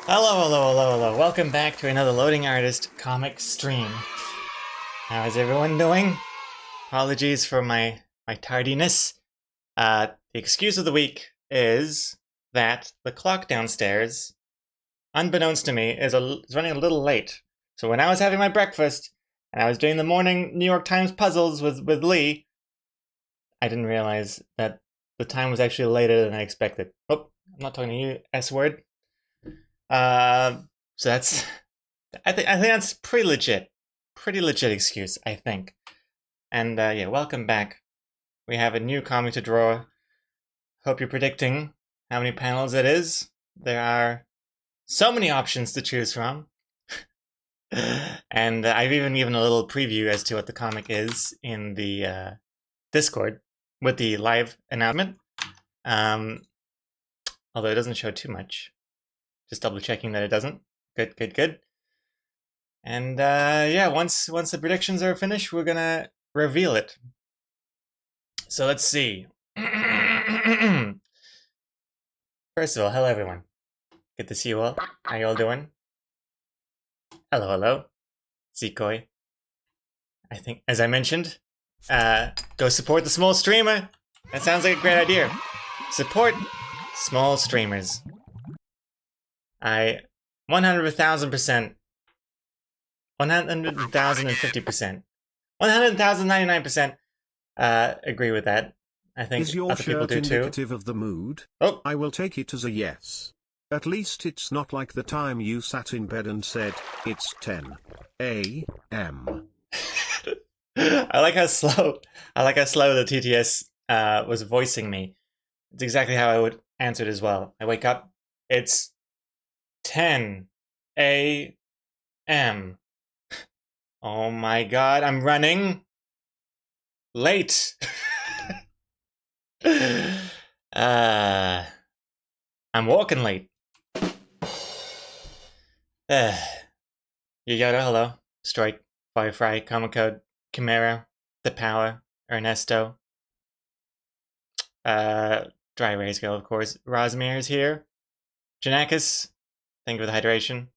Hello. Welcome back to another Loading Artist comic stream. How is everyone doing? Apologies for my tardiness. The excuse of the week is that the clock downstairs, unbeknownst to me, is running a little late. So when I was having my breakfast and I was doing the morning New York Times puzzles with Lee, I didn't realize that the time was actually later than I expected. Oh, I'm not talking to you, S word. Uh, so that's I think that's pretty legit excuse. I think. And yeah, welcome back. We have a new comic to draw. Hope you're predicting how many panels it is. There are so many options to choose from, and I've even given a little preview as to what the comic is in the Discord with the live announcement. Um, Although it doesn't show too much. Just double checking that it doesn't. Good. And yeah, once the predictions are finished, we're gonna reveal it. So let's see. First of all, hello everyone. Good to see you all. How you all doing? Hello. Zikoi. I think, as I mentioned, go support the small streamer. That sounds like a great idea. Support small streamers. I 100,000%, 100,050%, 100,099% agree with that. I think Is your other people shirt do too. indicative of the mood? Oh, I will take it as a yes. At least it's not like the time you sat in bed and said, it's 10 a.m. I like how slow the TTS was voicing me. It's exactly how I would answer it as well. I wake up, it's 10 a.m. Oh my god, I'm running late. uh, I'm walking late. Yoda, hello. Strike, Firefly, Comic Code, Chimera, The Power, Ernesto, Dry Rays Girl, of course. Rosmere is here. Janakis, thank you for the hydration.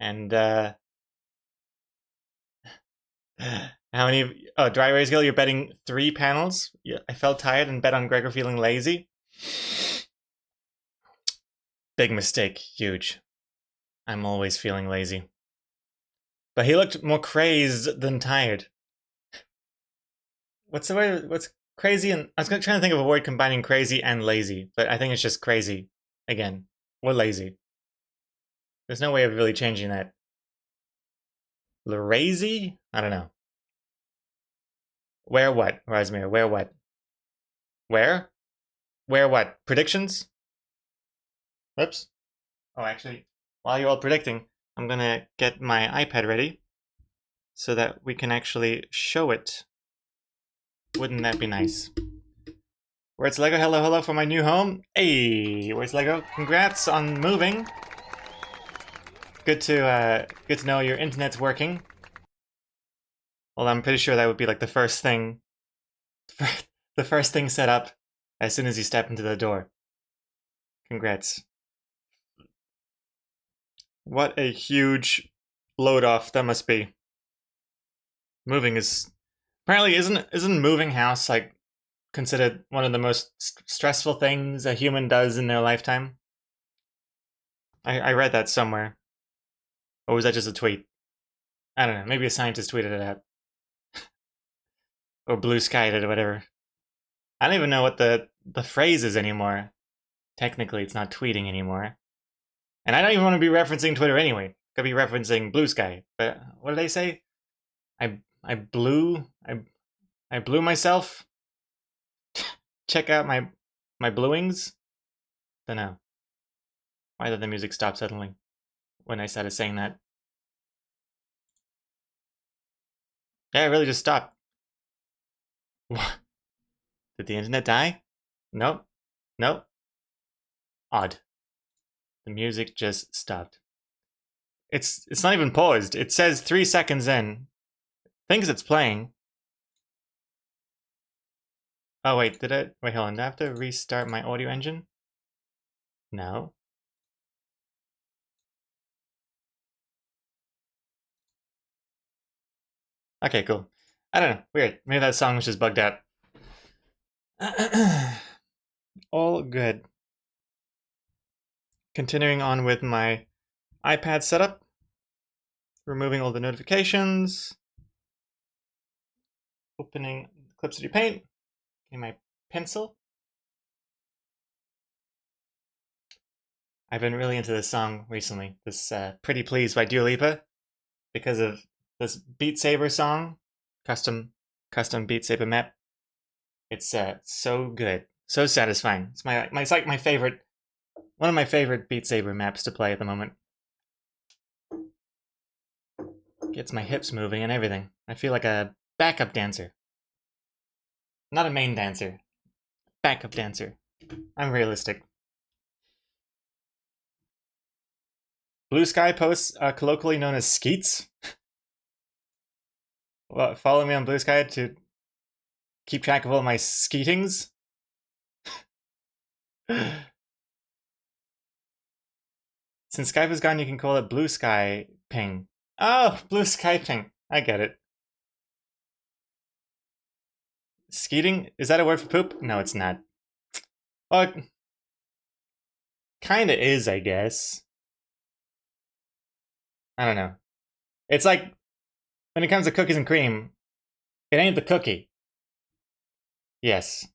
And how many? Oh, Dry Rays Girl, you're betting 3 panels. Yeah, I felt tired and bet on Gregor feeling lazy. Big mistake, huge. I'm always feeling lazy. But he looked more crazed than tired. What's the way? What's crazy? And I was trying to think of a word combining crazy and lazy, but I think it's just crazy again. Or lazy. There's no way of really changing that. Lazy? I don't know. Where what, Rosmere? Where what? Where? Where what? Predictions? Oops. Oh, actually, while you're all predicting, I'm gonna get my iPad ready so that we can actually show it. Wouldn't that be nice? Where's Lego? Hello for my new home. Hey, where's Lego? Congrats on moving. Good to know your internet's working. Well, I'm pretty sure that would be like the first thing set up as soon as you step into the door. Congrats. What a huge load off that must be. Moving is apparently isn't moving house like considered one of the most stressful things a human does in their lifetime? I read that somewhere. Or was that just a tweet? I don't know. Maybe a scientist tweeted it out. Or Blue Sky did or whatever. I don't even know what the phrase is anymore. Technically, it's not tweeting anymore. And I don't even want to be referencing Twitter anyway. Could be referencing Blue Sky. But what did they say? I blew myself. Check out my bluings. Don't know. Why did the music stop suddenly when I started saying that? Yeah, it really just stopped. What? Did the internet die? Nope. Odd. The music just stopped. It's not even paused. It says 3 seconds in. Thinks it's playing. Oh wait, did it? Wait, hold on. Do I have to restart my audio engine? No. Okay, cool. I don't know. Weird. Maybe that song was just bugged out. All good. Continuing on with my iPad setup. Removing all the notifications. Opening Clip Studio Paint. Getting my pencil. I've been really into this song recently. This Pretty Please by Dua Lipa. Because of this Beat Saber song. Custom Beat Saber map. It's so good. So satisfying. It's it's like my favorite, one of my favorite Beat Saber maps to play at the moment. Gets my hips moving and everything. I feel like a backup dancer. Not a main dancer. Backup dancer. I'm realistic. Blue Sky posts are colloquially known as skeets. Well, follow me on Blue Sky to keep track of all my skeetings. Since Skype is gone, you can call it Blue Sky Ping. Oh, Blue Sky Ping. I get it. Skeeting? Is that a word for poop? No, it's not. Well, it kinda is, I guess. I don't know. It's like, when it comes to cookies and cream, it ain't the cookie. Yes.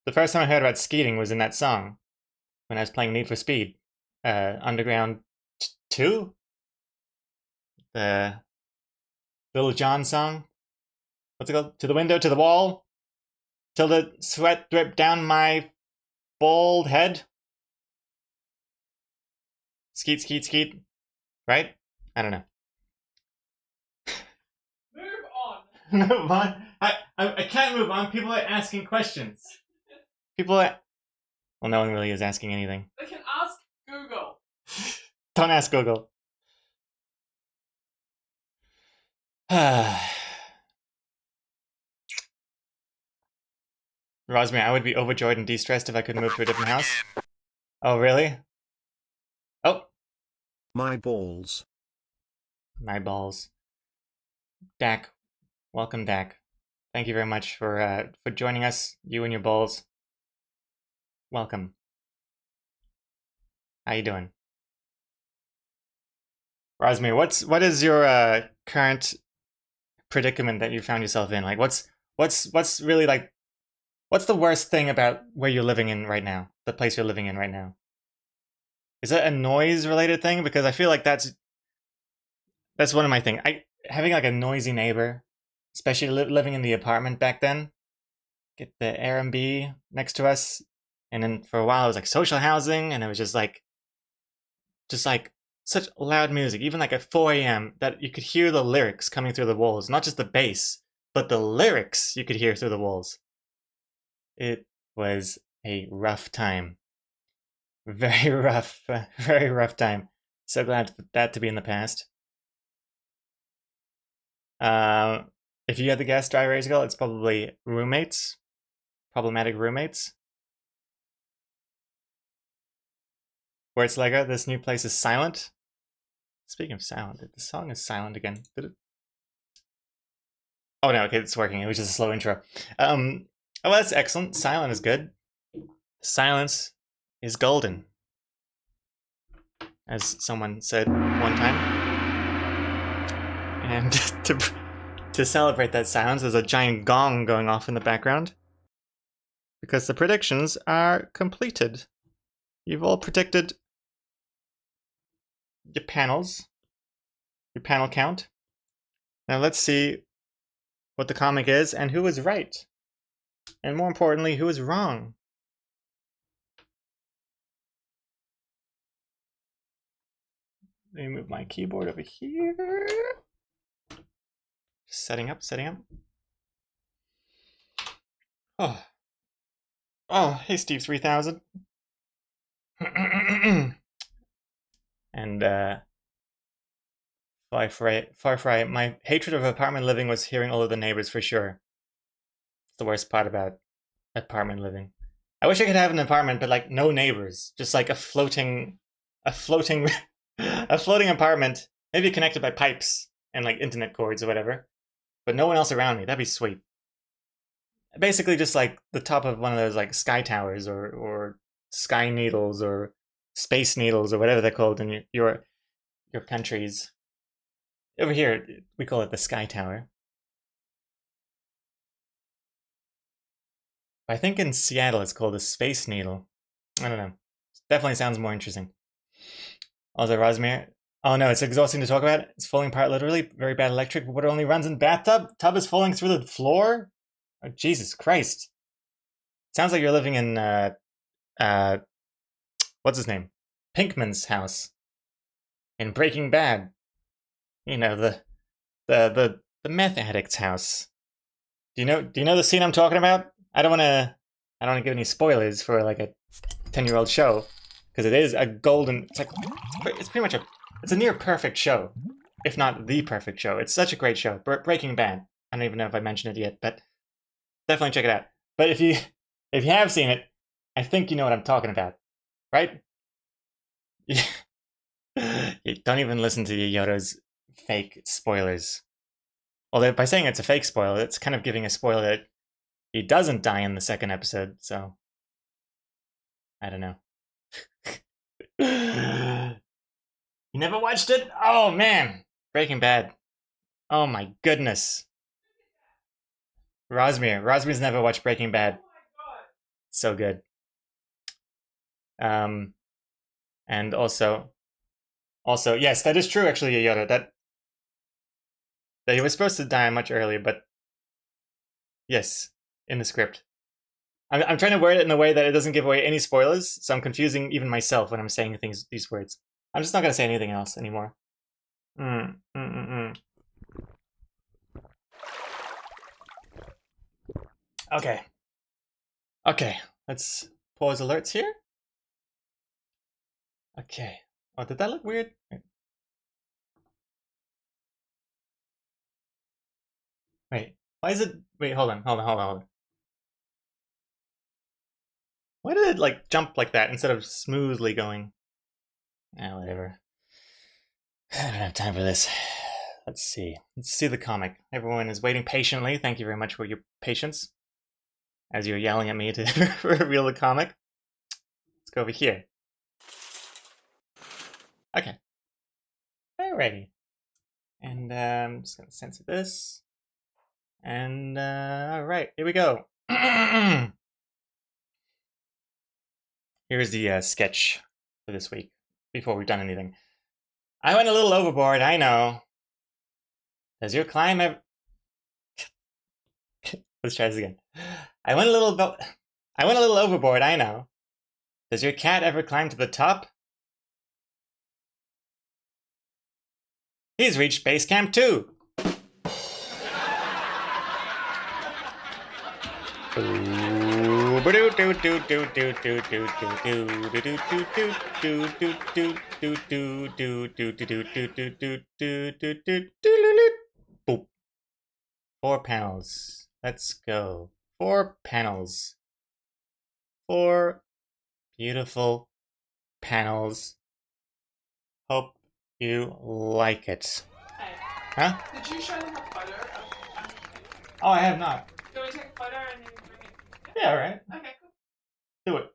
The first time I heard about skeeting was in that song, when I was playing Need for Speed. Underground 2? The Little John song? What's it called? To the window, to the wall, till the sweat dripped down my bald head. Skeet, skeet, skeet. Right? I don't know. Move on. Move on. I can't move on. People are asking questions. People are... Well, no one really is asking anything. They can ask Google. Don't ask Google. Rosemary, I would be overjoyed and de-stressed if I could move to a different house. Oh, really? Oh, My balls. my balls. Dak, welcome, Dak. Thank you very much for joining us, you and your balls. Welcome. How you doing? Rosemary, what is your current predicament that you found yourself in? Like, what's really like, what's the worst thing about where you're living in right now? The place you're living in right now? Is that a noise related thing? Because I feel like that's one of my things. Having like a noisy neighbor, especially living in the apartment back then. Get the Airbnb next to us, and then for a while it was like social housing, and it was just like such loud music, even like at 4 a.m. that you could hear the lyrics coming through the walls, not just the bass, but the lyrics you could hear through the walls. It was a rough time. Very rough time. So glad for that to be in the past. If you had to guess, Dry Erase Girl, it's probably roommates. Problematic roommates. Where's Lego? This new place is silent. Speaking of silent, the song is silent again. Did it? Oh no, okay, it's working. It was just a slow intro. Oh, that's excellent. Silent is good. Silence is golden, as someone said one time. And to celebrate that silence, there's a giant gong going off in the background. Because the predictions are completed. You've all predicted your panels, your panel count. Now let's see what the comic is and who is right. And more importantly, who is wrong. Let me move my keyboard over here. Setting up. Oh, hey Steve 3000. And Far Fry, my hatred of apartment living was hearing all of the neighbors for sure. It's the worst part about apartment living. I wish I could have an apartment, but like no neighbors, just like a floating apartment, maybe connected by pipes. and like internet cords or whatever, but no one else around me. That'd be sweet. Basically, just like the top of one of those like sky towers or sky needles or space needles or whatever they're called in your countries. Over here, we call it the sky tower. I think in Seattle it's called a space needle. I don't know. Definitely sounds more interesting. Also, Rosmere. Oh no, it's exhausting to talk about. It's falling apart literally. Very bad electric. Water only runs in bathtub. Tub is falling through the floor. Oh, Jesus Christ. Sounds like you're living in what's his name? Pinkman's house in Breaking Bad. You know, the meth addict's house. Do you know the scene I'm talking about? I don't wanna give any spoilers for like a 10-year-old show, because it is a golden. It's pretty much it's a near perfect show, if not the perfect show. It's such a great show. Breaking Bad. I don't even know if I mentioned it yet, but definitely check it out. But if you have seen it, I think you know what I'm talking about, right? You don't even listen to Yoda's fake spoilers. Although by saying it's a fake spoiler, it's kind of giving a spoiler that he doesn't die in the second episode, so I don't know. You never watched it? Oh man, Breaking Bad. Oh my goodness. Rosmere's never watched Breaking Bad. So good. And also, yes, that is true. Actually, Yoda, that he was supposed to die much earlier, but yes, in the script. I'm trying to word it in a way that it doesn't give away any spoilers, so I'm confusing even myself when I'm saying these words. I'm just not gonna say anything else anymore. Okay, let's pause alerts here. Okay. Oh, did that look weird? Wait, why is it? Wait, hold on. Why did it like jump like that instead of smoothly going? Whatever. I don't have time for this. Let's see the comic. Everyone is waiting patiently. Thank you very much for your patience as you're yelling at me to reveal the comic. Let's go over here. Okay. Alrighty. And I'm just gonna censor this. And alright, here we go. Here's the sketch for this week, before we've done anything. I went a little overboard, I know. Does your climb ever... Let's try this again. I went a little overboard, I know. Does your cat ever climb to the top? He's reached base camp 2. Boop. 4 panels. Let's go. 4 panels. 4 beautiful panels. Hope you like it. Hey, Huh? did you show them a photo of Oh, I have not. Do we take a photo and then bring it? Yeah, alright. Okay, cool. Do it.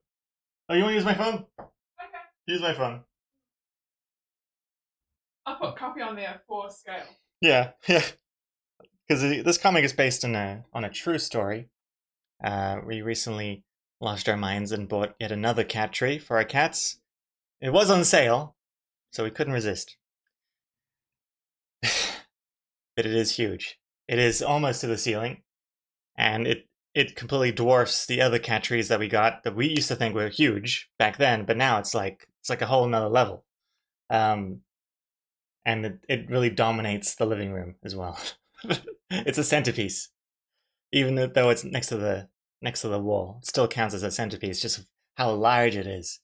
Oh, you want to use my phone? Okay. Use my phone. I'll put copy on there for scale. Yeah. Because this comic is based on a true story. We recently lost our minds and bought yet another cat tree for our cats. It was on sale, so we couldn't resist. But it is huge. It is almost to the ceiling, and it completely dwarfs the other cat trees that we got that we used to think were huge back then, but now it's like a whole nother level. And it really dominates the living room as well. It's a centerpiece, even though it's next to the wall. It still counts as a centerpiece, just how large it is.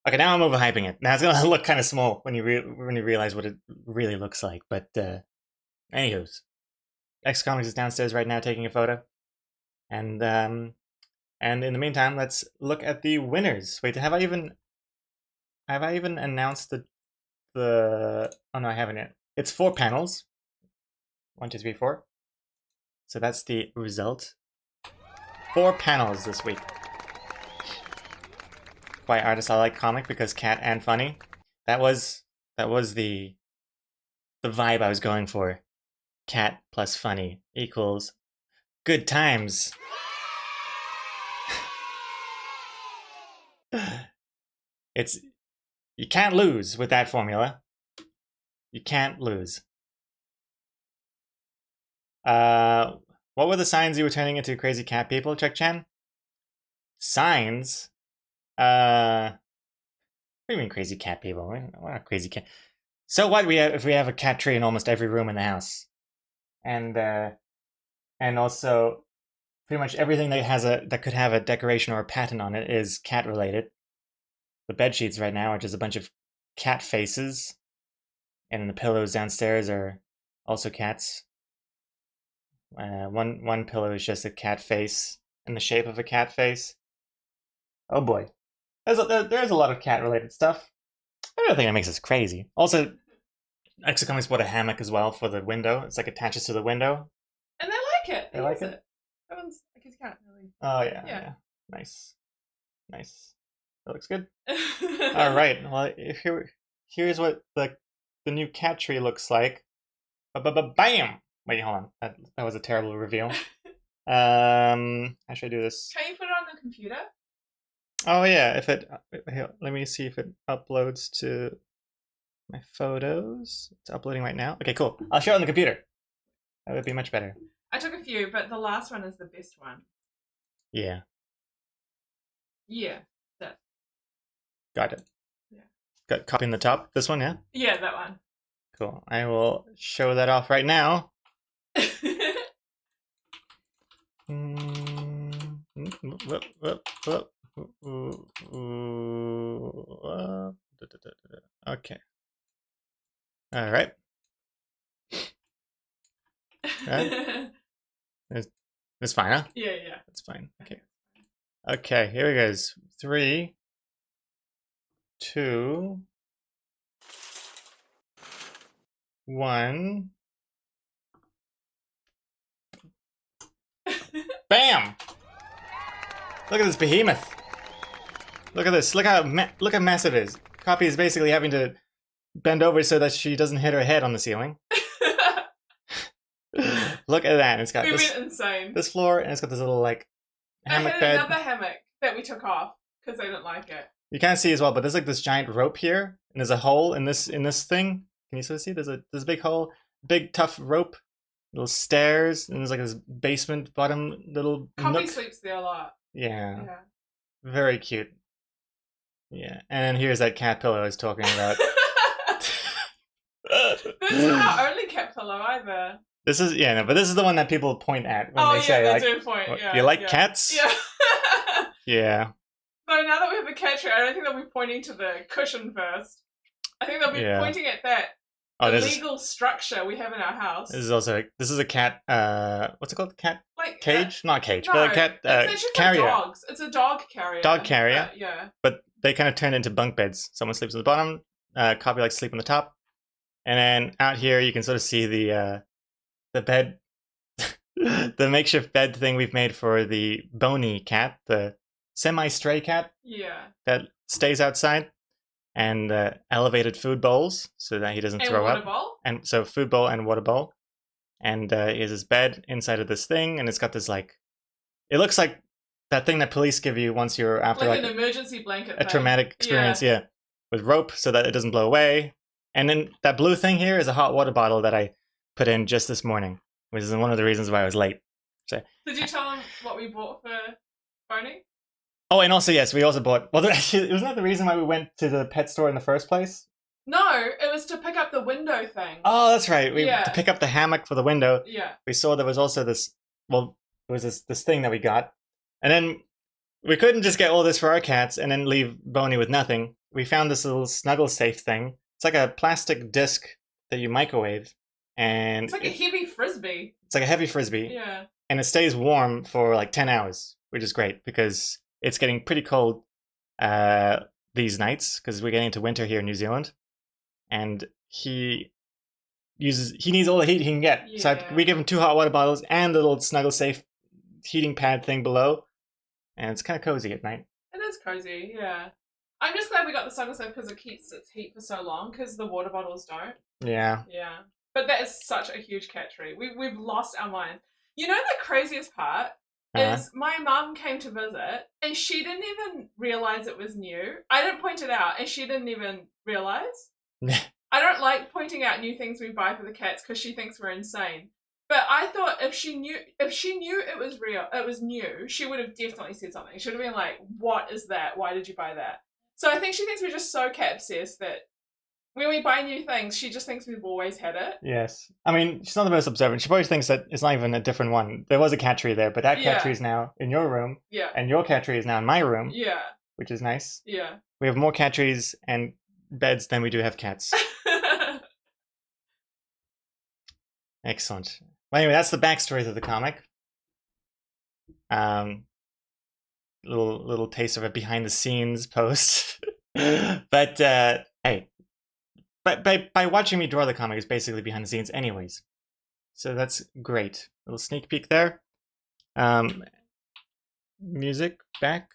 Okay, now I'm overhyping it. Now it's gonna look kind of small when you realize what it really looks like. But anywho's, X Comics is downstairs right now taking a photo, and in the meantime, let's look at the winners. Wait, have I even announced the? Oh no, I haven't yet. It's 4 panels. 1, 2, 3, 4. So that's the result. 4 panels this week. Why Artists I Like comic, because cat and funny. That was the vibe I was going for. Cat plus funny equals good times. You can't lose with that formula. You can't lose. What were the signs you were turning into crazy cat people, Chuck Chan? Signs? What do you mean crazy cat people? We're not crazy cat. So what if we have a cat tree in almost every room in the house? And also pretty much everything that could have a decoration or a pattern on it is cat related. The bed sheets right now are just a bunch of cat faces, and the pillows downstairs are also cats. One pillow is just a cat face in the shape of a cat face. Oh boy, there's a lot of cat related stuff. I don't think that makes us crazy. Also, Exo Comics bought a hammock as well for the window. It's like attaches to the window. And they like it. They like it? Everyone's like his cat, really. Oh yeah. Yeah. Nice. That looks good. All right. Well, here's what the new cat tree looks like. Bam! Wait, hold on. That was a terrible reveal. How should I do this? Can you put it on the computer? Oh yeah, here, let me see if it uploads to my photos. It's uploading right now. Okay, cool. I'll show it on the computer. That would be much better. I took a few, but the last one is the best one. Yeah. Yeah, that. Got it. Yeah. Got copying the top. This one, yeah? Yeah, that one. Cool. I will show that off right now. Okay. All right. It's fine, huh? Yeah. That's fine. Okay. Okay, here it goes. 3, 2, 1. Bam! Look at this behemoth. Look at this. Look how massive it is. Copy is basically having to bend over so that she doesn't hit her head on the ceiling. Look at that. It's got We went insane. this floor, and it's got this little like hammock I had bed. another hammock that we took off because they didn't like it. You can't see as well, but there's like this giant rope here, and there's a hole in this thing. Can you sort of see? There's a big hole, big tough rope, little stairs, and there's like this basement bottom little Copy nook. sleeps there a lot. Yeah, Yeah. very cute. Yeah, and here's that cat pillow I was talking about. This is not our only cat pillow either. This is but this is the one that people point at when Oh they yeah, say they like, do point. "What, Yeah, you like yeah. cats?" Yeah. Yeah. So now that we have the cat tree, I don't think they'll be pointing to the cushion first. I think they'll be Yeah. pointing at that Oh, illegal structure we have in our house. this is also this is a cat. What's it called? Cat Like cage? Not cage, no, but a cat it's actually for carrier. dogs. It's a dog carrier. Dog carrier? Yeah. But they kind of turn into bunk beds. Someone sleeps on the bottom. Copy likes to sleep on the top, and then out here you can sort of see the bed, the makeshift bed thing we've made for the Boney cat, the semi-stray cat Yeah. that stays outside, and elevated food bowls so that he doesn't And throw water up. bowl. And so food bowl and water bowl, and he has his bed inside of this thing, and it's got this like, it looks like that thing that police give you once you're after Like like an emergency blanket. a thing. traumatic experience, yeah, with rope so that it doesn't blow away. And then that blue thing here is a hot water bottle that I put in just this morning, which is one of the reasons why I was late. Did you tell them what we bought for Boney? Oh, and also yes, we also bought. Well, actually, wasn't that the reason why we went to the pet store in the first place? No, it was to pick up the window thing. Oh, that's right. Yeah. To pick up the hammock for the window. Yeah. We saw there was also this. Well, there was this thing that we got, and then we couldn't just get all this for our cats and then leave Boney with nothing. We found this little snuggle safe thing. It's like a plastic disc that you microwave, and It's like a heavy frisbee. it's like a heavy frisbee, Yeah. and it stays warm for like 10 hours, which is great because it's getting pretty cold these nights because we're getting into winter here in New Zealand, and he needs all the heat he can get. So Yeah. we give him 2 hot water bottles and the little snuggle safe heating pad thing below, and it's kind of cozy at night. It is cozy, yeah. I'm just glad we got the Snuggle Safe because it keeps its heat for so long, because the water bottles don't. Yeah. Yeah. But that is such a huge cat tree. We've lost our minds. You know the craziest part is my mum came to visit and she didn't even realize it was new. I didn't point it out and she didn't even realize. I don't like pointing out new things we buy for the cats because she thinks we're insane. But I thought if she knew it was real, it was new, she would have definitely said something. She would have been like, "What is that? Why did you buy that?" So I think she thinks we're just so cat obsessed that when we buy new things, she just thinks we've always had it. Yes. I mean, she's not the most observant. She probably thinks that it's not even a different one. There was a cat tree there, but that cat tree is now in your room, Yeah. and your cat tree is now in my room, Yeah. which is nice. Yeah. We have more cat trees and beds than we do have cats. Excellent. Well, anyway, that's the backstory to the comic. Little taste of a behind the scenes post. But hey, but by watching me draw the comic is basically behind the scenes anyways. So that's great. Little sneak peek there. Music back.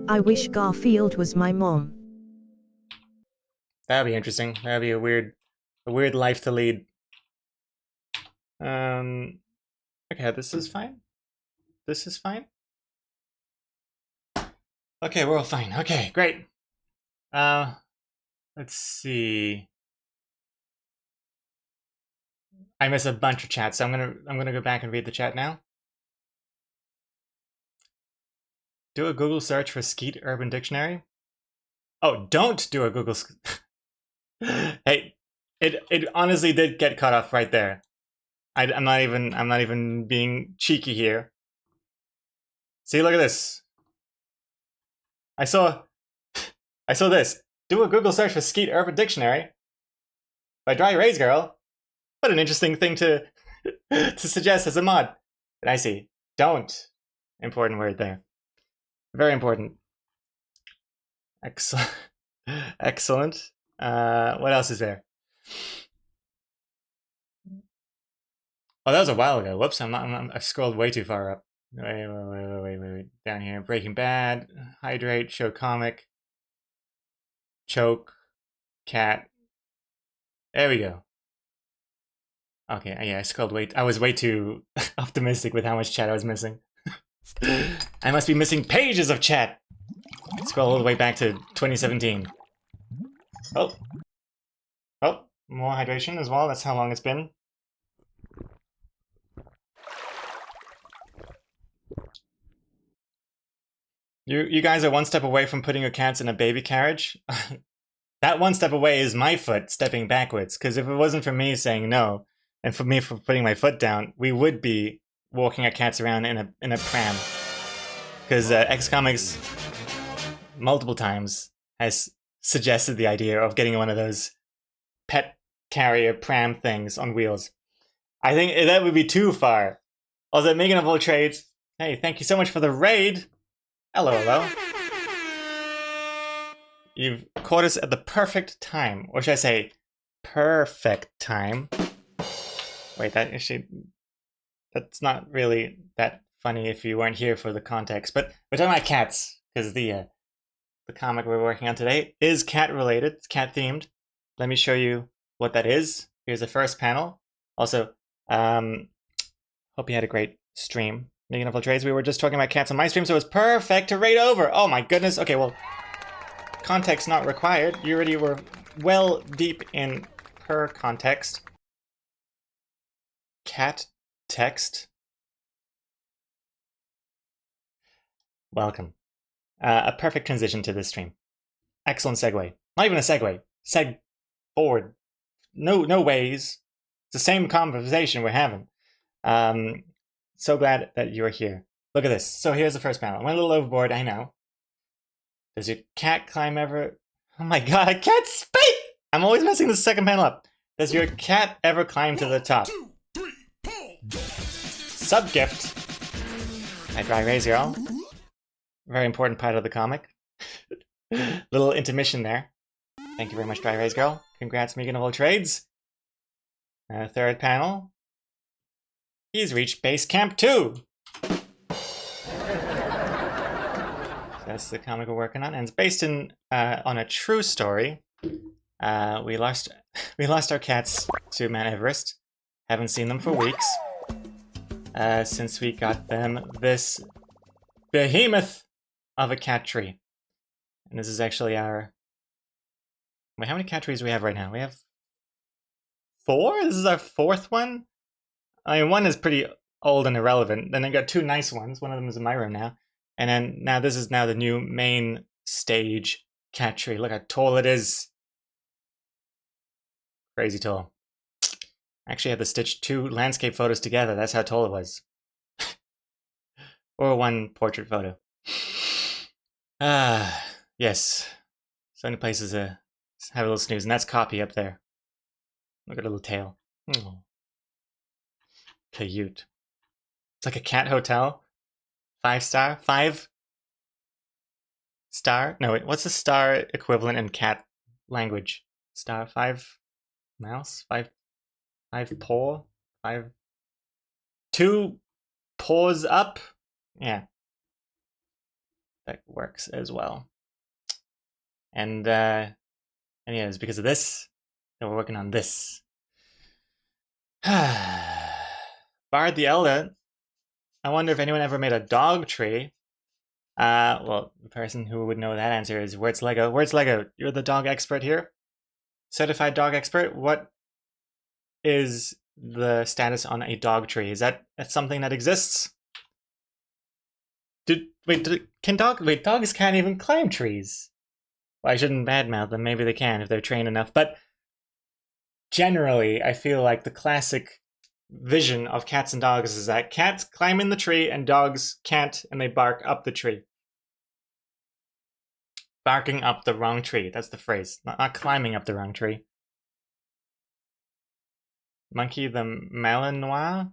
I wish Garfield was my mom. That'd be interesting. That'd be a weird life to lead. Okay, this is fine. This is fine. Okay, we're all fine. Okay, great. Let's see. I miss a bunch of chats, so I'm gonna go back and read the chat now. Do a Google search for Skeet Urban Dictionary. Oh, don't do a Google. Hey, it honestly did get cut off right there. I'm not even being cheeky here. See, look at this. I saw this. Do a Google search for Skeet Urban Dictionary by Dry Erase Girl. What an interesting thing to to suggest as a mod. But I see. Don't. Important word there. Very important. Excellent. Excellent. What else is there? Oh, that was a while ago. Whoops, I've scrolled way too far up. Wait. Down here. Breaking Bad, Hydrate, Show Comic, Choke, Cat. There we go. Okay, yeah, I scrolled I was way too optimistic with how much chat I was missing. I must be missing pages of chat. Scroll all the way back to 2017. Oh, more hydration as well. That's how long it's been. You guys are one step away from putting your cats in a baby carriage. That one step away is my foot stepping backwards. Because if it wasn't for me saying no, and for me for putting my foot down, we would be walking our cats around in a pram. Because X Comics multiple times has suggested the idea of getting one of those pet carrier pram things on wheels. I think that would be too far. Also, Megan of all trades, hey, thank you so much for the raid. Hello. You've caught us at the perfect time. Or should I say, perfect time. Wait, that's not really that funny if you weren't here for the context. But we're talking about cats, because the comic we're working on today is cat related. It's cat themed. Let me show you what that is. Here's the first panel. Also, hope you had a great stream. Megan of all trades, we were just talking about cats on my stream, so it's perfect to raid over. Oh my goodness. Okay, well, context not required. You already were well deep in per context. Cat text. Welcome. A perfect transition to this stream. Excellent segue. Not even a segue. Seg forward. No ways. It's the same conversation we're having. So glad that you're here. Look at this. So here's the first panel. I went a little overboard, I know. Does your cat climb ever... Oh my god, I can't speak! I'm always messing the second panel up. Does your cat ever climb to the top? Sub-gift. I Dry Erase Girl. Very important part of the comic. Little intermission there. Thank you very much, Dry Raise Girl. Congrats, Megan of all trades. Third panel. He's reached base camp 2. That's the comic we're working on, and it's based on a true story. We lost our cats to Mount Everest. Haven't seen them for weeks. Since we got them this behemoth of a cat tree. And this is actually our... Wait, how many cat trees do we have right now? We have 4? This is our 4th one? I mean, one is pretty old and irrelevant. Then I got 2 nice ones. One of them is in my room now. And then now this is now the new main stage cat tree. Look how tall it is. Crazy tall. I actually had to stitch 2 landscape photos together. That's how tall it was. Or 1 portrait photo. Yes. So many places to have a little snooze. And that's Copy up there. Look at a little tail. Oh. Cute. It's like a cat hotel. 5-star? 5-star? No, wait. What's the star equivalent in cat language? Star? 5 mouse? 5 paw? 5... 2 paws up? Yeah. That works as well. And yeah, it's because of this that we're working on this. Bard the Elder. I wonder if anyone ever made a dog tree. Well, the person who would know that answer is Where's Lego. Where's Lego? You're the dog expert here. Certified dog expert. What is the status on a dog tree? Is that something that exists? Dogs can't even climb trees. Well, I shouldn't badmouth them. Maybe they can if they're trained enough. But generally, I feel like the classic vision of cats and dogs is that cats climb in the tree and dogs can't, and they bark up the tree. Barking up the wrong tree. That's the phrase. Not climbing up the wrong tree. Monkey the Malinois?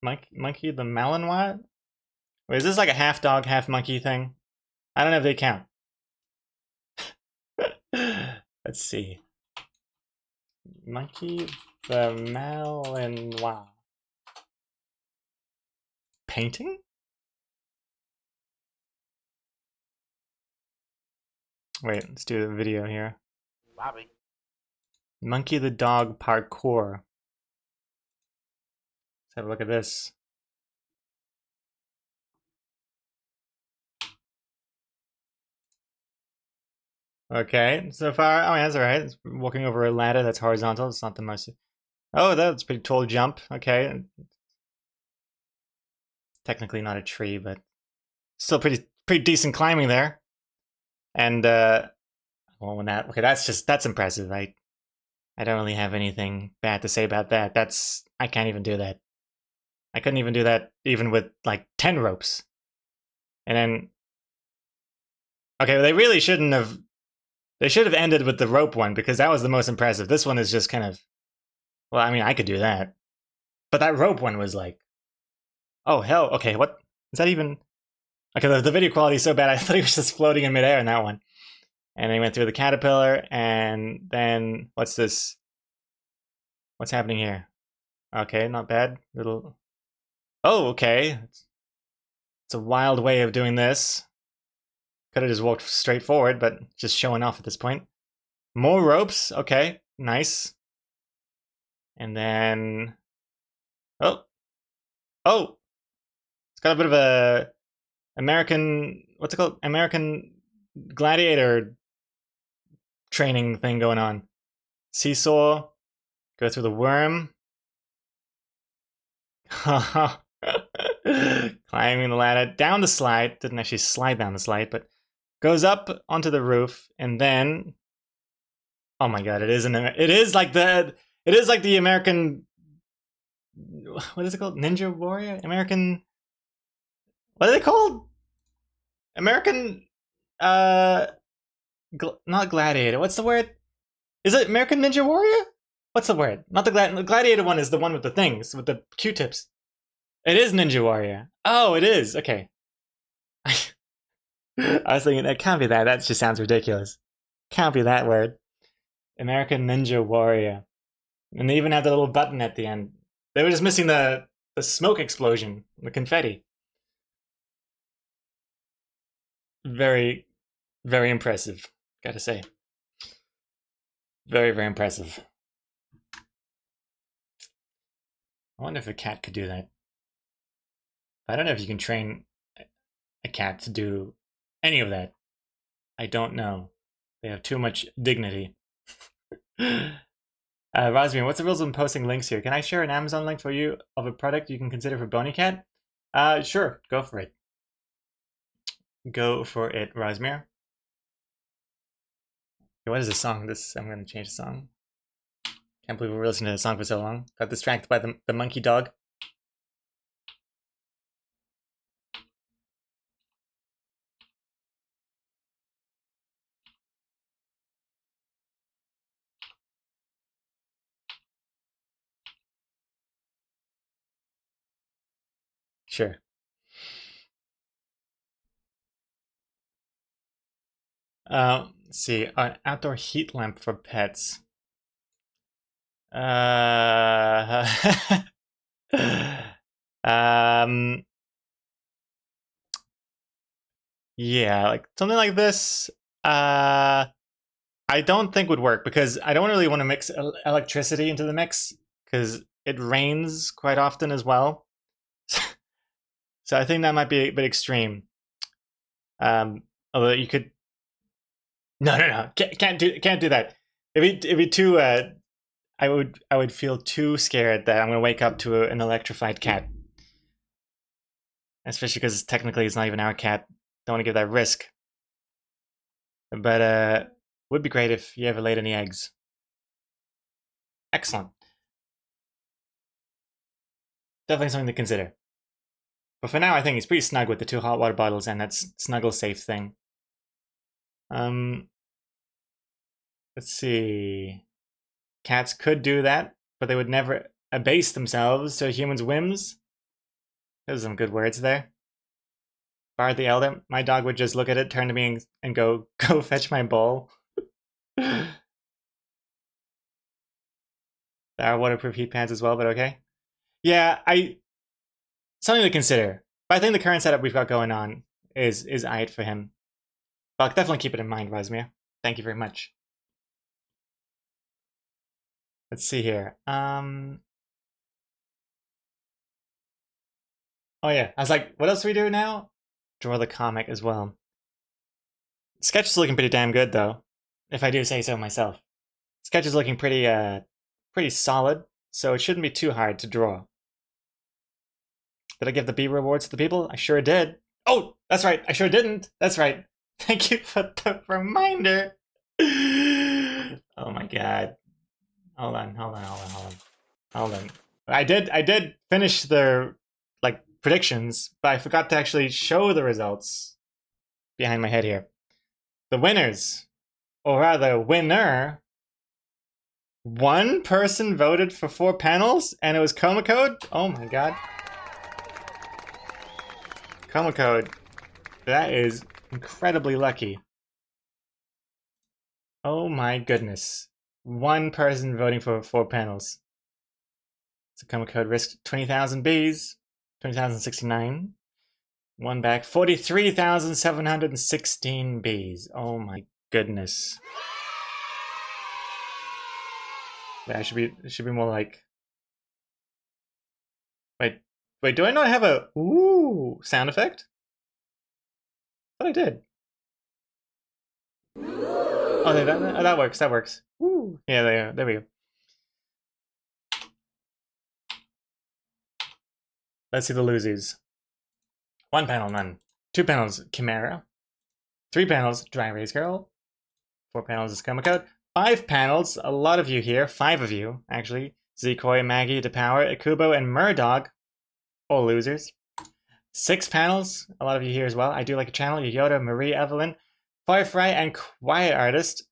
Monkey the Malinois? Wait, is this like a half dog, half monkey thing? I don't know if they count. Let's see. Monkey the Malinois. Painting? Wait, let's do the video here. Bobby. Monkey the Dog Parkour. Let's have a look at this. Okay, so far, oh yeah, that's alright. It's walking over a ladder that's horizontal. It's not the most... Oh, that's a pretty tall jump. Okay. Technically not a tree, but still pretty decent climbing there. And, well, when that... Okay, that's impressive. I don't really have anything bad to say about that. I can't even do that. I couldn't even do that even with, like, 10 ropes. And then... Okay, well, they really shouldn't have... They should have ended with the rope one, because that was the most impressive. This one is just kind of... Well, I mean, I could do that. But that rope one was like... Oh, hell. Okay, what? Is that even... Okay, the video quality is so bad, I thought he was just floating in midair in that one. And then he went through the caterpillar, and then... What's this? What's happening here? Okay, not bad. Little... Oh, okay. It's a wild way of doing this. Could have just walked straight forward, but just showing off at this point. More ropes. Okay, nice. And then... Oh! It's got a bit of a... American... What's it called? American gladiator training thing going on. Seesaw. Go through the worm. Climbing the ladder. Down the slide. Didn't actually slide down the slide, but... Goes up onto the roof, and then... Oh my god, it is like the American... What is it called? Ninja Warrior? American... What are they called? American... not Gladiator. What's the word? Is it American Ninja Warrior? What's the word? Not the Gladiator one is the one with the things, with the Q-tips. It is Ninja Warrior. Oh, it is. Okay. I was thinking, that can't be that. That just sounds ridiculous. Can't be that word. American Ninja Warrior. And they even had the little button at the end. They were just missing the smoke explosion, the confetti. Very, very impressive, gotta say. Very, very impressive. I wonder if a cat could do that. I don't know if you can train a cat to do any of that. I don't know. They have too much dignity. Rosmian, what's the rules on posting links here? Can I share an Amazon link for you of a product you can consider for Bonycat? Sure, go for it. Go for it, Rosmere. What is the song? I'm gonna change the song. Can't believe we were listening to the song for so long. Got distracted by the monkey dog. Sure. Let's see. An outdoor heat lamp for pets. Yeah, like something like this. I don't think would work because I don't really want to mix electricity into the mix because it rains quite often as well. So I think that might be a bit extreme. Although you could. No. Can't do that. It'd be too. I would feel too scared that I'm gonna wake up to an electrified cat. Especially because technically it's not even our cat. Don't want to give that risk. But would be great if you ever laid any eggs. Excellent. Definitely something to consider. But for now, I think it's pretty snug with the 2 hot water bottles and that snuggle safe thing. Let's see. Cats could do that, but they would never abase themselves to a human's whims. Those are some good words there. Bard the Elder, my dog would just look at it, turn to me, and go fetch my bowl. There are waterproof heat pants as well, but okay. Yeah, something to consider. But I think the current setup we've got going on is aight for him. But I'll definitely keep it in mind, Rosmere. Thank you very much. Let's see here. Oh yeah, I was like, what else do we do now? Draw the comic as well. Sketch is looking pretty damn good though, if I do say so myself. Sketch is looking pretty solid, so it shouldn't be too hard to draw. Did I give the B rewards to the people? I sure did. Oh, that's right, I sure didn't. That's right. Thank you for the reminder. Oh my god. Hold on. I did finish the predictions, but I forgot to actually show the results behind my head here. The winners, or rather winner, one person voted for 4 panels and it was Coma Code. Oh my god. Coma Code. That is incredibly lucky. Oh my goodness. One person voting for 4 panels. So Coma Code risked 20,000 Bs. 20,069. One back. 43,716 Bs. Oh my goodness. Yeah, it should be more like. Wait, do I not have a ooh sound effect? I thought I did. Oh, that works. That works. Ooh. Yeah, there we go. Let's see the losers. 1 panel, none. 2 panels, Chimera. 3 panels, Dry Erase Girl. 4 panels is Coma Code. 5 panels, a lot of you here. 5 of you, actually. Zekoi, Maggie, Depower, Akubo, and Murdog. All losers. 6 panels, a lot of you here as well. I Do Like a Channel, Yoda, Marie, Evelyn, Firefly, and Quiet Artist.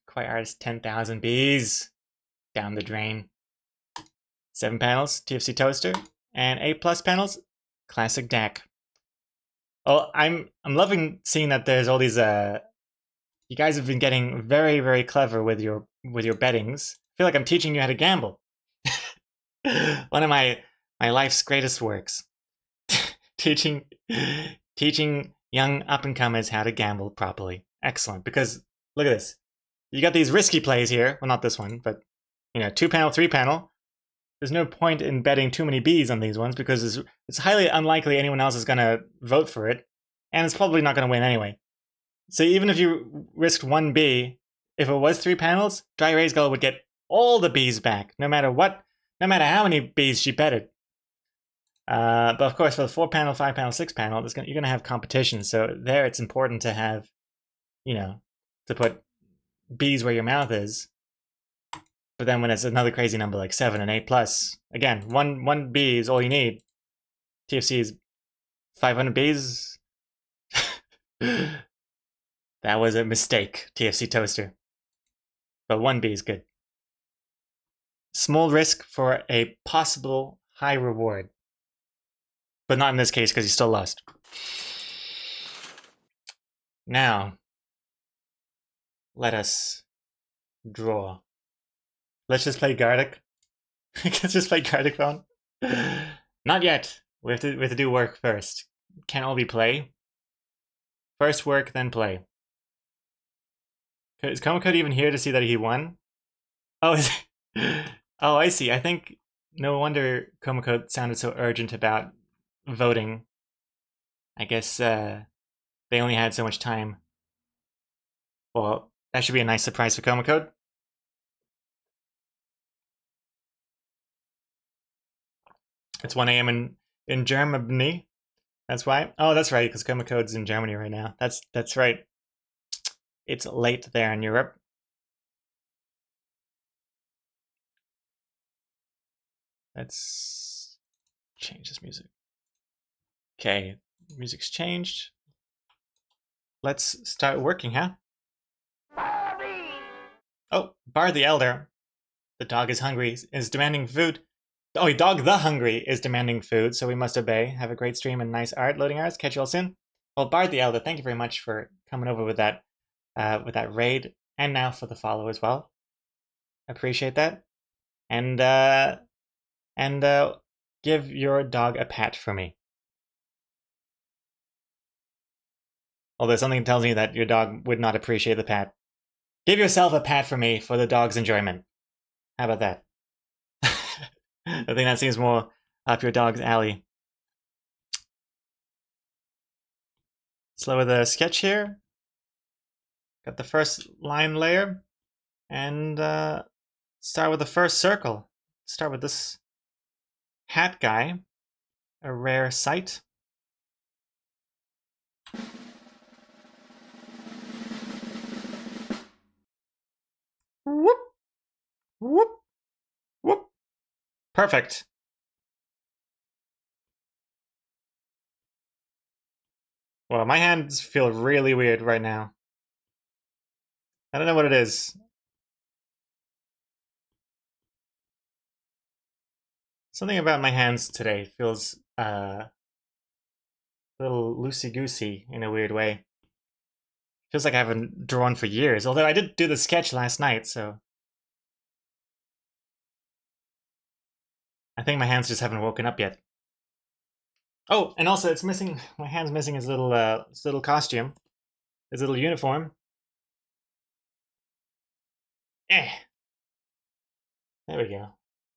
Quiet Artist, 10,000 Bs. Down the drain. 7 panels, TFC Toaster. And 8+ panels, Classic Dak. Oh, I'm loving seeing that there's all these you guys have been getting very, very clever with your bettings. I feel like I'm teaching you how to gamble. One of my life's greatest works. teaching teaching young up and comers how to gamble properly. Excellent. Because look at this. You got these risky plays here. Well, not this one, but 2-panel, 3-panel. There's no point in betting too many Bs on these ones because it's highly unlikely anyone else is going to vote for it, and it's probably not going to win anyway. So even if you risked 1B, if it was 3 panels, Dry Erase Girl would get all the Bs back, no matter how many Bs she betted. But of course, for the 4-panel, 5-panel, 6-panel, you're going to have competition. So there, it's important to have, to put Bs where your mouth is. But then when it's another crazy number like 7 and 8 plus, again, one B is all you need. TFC is 500 Bs. That was a mistake, TFC Toaster. But 1B is good. Small risk for a possible high reward. But not in this case because you still lost. Now, let us draw. Let's just play Gartic. Let's just play Gartic Phone. Not yet. We have to do work first. Can't all be play. First work, then play. Is Komocode even here to see that he won? Oh, is it? Oh, I see. I think no wonder Komocode sounded so urgent about voting. I guess they only had so much time. Well, that should be a nice surprise for Komocode. It's 1 a.m. in Germany. That's why. Oh, that's right, because Komocode's in Germany right now. That's right. It's late there in Europe. Let's change this music. Okay, music's changed. Let's start working, huh? Oh, Bar the Elder. The dog is hungry, is demanding food. Oh, Dog the Hungry is demanding food, so we must obey. Have a great stream and nice art, loading arts. Catch you all soon. Well, Bard the Elder, thank you very much for coming over with that raid, and now for the follow as well. Appreciate that. And give your dog a pat for me. Although something tells me that your dog would not appreciate the pat. Give yourself a pat for me for the dog's enjoyment. How about that? I think that seems more up your dog's alley. Slow the sketch here. Got the first line layer. And start with the first circle. Start with this hat guy. A rare sight. Whoop! Whoop! Whoop! Perfect. Well, my hands feel really weird right now. I don't know what it is. Something about my hands today feels a little loosey-goosey in a weird way. Feels like I haven't drawn for years, although I did do the sketch last night, so... I think my hands just haven't woken up yet. Oh, and also it's missing, my hand's missing his little costume. His little uniform. Eh. There we go.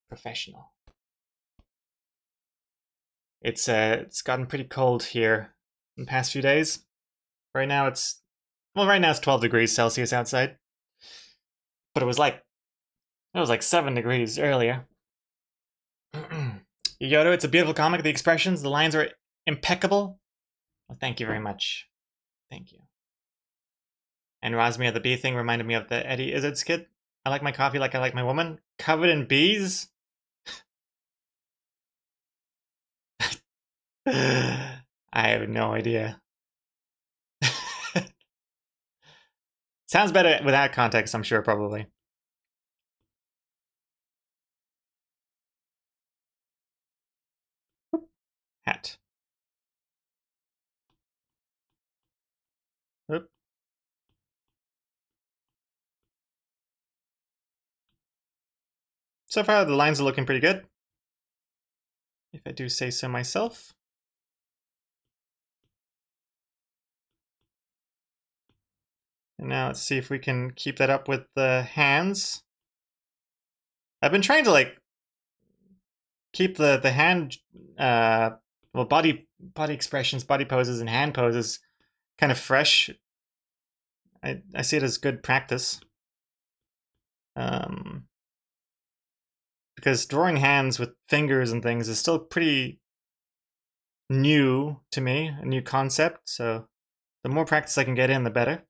Professional. It's gotten pretty cold here in the past few days. Right now it's 12 degrees Celsius outside. But it was like 7 degrees earlier. Yodo, it's a beautiful comic. The expressions, the lines are impeccable. Well, thank you very much. Thank you. And Rosmia, the bee thing reminded me of the Eddie Izzard skit. I like my coffee like I like my woman. Covered in bees? I have no idea. Sounds better without context, I'm sure, probably. Hat. so far the lines are looking pretty good, if I do say so myself. And now let's see if we can keep that up with the hands. I've been trying to like keep the hand, well, body expressions, body poses, and hand poses kind of fresh. I see it as good practice. Because drawing hands with fingers and things is still pretty new to me, a new concept, so the more practice I can get in, the better.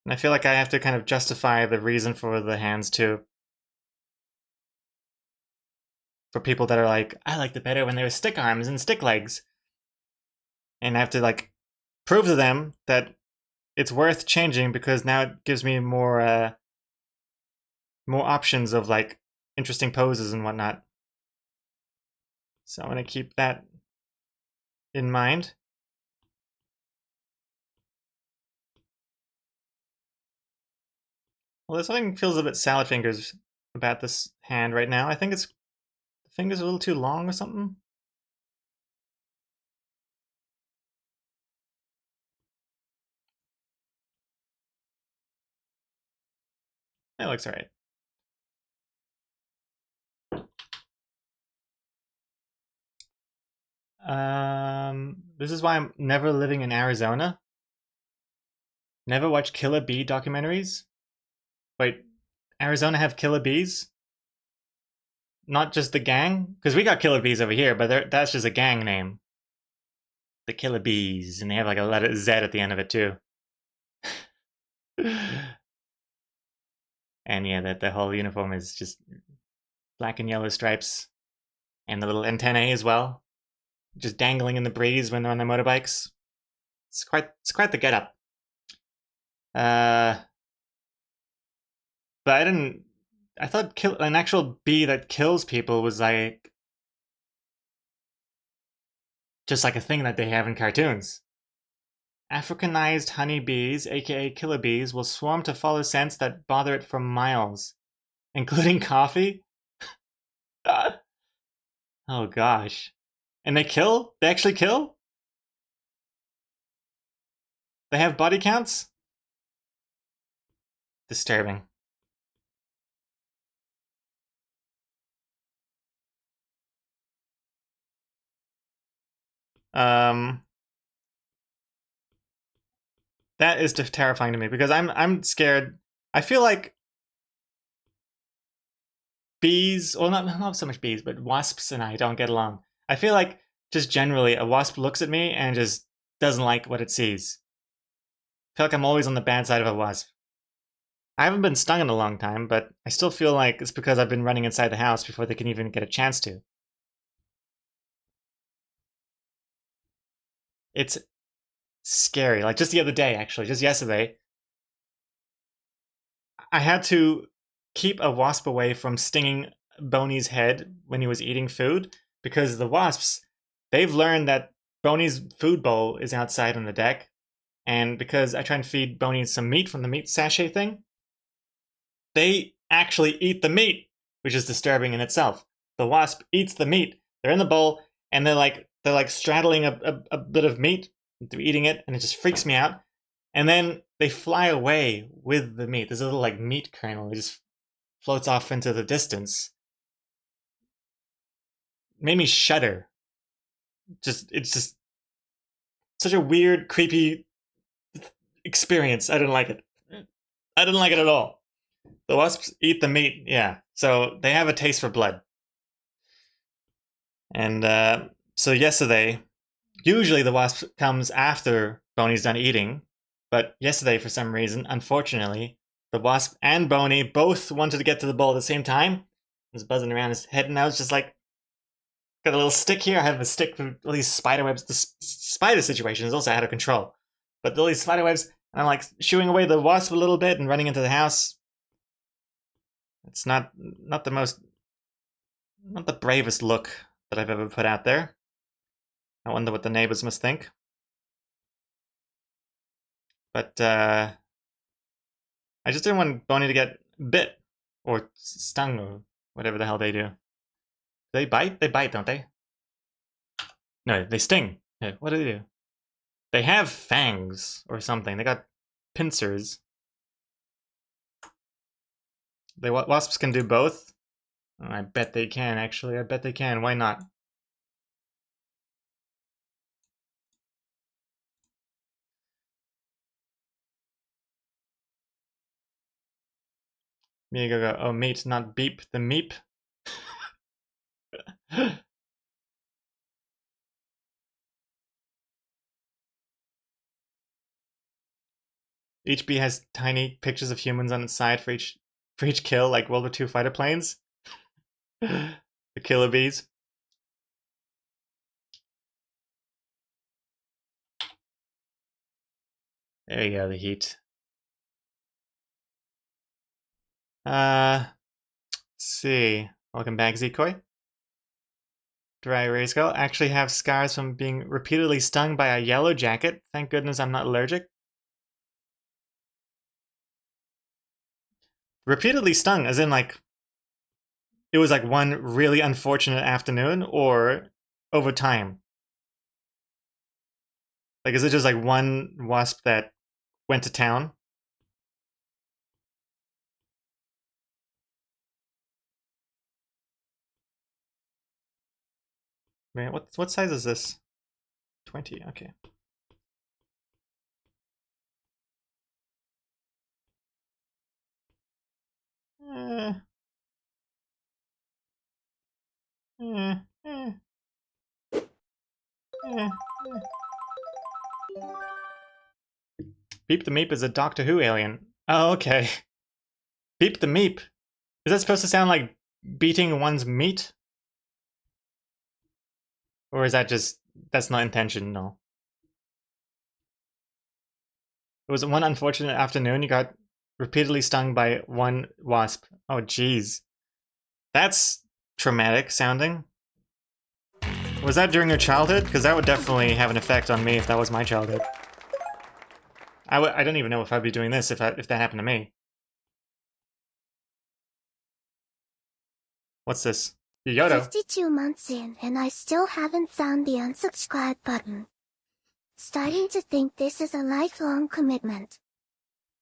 And I feel like I have to kind of justify the reason for the hands too. For people that are like, I liked it better when there were stick arms and stick legs. And I have to like prove to them that it's worth changing because now it gives me more options of like interesting poses and whatnot. So I'm gonna keep that in mind. Well, there's something feels a bit salad fingers about this hand right now. I think it's the fingers are a little too long or something. That looks alright. This is why I'm never living in Arizona. Never watch killer bee documentaries. Wait, Arizona have killer bees? Not just the gang? Because we got killer bees over here, but that's just a gang name. The killer bees, and they have like a letter Z at the end of it too. And yeah, that the whole uniform is just black and yellow stripes, and the little antennae as well, just dangling in the breeze when they're on their motorbikes. It's quite the getup. But I thought an actual bee that kills people was like just like a thing that they have in cartoons. Africanized honeybees, aka killer bees, will swarm to follow scents that bother it for miles, including coffee. Oh gosh. And they kill? They actually kill? They have body counts? Disturbing. That is terrifying to me because I'm scared. I feel like bees, well, not so much bees, but wasps and I don't get along. I feel like just generally a wasp looks at me and just doesn't like what it sees. I feel like I'm always on the bad side of a wasp. I haven't been stung in a long time, but I still feel like it's because I've been running inside the house before they can even get a chance to. It's scary. Like just the other day, actually, just yesterday, I had to keep a wasp away from stinging Boney's head when he was eating food because the wasps, they've learned that Boney's food bowl is outside on the deck, and because I try and feed Boney some meat from the meat sachet thing, they actually eat the meat, which is disturbing in itself. The wasp eats the meat. They're in the bowl and they're like straddling a bit of meat, they're eating it, and it just freaks me out. And then they fly away with the meat. There's a little like meat kernel. It just floats off into the distance. It made me shudder. It's just such a weird, creepy experience. I didn't like it. I didn't like it at all. The wasps eat the meat, yeah. So they have a taste for blood. And so yesterday, usually the wasp comes after Boney's done eating, but yesterday, for some reason, unfortunately, the wasp and Boney both wanted to get to the bowl at the same time. It was buzzing around his head, and I was just like, got a little stick here. I have a stick for all these spider webs. The spider situation is also out of control. But all these spider webs, and I'm like shooing away the wasp a little bit and running into the house. It's not the bravest look that I've ever put out there. I wonder what the neighbors must think. But I just didn't want Boney to get bit or stung or whatever the hell they do. They bite? They bite, don't they? No, they sting. Yeah, what do they do? They have fangs or something. They got pincers. Wasps can do both? Oh, I bet they can, actually. I bet they can. Why not? Miyago, oh, meat, not beep. The meep. Each bee has tiny pictures of humans on its side for each kill, like World War II fighter planes. The killer bees. There you go, the heat. Let's see. Welcome back, Zikoi. Dry erase go. Actually have scars from being repeatedly stung by a yellow jacket. Thank goodness I'm not allergic. Repeatedly stung, as in like it was like one really unfortunate afternoon, or over time? Like, is it just like one wasp that went to town? Man, what size is this? 20, okay. Beep the Meep is a Doctor Who alien. Oh, okay. Beep the Meep. Is that supposed to sound like beating one's meat? Or is that just, that's not intentional? It was one unfortunate afternoon you got repeatedly stung by one wasp. Oh, jeez. That's traumatic sounding. Was that during your childhood? Because that would definitely have an effect on me if that was my childhood. I don't even know if I'd be doing this if that happened to me. What's this? Yodo. 52 months in and I still haven't found the unsubscribe button. Starting to think this is a lifelong commitment.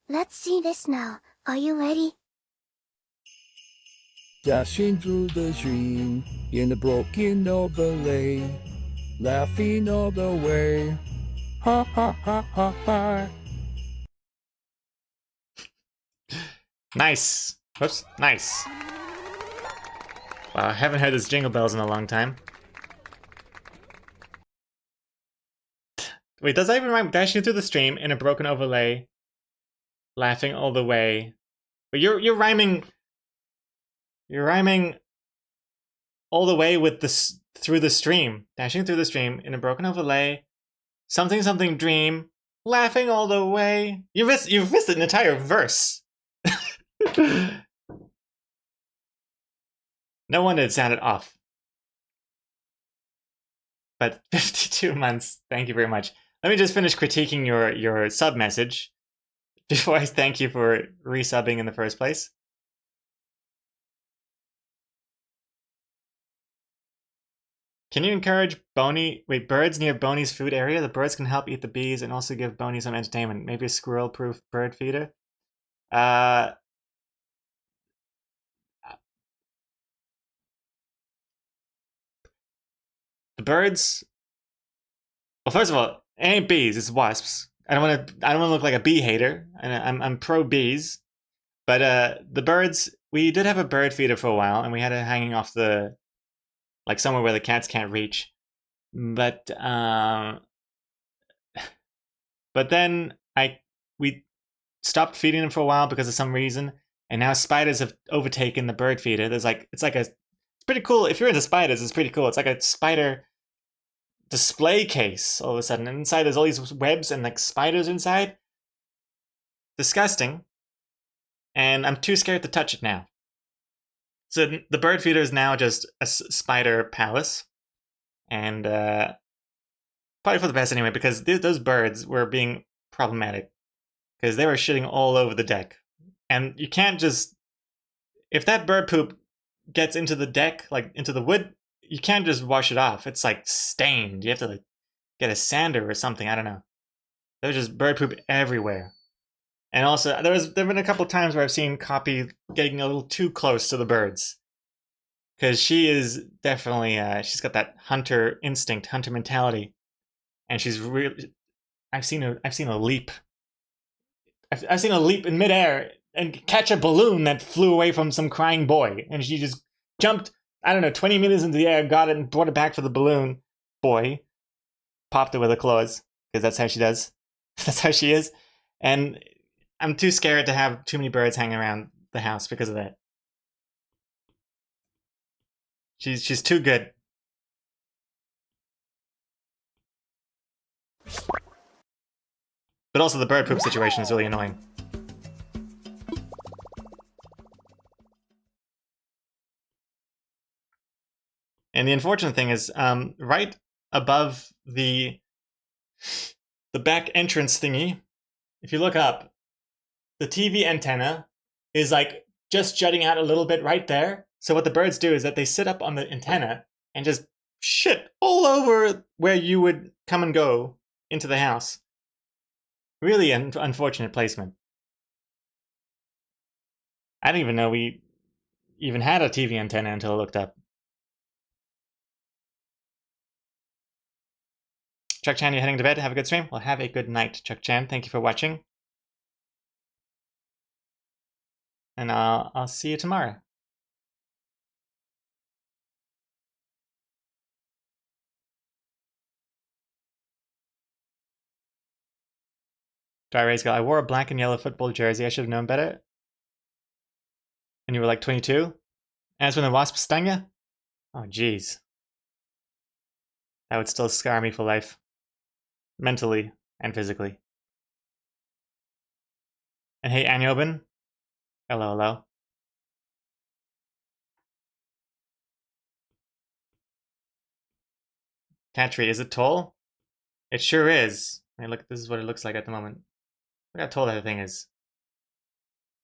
Let's see this now. Are you ready? Dashing through the stream in a broken overlay, laughing all the way. Ha ha ha ha ha. Nice. Whoops. Nice. Wow, I haven't heard this Jingle Bells in a long time. Wait, does that even rhyme? Dashing through the stream in a broken overlay, laughing all the way. But you're rhyming. You're rhyming all the way with this through the stream. Dashing through the stream in a broken overlay, something something dream, laughing all the way. You've missed an entire verse. No wonder it sounded off. But 52 months, thank you very much. Let me just finish critiquing your sub message before I thank you for resubbing in the first place. Can you encourage birds near Boney's food area? The birds can help eat the bees and also give Boney some entertainment. Maybe a squirrel-proof bird feeder? The birds. Well, first of all, it ain't bees, it's wasps. I don't want to look like a bee hater, and I'm pro bees. But the birds, we did have a bird feeder for a while, and we had it hanging off the, like somewhere where the cats can't reach. But then we stopped feeding them for a while because of some reason, and now spiders have overtaken the bird feeder. It's pretty cool. If you're into spiders, it's pretty cool. It's like a spider display case all of a sudden, and inside there's all these webs and like spiders inside. Disgusting. And I'm too scared to touch it now. So the bird feeder is now just a spider palace, and probably for the best anyway, because those birds were being problematic because they were shitting all over the deck, and you can't just, if that bird poop gets into the deck, like into the wood, you can't just wash it off. It's like stained. You have to like get a sander or something. I don't know. There's just bird poop everywhere. And also, there've been a couple times where I've seen Copy getting a little too close to the birds, because she is definitely she's got that hunter instinct, hunter mentality, and she's really. I've seen a leap. I've seen a leap in midair and catch a balloon that flew away from some crying boy, and she just jumped, I don't know, 20 meters into the air, got it, and brought it back for the balloon boy, popped it with her claws, because that's how she does. That's how she is. And I'm too scared to have too many birds hanging around the house because of that. She's too good. But also the bird poop situation is really annoying. And the unfortunate thing is, right above the back entrance thingy, if you look up, the TV antenna is like just jutting out a little bit right there. So what the birds do is that they sit up on the antenna and just shit all over where you would come and go into the house. Really unfortunate placement. I didn't even know we even had a TV antenna until I looked up. Chuck Chan, you heading to bed? Have a good stream? Well, have a good night, Chuck Chan. Thank you for watching. And I'll see you tomorrow. Dry Rays, I wore a black and yellow football jersey. I should have known better. And you were like 22? And that's when the wasp stung you? Oh, jeez. That would still scar me for life. Mentally and physically. And hey, Anyobin. Hello, hello. Cat tree, is it tall? It sure is. I mean, look, this is what it looks like at the moment. Look how tall that thing is.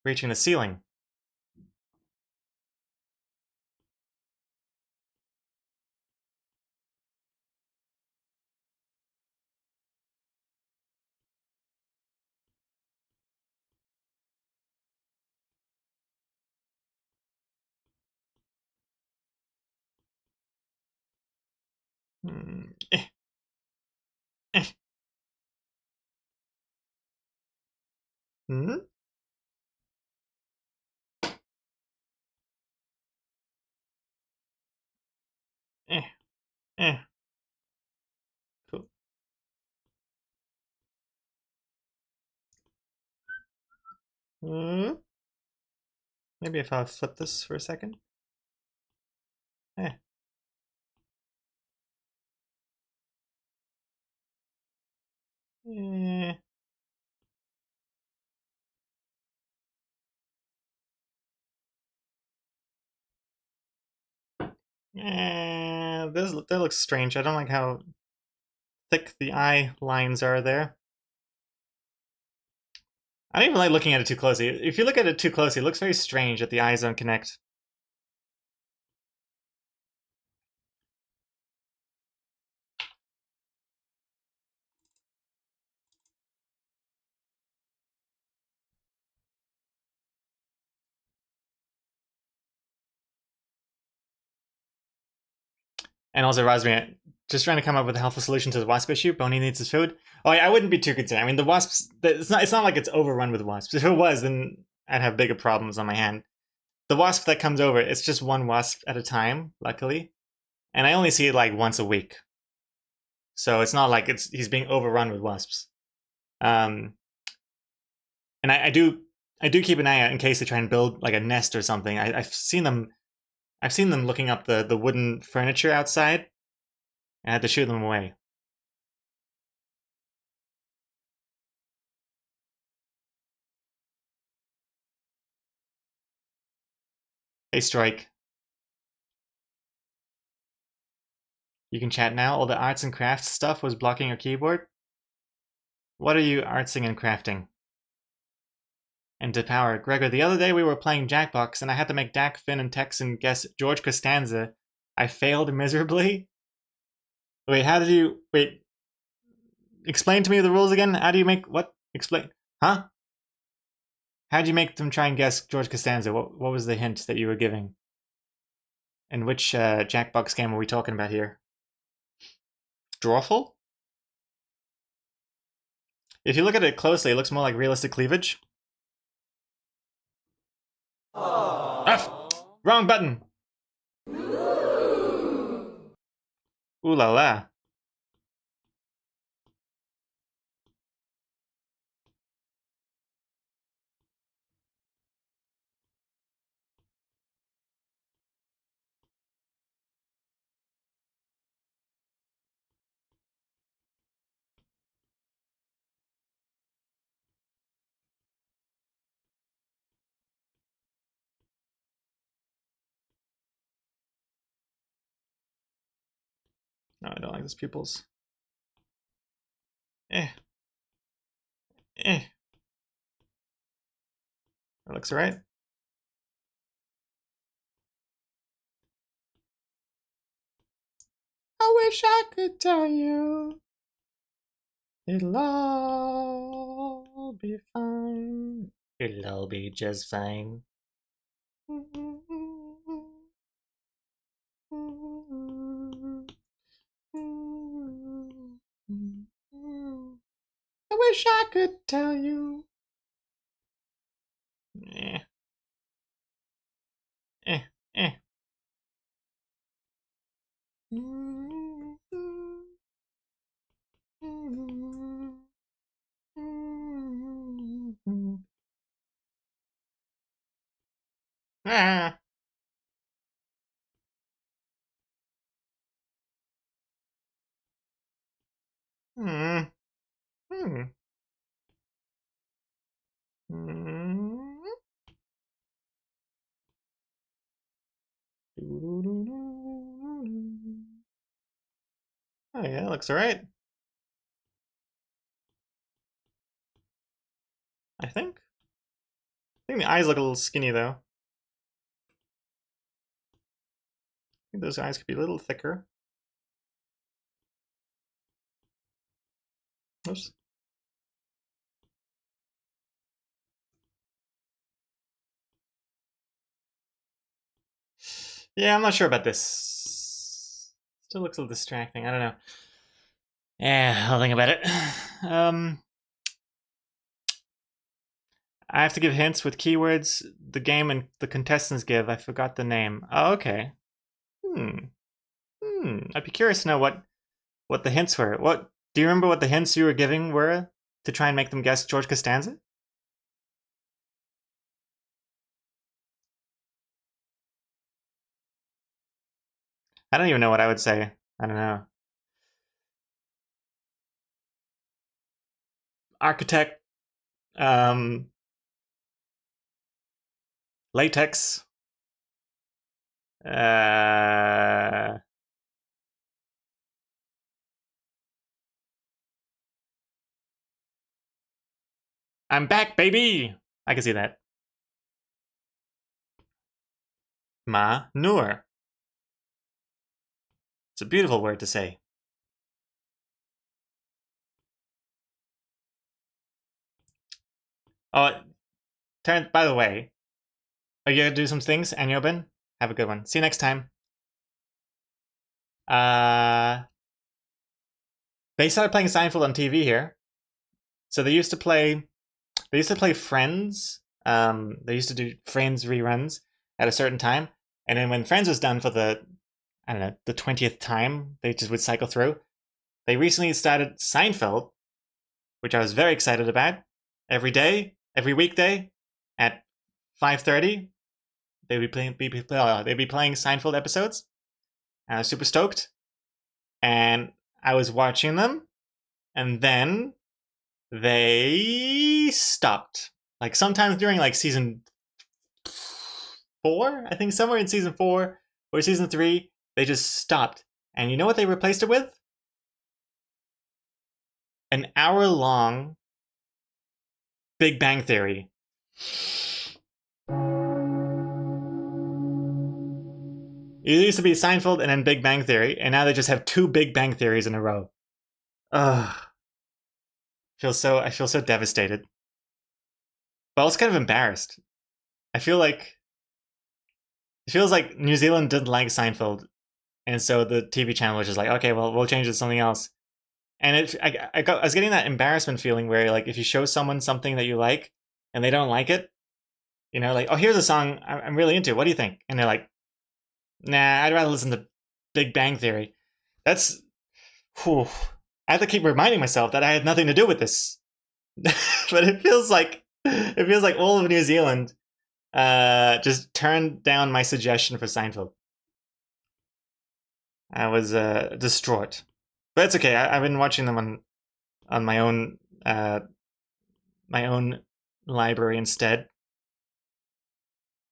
Reaching the ceiling. Eh. Eh. Hmm? Eh. Eh. Cool. Hmm? Maybe if I flip this for a second. Eh. Eh. That looks strange. I don't like how thick the eye lines are there. I don't even like looking at it too closely. If you look at it too closely, it looks very strange that the eyes don't connect. And also, Raspberry, just trying to come up with a helpful solution to the wasp issue. Boney needs his food. Oh, yeah, I wouldn't be too concerned. I mean, the wasps, it's not like it's overrun with wasps. If it was, then I'd have bigger problems on my hand. The wasp that comes over, it's just one wasp at a time, luckily. And I only see it like once a week. So it's not like he's being overrun with wasps. And I do keep an eye out in case they try and build like a nest or something. I've seen them looking up the wooden furniture outside. I had to shoot them away. Hey, Strike. You can chat now. All the arts and crafts stuff was blocking your keyboard. What are you artsing and crafting? And to power. Gregor, the other day we were playing Jackbox and I had to make Dak, Finn, and Texan guess George Costanza. I failed miserably. Wait, how did you... Wait. Explain to me the rules again. How do you make... What? Explain. Huh? How did you make them try and guess George Costanza? What was the hint that you were giving? And which Jackbox game are we talking about here? Drawful? If you look at it closely, it looks more like realistic cleavage. F! Wrong button! Ooh la la. No, I don't like those pupils. Eh. That looks right. I wish I could tell you it'll all be fine. It'll all be just fine. I wish I could tell you. Eh. Eh. Eh. Ah. Hmm. Hmm. Hmm. Oh yeah, that looks alright. I think. I think the eyes look a little skinny though. I think those eyes could be a little thicker. Oops. Yeah, I'm not sure about this. Still looks a little distracting. I don't know. Yeah, I'll think about it. I have to give hints with keywords the game and the contestants give. I forgot the name. Oh, okay. I'd be curious to know what the hints were. What do you remember what the hints you were giving were to try and make them guess George Costanza? I don't even know what I would say. I don't know. Architect, latex, I'm back, baby! I can see that. Manure. It's a beautiful word to say. Oh, by the way, are you gonna do some things, Anyobin? Have a good one. See you next time. They started playing Seinfeld on TV here. So they used to play Friends. They used to do Friends reruns at a certain time. And then when Friends was done for the 20th time, they just would cycle through. They recently started Seinfeld, which I was very excited about. Every day, every weekday at 5:30, they'd be playing Seinfeld episodes. I was super stoked. And I was watching them, and then they stopped. Like sometimes during like season 4, I think somewhere in season 4 or season 3, they just stopped. And you know what they replaced it with? An hour-long Big Bang Theory. It used to be Seinfeld and then Big Bang Theory, and now they just have 2 Big Bang Theories in a row. Ugh. I feel so devastated. But I was kind of embarrassed. It feels like New Zealand didn't like Seinfeld, and so the TV channel was just like, okay, well, we'll change it to something else. And I was getting that embarrassment feeling where, like, if you show someone something that you like and they don't like it, you know, like, oh, here's a song I'm really into. What do you think? And they're like, nah, I'd rather listen to Big Bang Theory. That's, whew. I have to keep reminding myself that I had nothing to do with this. But it feels like all of New Zealand just turned down my suggestion for Seinfeld. I was distraught, but it's okay. I've been watching them on my own library instead.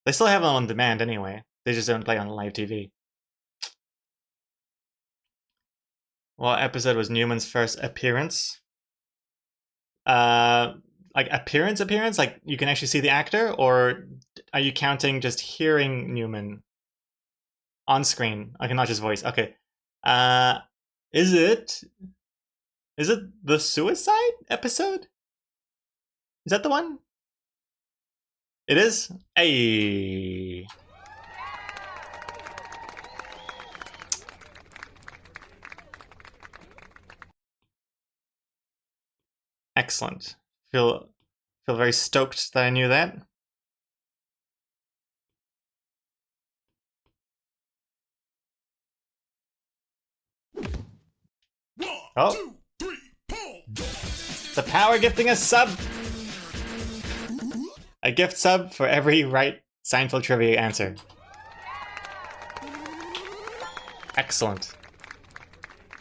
They still have them on demand anyway. They just don't play on live TV. What episode was Newman's first appearance? Like appearance? Like you can actually see the actor, or are you counting just hearing Newman on screen? Okay, not just voice. Okay. Is it the suicide episode? Is that the one? It is? Hey. Excellent. Feel very stoked that I knew that. Oh. The Power gifting a sub. A gift sub for every right Seinfeld trivia answer. Excellent.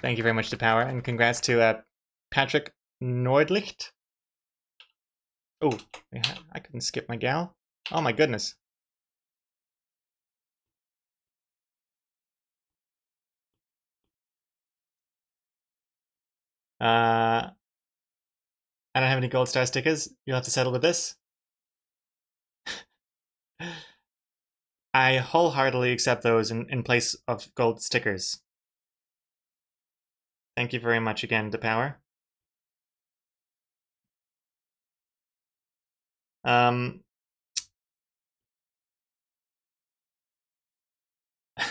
Thank you very much to Power, and congrats to Patrick Nordlicht. Oh, I couldn't skip my gal. Oh my goodness. I don't have any gold star stickers. You'll have to settle with this. I wholeheartedly accept those in place of gold stickers. Thank you very much again to Power.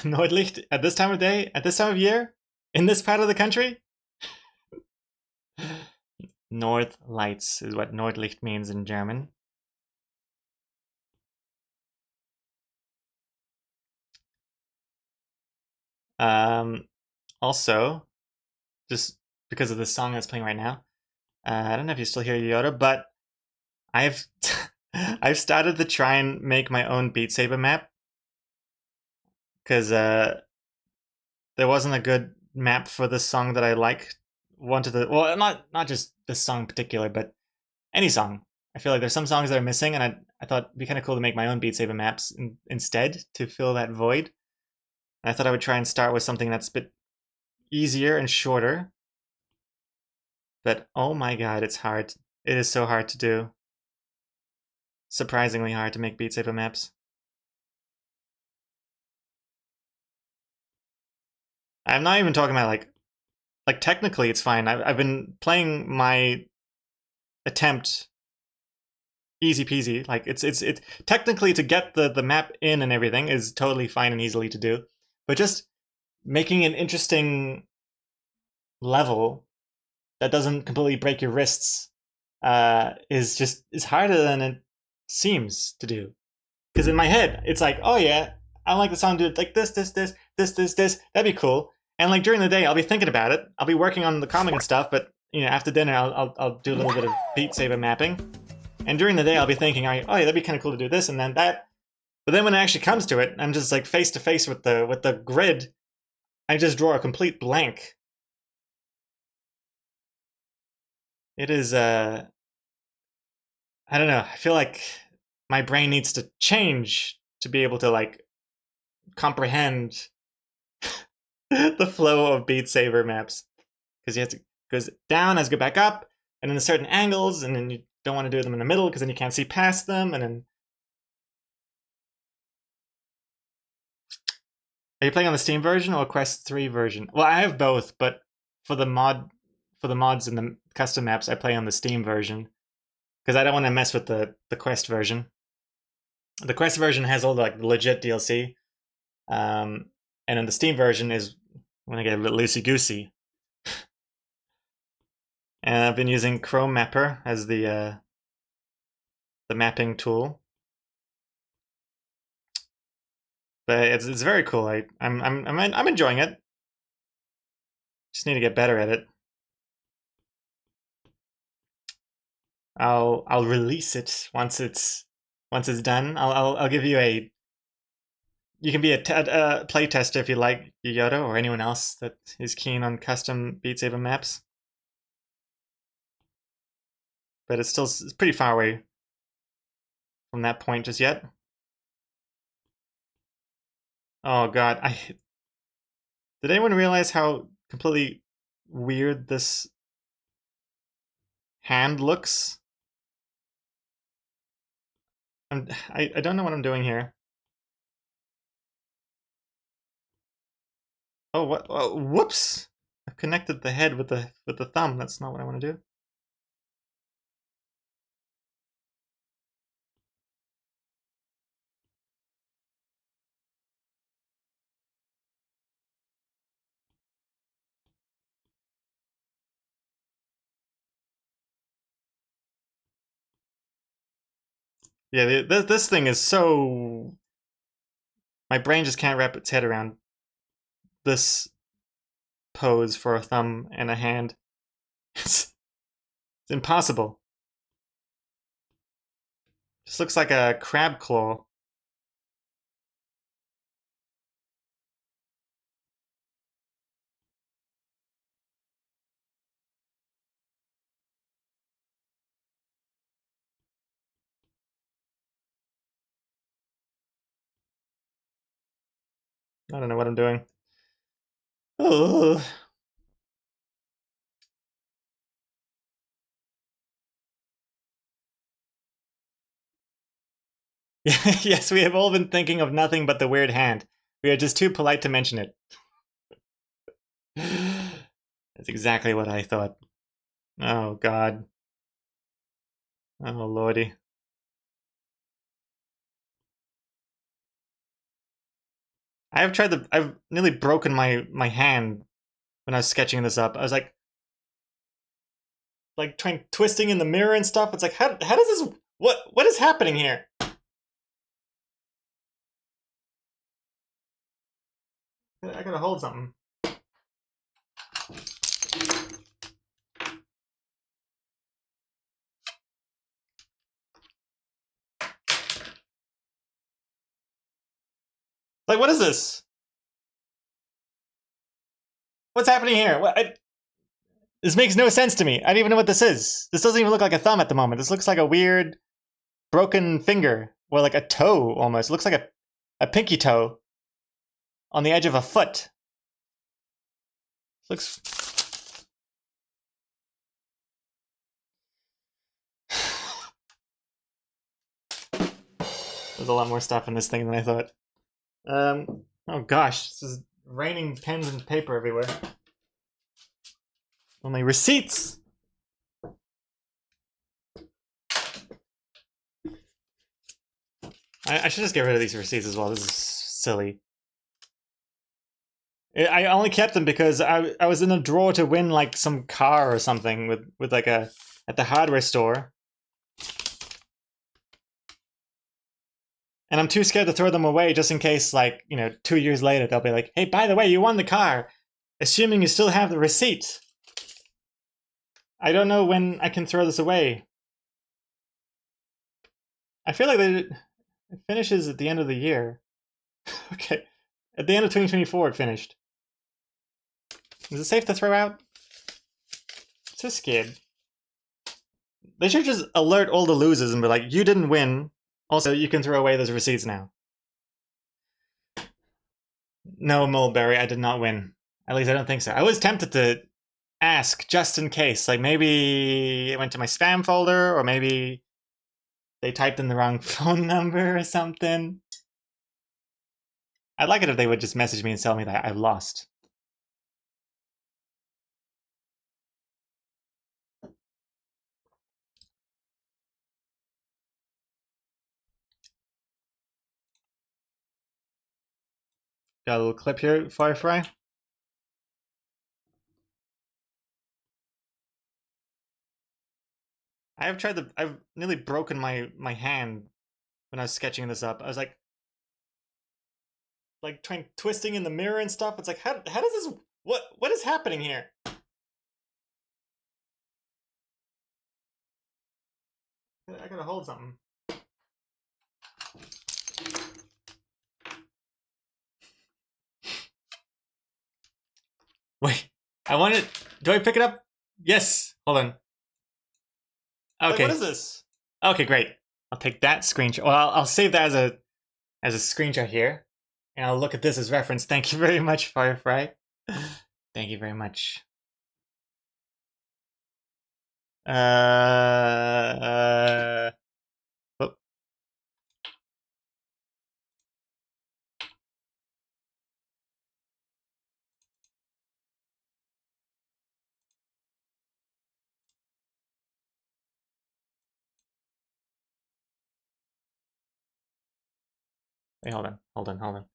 Nordlicht at this time of day, at this time of year, in this part of the country? North Lights is what Nordlicht means in German. Also, just because of the song that's playing right now, I don't know if you still hear Yoda, but I've started to try and make my own Beat Saber map, because there wasn't a good map for the song that I well, not just this song in particular, but any song. I feel like there's some songs that are missing, and I thought it'd be kind of cool to make my own Beat Saber maps instead to fill that void. And I thought I would try and start with something that's a bit easier and shorter. But oh my god, it's hard. It is so hard to do. Surprisingly hard to make Beat Saber maps. I'm not even talking about like technically it's fine. I've been playing my attempt easy peasy. Like it's technically, to get the map in and everything is totally fine and easily to do. But just making an interesting level that doesn't completely break your wrists is harder than it seems to do. Because in my head, it's like, oh yeah, I like the song, do it like this. That'd be cool. And like during the day, I'll be thinking about it. I'll be working on the comic and stuff. But you know, after dinner, I'll do a little bit of Beat Saber mapping. And during the day, I'll be thinking, oh yeah, that'd be kind of cool to do this and then that. But then when it actually comes to it, I'm just like face to face with the grid. I just draw a complete blank. It is I don't know. I feel like my brain needs to change to be able to like comprehend the flow of Beat Saber maps. Because you have to goes down, has to go back up, and then there's certain angles, and then you don't want to do them in the middle because then you can't see past them, and then. Are you playing on the Steam version or Quest 3 version? Well, I have both, but for the mods and the custom maps, I play on the Steam version because I don't want to mess with the Quest version. The Quest version has all the legit DLC, and then the Steam version is when I get a bit loosey goosey. And I've been using Chrome Mapper as the mapping tool. But it's very cool. I'm enjoying it. Just need to get better at it. I'll release it once it's done. I'll give you a. You can be a play tester if you like, Yoda, or anyone else that is keen on custom Beat Saber maps. But it's pretty far away from that point just yet. Oh god, did anyone realize how completely weird this hand looks? I don't know what I'm doing here. Oh, what? Oh, whoops! I've connected the head with the thumb. That's not what I want to do. Yeah, this thing is so. My brain just can't wrap its head around this pose for a thumb and a hand. It's impossible. Just looks like a crab claw. I don't know what I'm doing. Oh. Yes, we have all been thinking of nothing but the weird hand. We are just too polite to mention it. That's exactly what I thought. Oh, God. Oh, lordy. I've nearly broken my hand when I was sketching this up. I was like twisting in the mirror and stuff. It's like, how does this, what is happening here? I gotta hold something. Like, what is this? What's happening here? This makes no sense to me. I don't even know what this is. This doesn't even look like a thumb at the moment. This looks like a weird broken finger, or like a toe almost. It looks like a pinky toe on the edge of a foot. Looks. There's a lot more stuff in this thing than I thought. Oh gosh, this is raining pens and paper everywhere. Only receipts! I should just get rid of these receipts as well. This is silly. I only kept them because I was in a drawer to win like some car or something with like at the hardware store. And I'm too scared to throw them away just in case, like, 2 years later they'll be like, hey, by the way, you won the car, assuming you still have the receipt. I don't know when I can throw this away. I feel like it finishes at the end of the year. Okay. At the end of 2024 it finished. Is it safe to throw out? I'm so scared. They should just alert all the losers and be like, you didn't win. Also, you can throw away those receipts now. No, Mulberry, I did not win. At least I don't think so. I was tempted to ask just in case. Like maybe it went to my spam folder, or maybe they typed in the wrong phone number or something. I'd like it if they would just message me and tell me that I've lost. Got a little clip here, Firefly. I've nearly broken my hand when I was sketching this up. I was like twisting in the mirror and stuff. It's like, how does this, what is happening here? I gotta hold something. Wait, I want it. Do I pick it up? Yes. Hold on. Okay. What is this? Okay, great. I'll take that screenshot. Well, I'll save that as a screenshot here, and I'll look at this as reference. Thank you very much, Firefly. Thank you very much. Oh. Wait, hold on.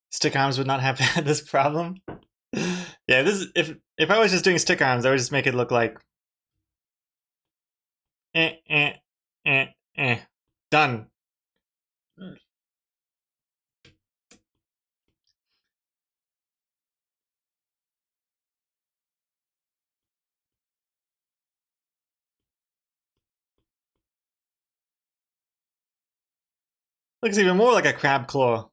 Stick arms would not have had this problem. Yeah, this if I was just doing stick arms, I would just make it look like done. Looks even more like a crab claw.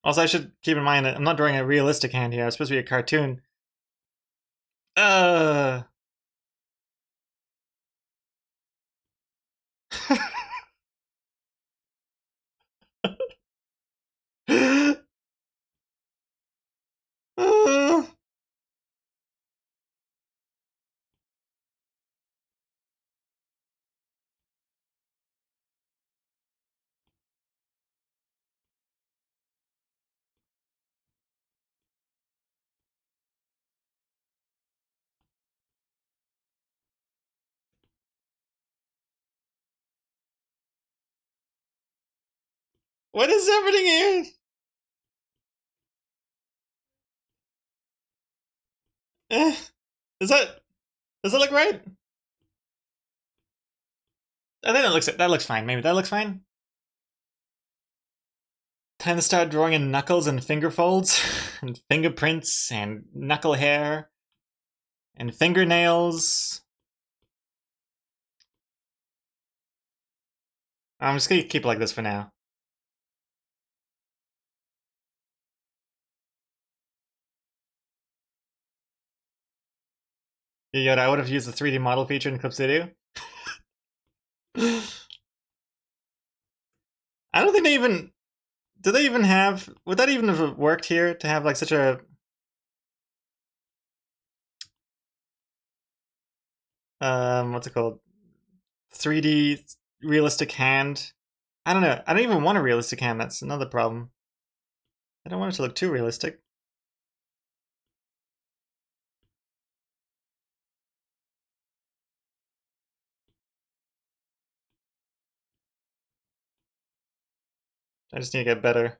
Also, I should keep in mind that I'm not drawing a realistic hand here. It's supposed to be a cartoon. What is happening here? Does that look right? I think that looks fine. Maybe that looks fine. Time to start drawing in knuckles and finger folds, and fingerprints, and knuckle hair, and fingernails. I'm just gonna keep it like this for now. Yeah, I would have used the 3D model feature in Clip Studio. I don't think they even... Do they even have... Would that even have worked here, to have like such a... what's it called? 3D realistic hand? I don't know. I don't even want a realistic hand, that's another problem. I don't want it to look too realistic. I just need to get better.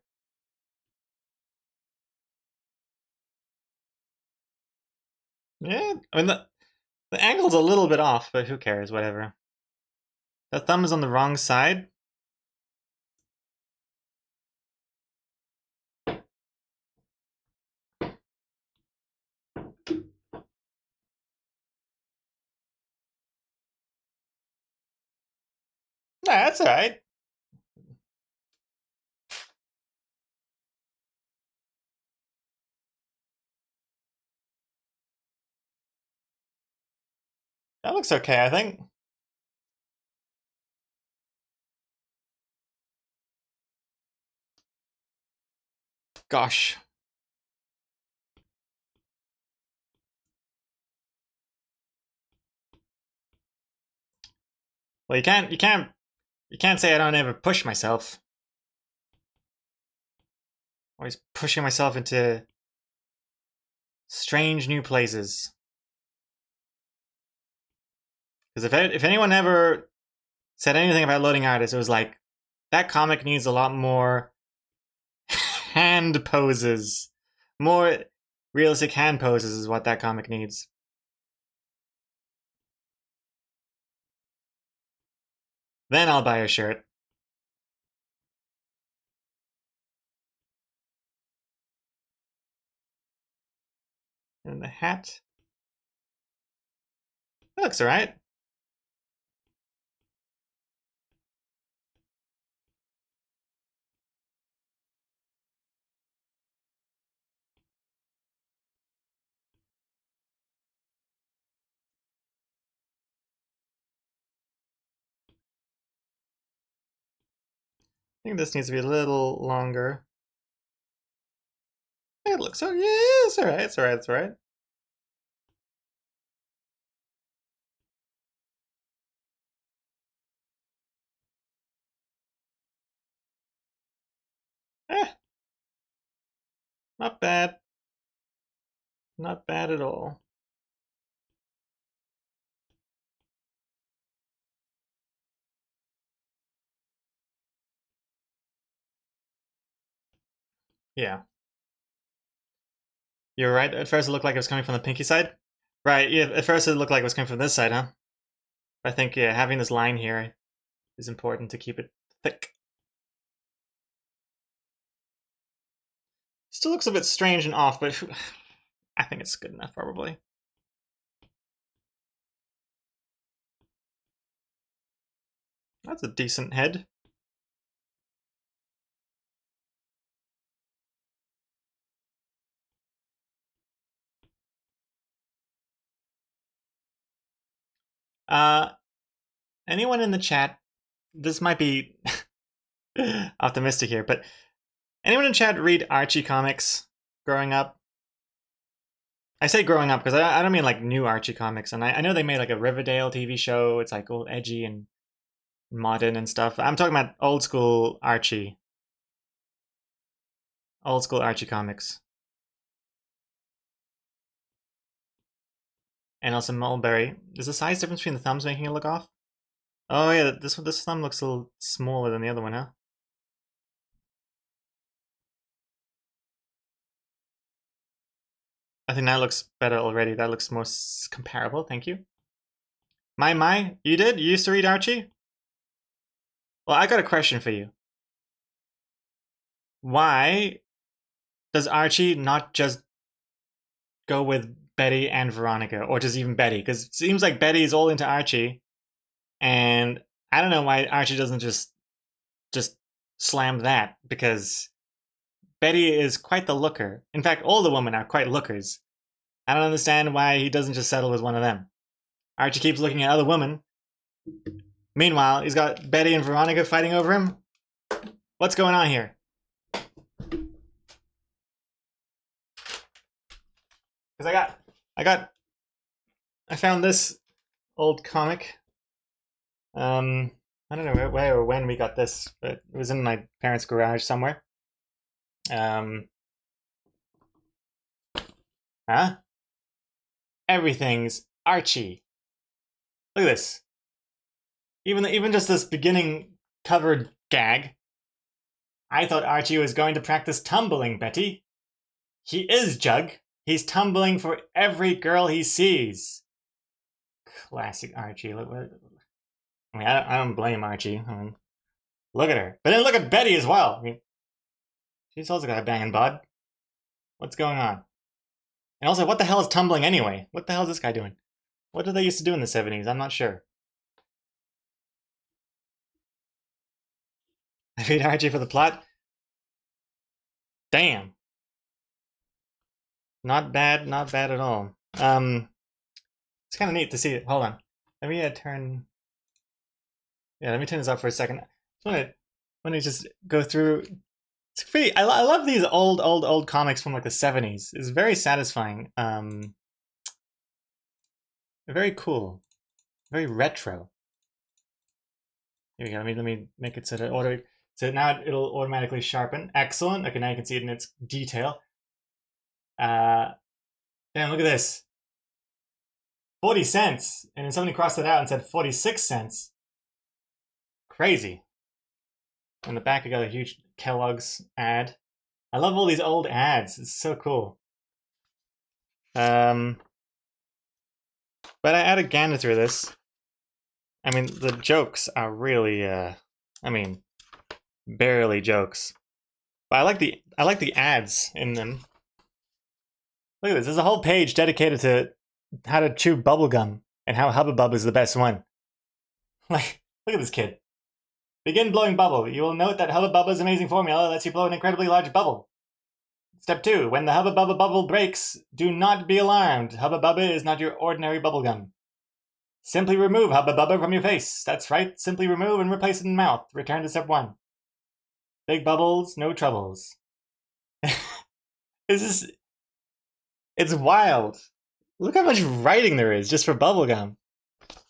Yeah, I mean, the angle's a little bit off, but who cares, whatever. The thumb is on the wrong side. Nah, that's alright. That looks okay, I think. Gosh. Well, you can't say I don't ever push myself. Always pushing myself into strange new places. Because if anyone ever said anything about loading artists, it was like, that comic needs a lot more hand poses. More realistic hand poses is what that comic needs. Then I'll buy a shirt. And the hat. That looks alright. I think this needs to be a little longer. It looks so, yeah, it's alright, it's alright, it's alright. Eh. Not bad. Not bad at all. Yeah. You're right. At first it looked like it was coming from the pinky side. Right, yeah, at first it looked like it was coming from this side, huh? I think, yeah, having this line here is important to keep it thick. Still looks a bit strange and off, but I think it's good enough, probably. That's a decent head. Anyone in the chat, this might be optimistic here, but anyone in chat read Archie comics growing up? I say growing up because I don't mean like new Archie comics, and I know they made like a Riverdale TV show. It's like all edgy and modern and stuff. I'm talking about old school Archie. Old school Archie comics. And also Mulberry. Is the size difference between the thumbs making it look off? Oh yeah, this thumb looks a little smaller than the other one, huh? I think that looks better already. That looks more comparable, thank you. My, you did? You used to read Archie? Well, I got a question for you. Why does Archie not just go with Betty and Veronica, or just even Betty? Because it seems like Betty is all into Archie, and I don't know why Archie doesn't just slam that, because Betty is quite the looker. In fact, all the women are quite lookers. I don't understand why he doesn't just settle with one of them. Archie keeps looking at other women. Meanwhile, he's got Betty and Veronica fighting over him. What's going on here? Because I found this old comic. I don't know where or when we got this, but it was in my parents' garage somewhere. Huh? Everything's Archie. Look at this. Even just this beginning covered gag. I thought Archie was going to practice tumbling, Betty. He is, Jug. He's tumbling for every girl he sees. Classic Archie. Look, I mean, I don't blame Archie. I mean, look at her. But then look at Betty as well. I mean, she's also got a banging bod. What's going on? And also, what the hell is tumbling anyway? What the hell is this guy doing? What did they used to do in the 70s? I'm not sure. I read Archie for the plot. Damn. Not bad at all. It's kind of neat to see it. Hold on. let me turn. Yeah, let me turn this up for a second. I want to just go through. It's pretty. I love these old comics from like the 70s. It's very satisfying. Very cool. Very retro. Here we go. Let me make it so that order. So now it'll automatically sharpen. Excellent. Okay, now you can see it in its detail. Damn, look at this. 40 cents. And then somebody crossed it out and said 46 cents. Crazy. On the back, I got a huge Kellogg's ad. I love all these old ads. It's so cool. But I had a gander through this. I mean, the jokes are really, I mean, barely jokes. But I like the ads in them. Look at this. There's a whole page dedicated to how to chew bubblegum and how Hubba Bubba is the best one. Like, look at this kid. Begin blowing bubble. You will note that Hubba Bubba's amazing formula lets you blow an incredibly large bubble. Step 2. When the Hubba Bubba bubble breaks, do not be alarmed. Hubba Bubba is not your ordinary bubblegum. Simply remove Hubba Bubba from your face. That's right. Simply remove and replace it in mouth. Return to step 1. Big bubbles, no troubles. It's wild. Look how much writing there is just for bubblegum.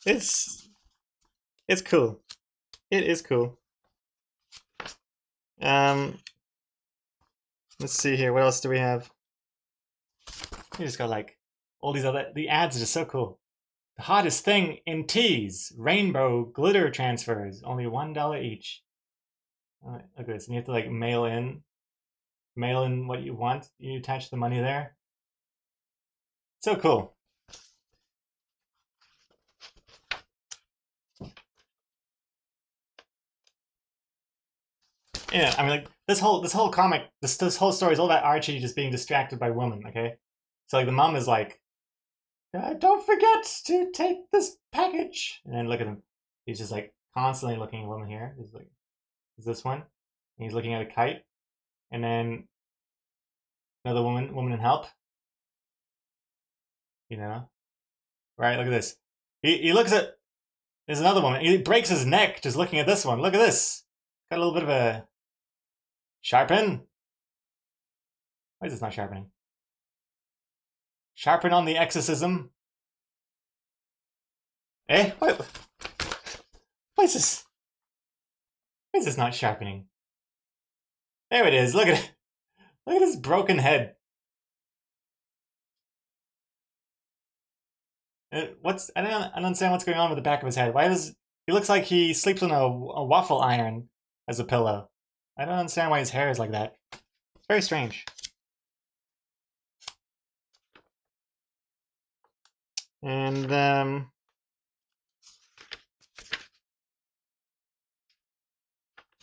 It's cool. It is cool. Let's see here. What else do we have? We just got like all these other. The ads are just so cool. The hottest thing in teas: rainbow glitter transfers, only $1 each. Look at this. And you have to like mail in what you want. You attach the money there. So cool. Yeah, I mean, like this whole comic, this whole story is all about Archie just being distracted by women. Okay, so like the mom is like, "Don't forget to take this package," and then look at him. He's just like constantly looking at women here. He's like, "Is this one?" And he's looking at a kite, and then another woman in help. You know, right? Look at this. He looks at. There's another woman. He breaks his neck just looking at this one. Look at this. Got a little bit of a sharpen. Why is this not sharpening? Sharpen on the exorcism. Eh? What? Why is this? Why is this not sharpening? There it is. Look at it. Look at his broken head. I don't understand what's going on with the back of his head. Why does he looks like he sleeps on a waffle iron as a pillow? I don't understand why his hair is like that. It's very strange. And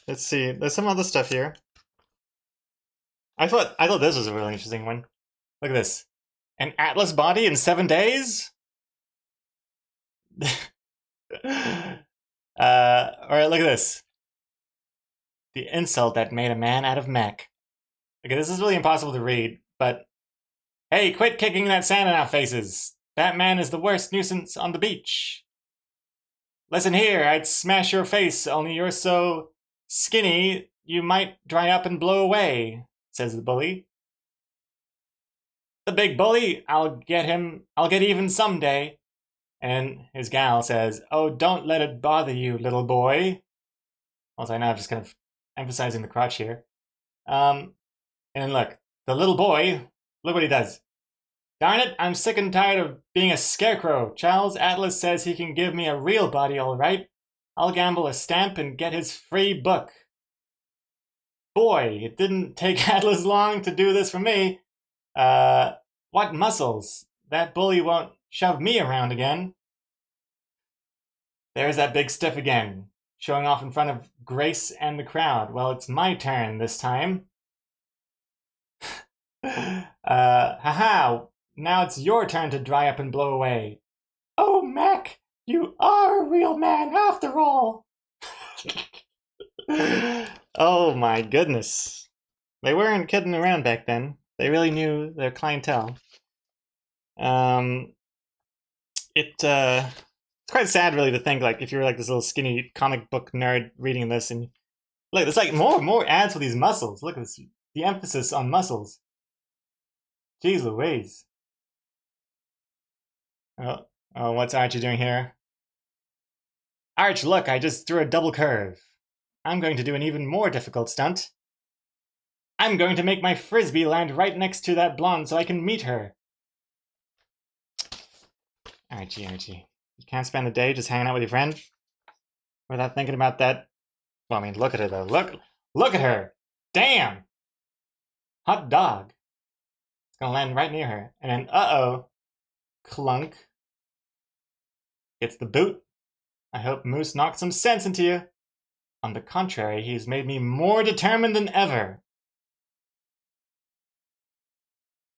let's see. There's some other stuff here. I thought this was a really interesting one. Look at this. An Atlas body in 7 days? Alright, look at this. The insult that made a man out of mech. Okay, this is really impossible to read, but hey, quit kicking that sand in our faces. That man is the worst nuisance on the beach. Listen here, I'd smash your face, only you're so skinny you might dry up and blow away, says the bully. The big bully, I'll get even someday. And his gal says, oh, don't let it bother you, little boy. Also, I know I'm just kind of emphasizing the crotch here. And look, the little boy, look what he does. Darn it, I'm sick and tired of being a scarecrow. Charles Atlas says he can give me a real body, all right. I'll gamble a stamp and get his free book. Boy, it didn't take Atlas long to do this for me. What muscles? That bully won't shove me around again. There's that big stiff again, showing off in front of Grace and the crowd. Well, it's my turn this time. Haha, now it's your turn to dry up and blow away. Oh, Mac, you are a real man after all. Oh my goodness. They weren't kidding around back then. They really knew their clientele. It's quite sad, really, to think, like, if you're like this little skinny comic book nerd reading this, and look, there's like more ads for these muscles. Look at this, the emphasis on muscles. Jeez Louise. Oh, what's Archie doing here? Arch, look, I just threw a double curve. I'm going to do an even more difficult stunt. I'm going to make my frisbee land right next to that blonde so I can meet her. Archie. You can't spend a day just hanging out with your friend without thinking about that. Well, I mean, look at her, though. Look at her. Damn. Hot dog. It's gonna land right near her. And then, uh-oh. Clunk. Gets the boot. I hope Moose knocked some sense into you. On the contrary, he's made me more determined than ever.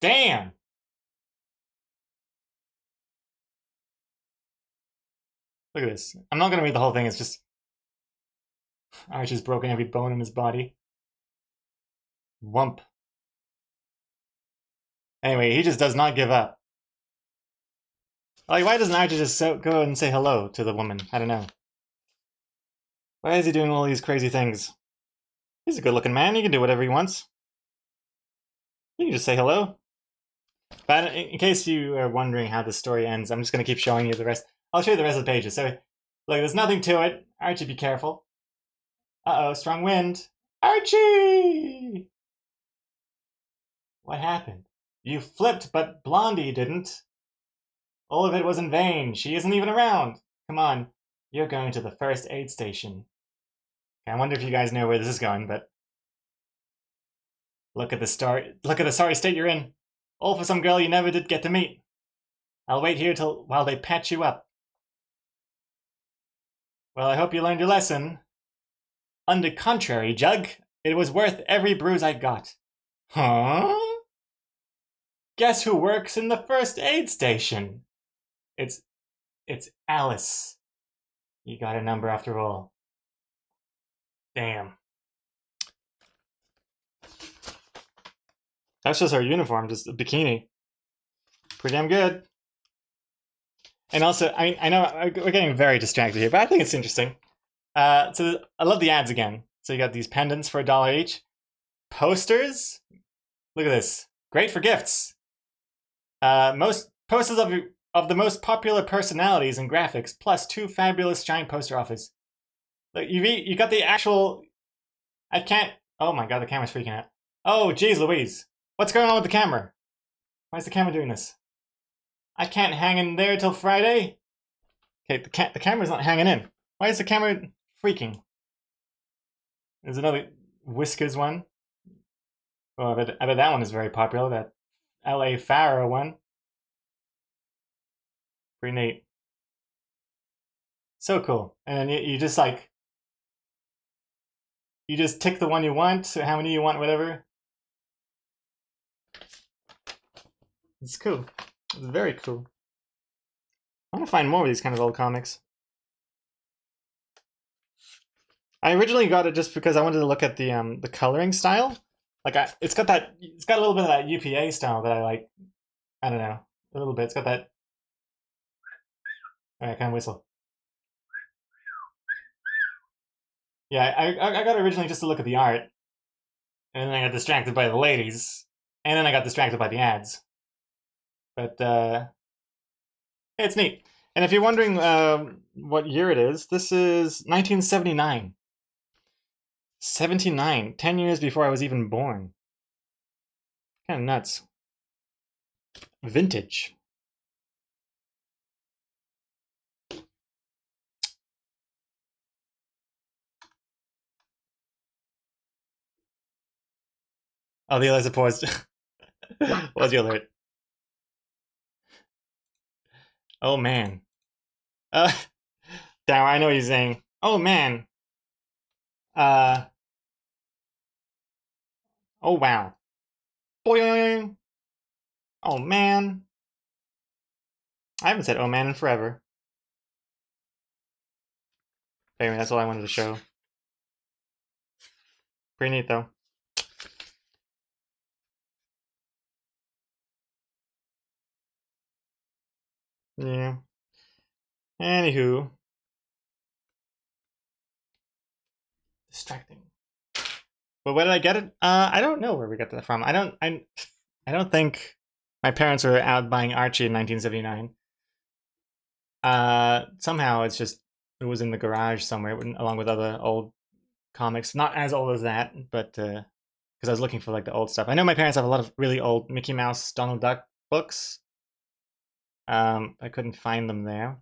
Damn! Look at this. I'm not gonna read the whole thing, it's just... Archie's broken every bone in his body. Wump. Anyway, he just does not give up. Like, why doesn't Archie just go and say hello to the woman? I don't know. Why is he doing all these crazy things? He's a good-looking man. He can do whatever he wants. You can just say hello. But in case you are wondering how the story ends, I'm just going to keep showing you the rest. I'll show you the rest of the pages. So, look, there's nothing to it. Archie, be careful. Uh-oh, strong wind. Archie! What happened? You flipped, but Blondie didn't. All of it was in vain. She isn't even around. Come on. You're going to the first aid station. I wonder if you guys know where this is going, but... Look at the sorry state you're in. All for some girl you never did get to meet. I'll wait here while they patch you up. Well, I hope you learned your lesson. On the contrary, Jug, it was worth every bruise I got. Huh? Guess who works in the first aid station? It's Alice. You got a number after all. Damn. That's just her uniform, just a bikini. Pretty damn good. And also, I know we're getting very distracted here, but I think it's interesting. So I love the ads again. So you got these pendants for $1 each. Posters. Look at this. Great for gifts. Most posters of the most popular personalities and graphics, plus 2 fabulous giant poster offers. Look, you got the actual... I can't... Oh my god, the camera's freaking out. Oh, geez Louise. What's going on with the camera? Why is the camera doing this? I can't hang in there till Friday? Okay, the camera's not hanging in. Why is the camera freaking? There's another Whiskers one. Oh, I bet that one is very popular, that LA Farah one. Pretty neat. So cool. And then you just like... You just tick the one you want, how many you want, whatever. It's cool. It's very cool. I want to find more of these kind of old comics. I originally got it just because I wanted to look at the coloring style. Like it's got a little bit of that UPA style that I like. I don't know, a little bit. It's got that. I can't whistle. Yeah, I got it originally just to look at the art, and then I got distracted by the ladies, and then I got distracted by the ads. But it's neat. And if you're wondering what year it is, this is 1979. 79, 10 years before I was even born. Kind of nuts. Vintage. Oh, the alert's paused. What was the alert? Oh man. Damn, I know what he's saying. Oh man. Oh wow. Boing. Oh man. I haven't said oh man in forever. But anyway, that's all I wanted to show. Pretty neat though. Yeah. Anywho. Distracting. But where did I get it? I don't know where we got that from. I don't think my parents were out buying Archie in 1979. Somehow it was in the garage somewhere along with other old comics. Not as old as that, but because I was looking for like the old stuff. I know my parents have a lot of really old Mickey Mouse, Donald Duck books. I couldn't find them there.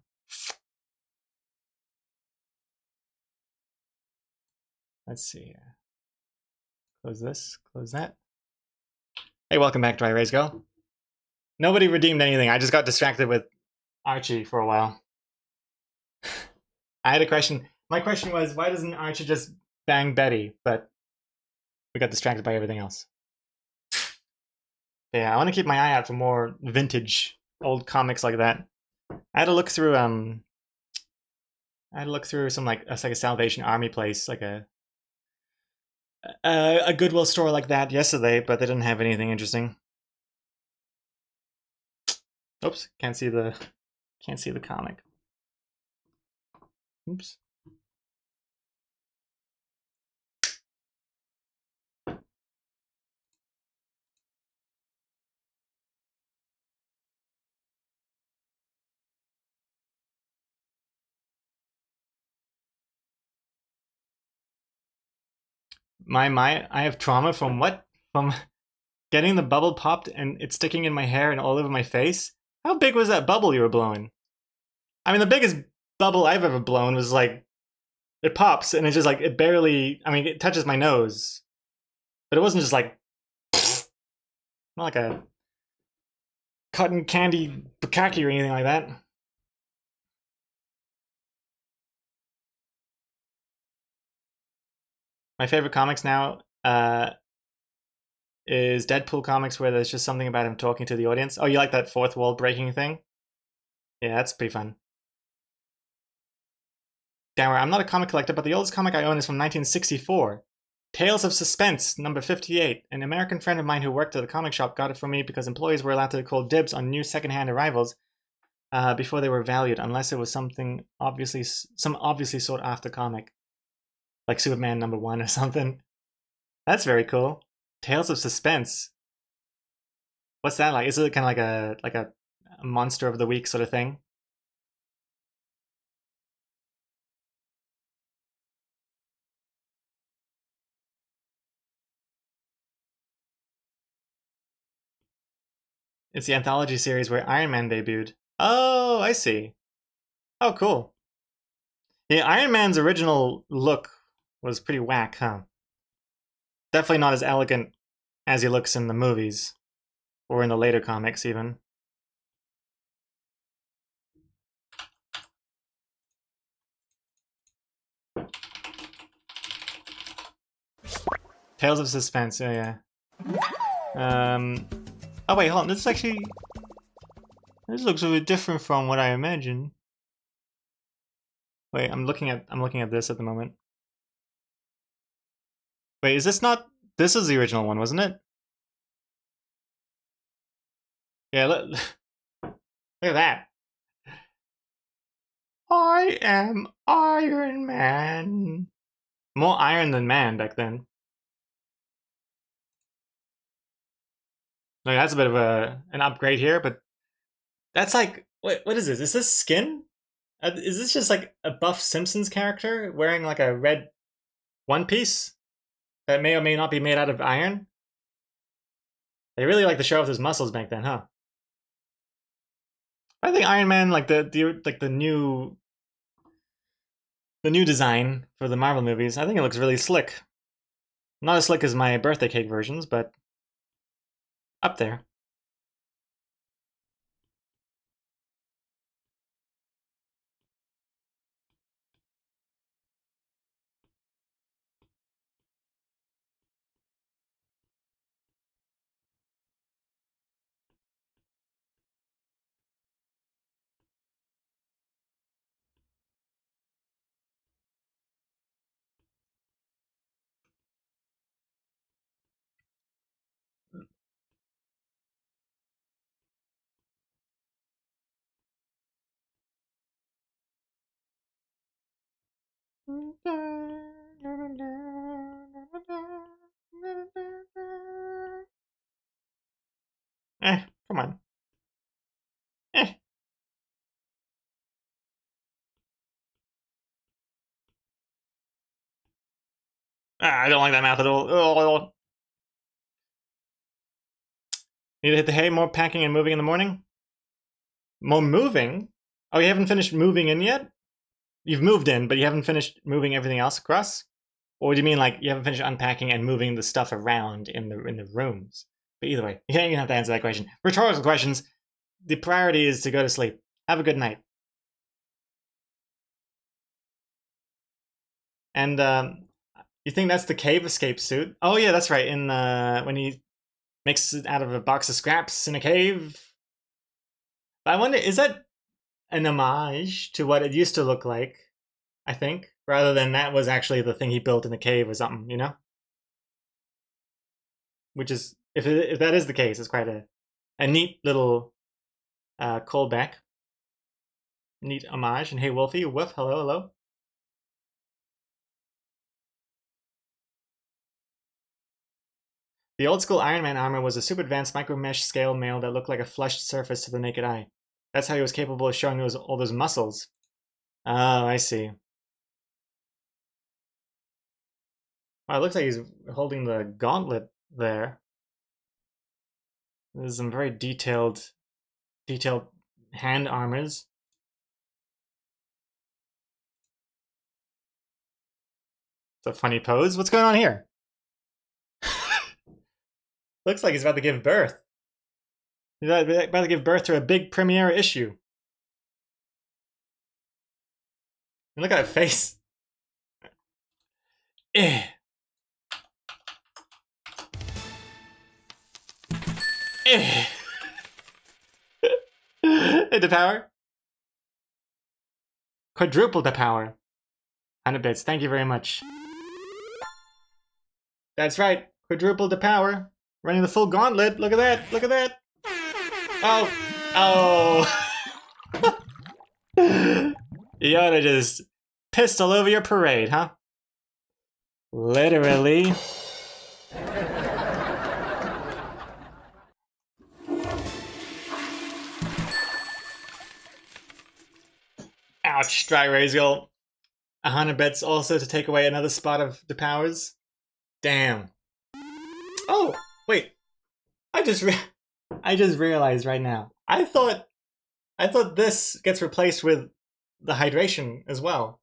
Let's see here. Close this, close that. Hey, welcome back, Dry Rays Go. Nobody redeemed anything. I just got distracted with Archie for a while. I had a question. My question was, why doesn't Archie just bang Betty? But we got distracted by everything else. But yeah, I want to keep my eye out for more vintage old comics like that. I had to look through some like a Salvation Army place, like a Goodwill store like that yesterday, but they didn't have anything interesting. Oops, can't see the comic. Oops. I have trauma from what? From getting the bubble popped and it sticking in my hair and all over my face? How big was that bubble you were blowing? I mean, the biggest bubble I've ever blown was like, it pops and it's just like, it barely, I mean, it touches my nose. But it wasn't just like, not like a cotton candy bukkake or anything like that. My favorite comics now is Deadpool comics where there's just something about him talking to the audience. Oh, you like that fourth wall breaking thing? Yeah, that's pretty fun. Downward, I'm not a comic collector, but the oldest comic I own is from 1964. Tales of Suspense, number 58. An American friend of mine who worked at a comic shop got it for me because employees were allowed to call dibs on new secondhand arrivals before they were valued, unless it was some obviously sought after comic, like Superman #1 or something. That's very cool. Tales of Suspense. What's that like? Is it kind of like a monster of the week sort of thing? It's the anthology series where Iron Man debuted. Oh, I see. Oh, cool. Yeah, Iron Man's original look was pretty whack, huh? Definitely not as elegant as he looks in the movies, or in the later comics, even. Tales of Suspense, yeah. Oh wait, hold on. This looks a bit different from what I imagined. Wait, I'm looking at this at the moment. Wait, is this not? This is the original one, wasn't it? Yeah, look at that. I am Iron Man. More iron than man back then. Like, that's a bit of an upgrade here, but that's like, what is this? Is this skin? Is this just like a buff Simpsons character wearing like a red one piece that may or may not be made out of iron? They really like to show off his muscles back then, huh? I think Iron Man, like the new design for the Marvel movies, I think it looks really slick. Not as slick as my birthday cake versions, but up there. Come on. Eh. I don't like that math at all. Oh. Need to hit the hay, more packing and moving in the morning? More moving? Oh, you haven't finished moving in yet? You've moved in, but you haven't finished moving everything else across? Or do you mean like you haven't finished unpacking and moving the stuff around in the rooms? But either way, you don't even have to answer that question. Rhetorical questions. The priority is to go to sleep. Have a good night. And you think that's the cave escape suit? Oh yeah, that's right. In when he makes it out of a box of scraps in a cave. But I wonder, is that an homage to what it used to look like? I think, rather than that was actually the thing he built in the cave or something, you know? Which is, if that is the case, it's quite a neat little callback. Neat homage. And hey, Wolfie, woof, hello, hello. The old school Iron Man armor was a super advanced micro mesh scale mail that looked like a flushed surface to the naked eye. That's how he was capable of showing all those muscles. Oh, I see. Wow, it looks like he's holding the gauntlet there. There's some very detailed hand armors. It's a funny pose. What's going on here? Looks like he's about to give birth. He's about to give birth to a big premiere issue. And look at that face. Eh. Eh. The power. Quadruple the power. 100 bits. Thank you very much. That's right. Quadruple the power. Running the full gauntlet. Look at that. Look at that. Oh. Oh. You ought to just pissed all over your parade, huh? Literally. Ouch, Dry Rays Girl. 100 bets also to take away another spot of the powers. Damn. Oh, wait. I just realized right now. I thought this gets replaced with the hydration as well.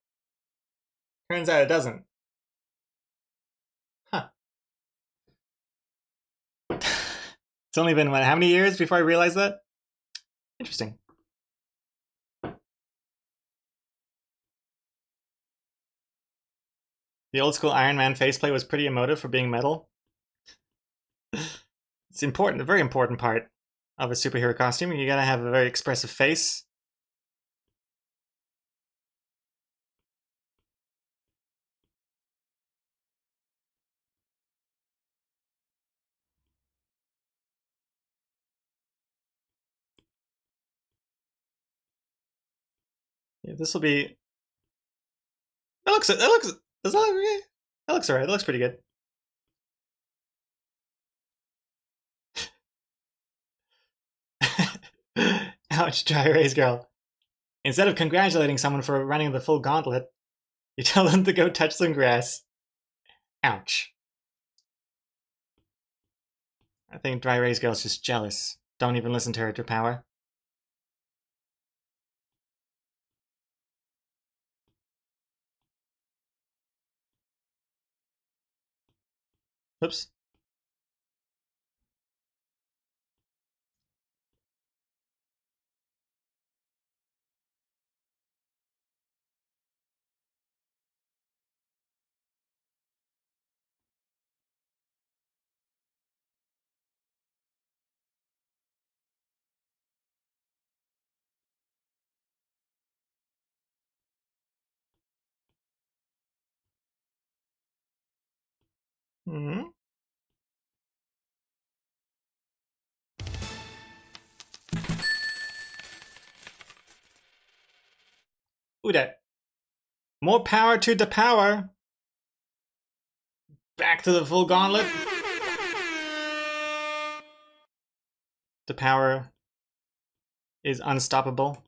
Turns out it doesn't. Huh. It's only been, what, how many years before I realized that? Interesting. The old school Iron Man faceplate was pretty emotive for being metal. It's important, a very important part of a superhero costume. You gotta have a very expressive face. Yeah, this will be. That looks alright. That looks pretty good. Ouch, Dry Rays Girl. Instead of congratulating someone for running the full gauntlet, you tell them to go touch some grass. Ouch. I think Dry Rays Girl's just jealous. Don't even listen to her to power. Oops. Hmm. Ooh, that. More power to the power. Back to the full gauntlet. The power is unstoppable.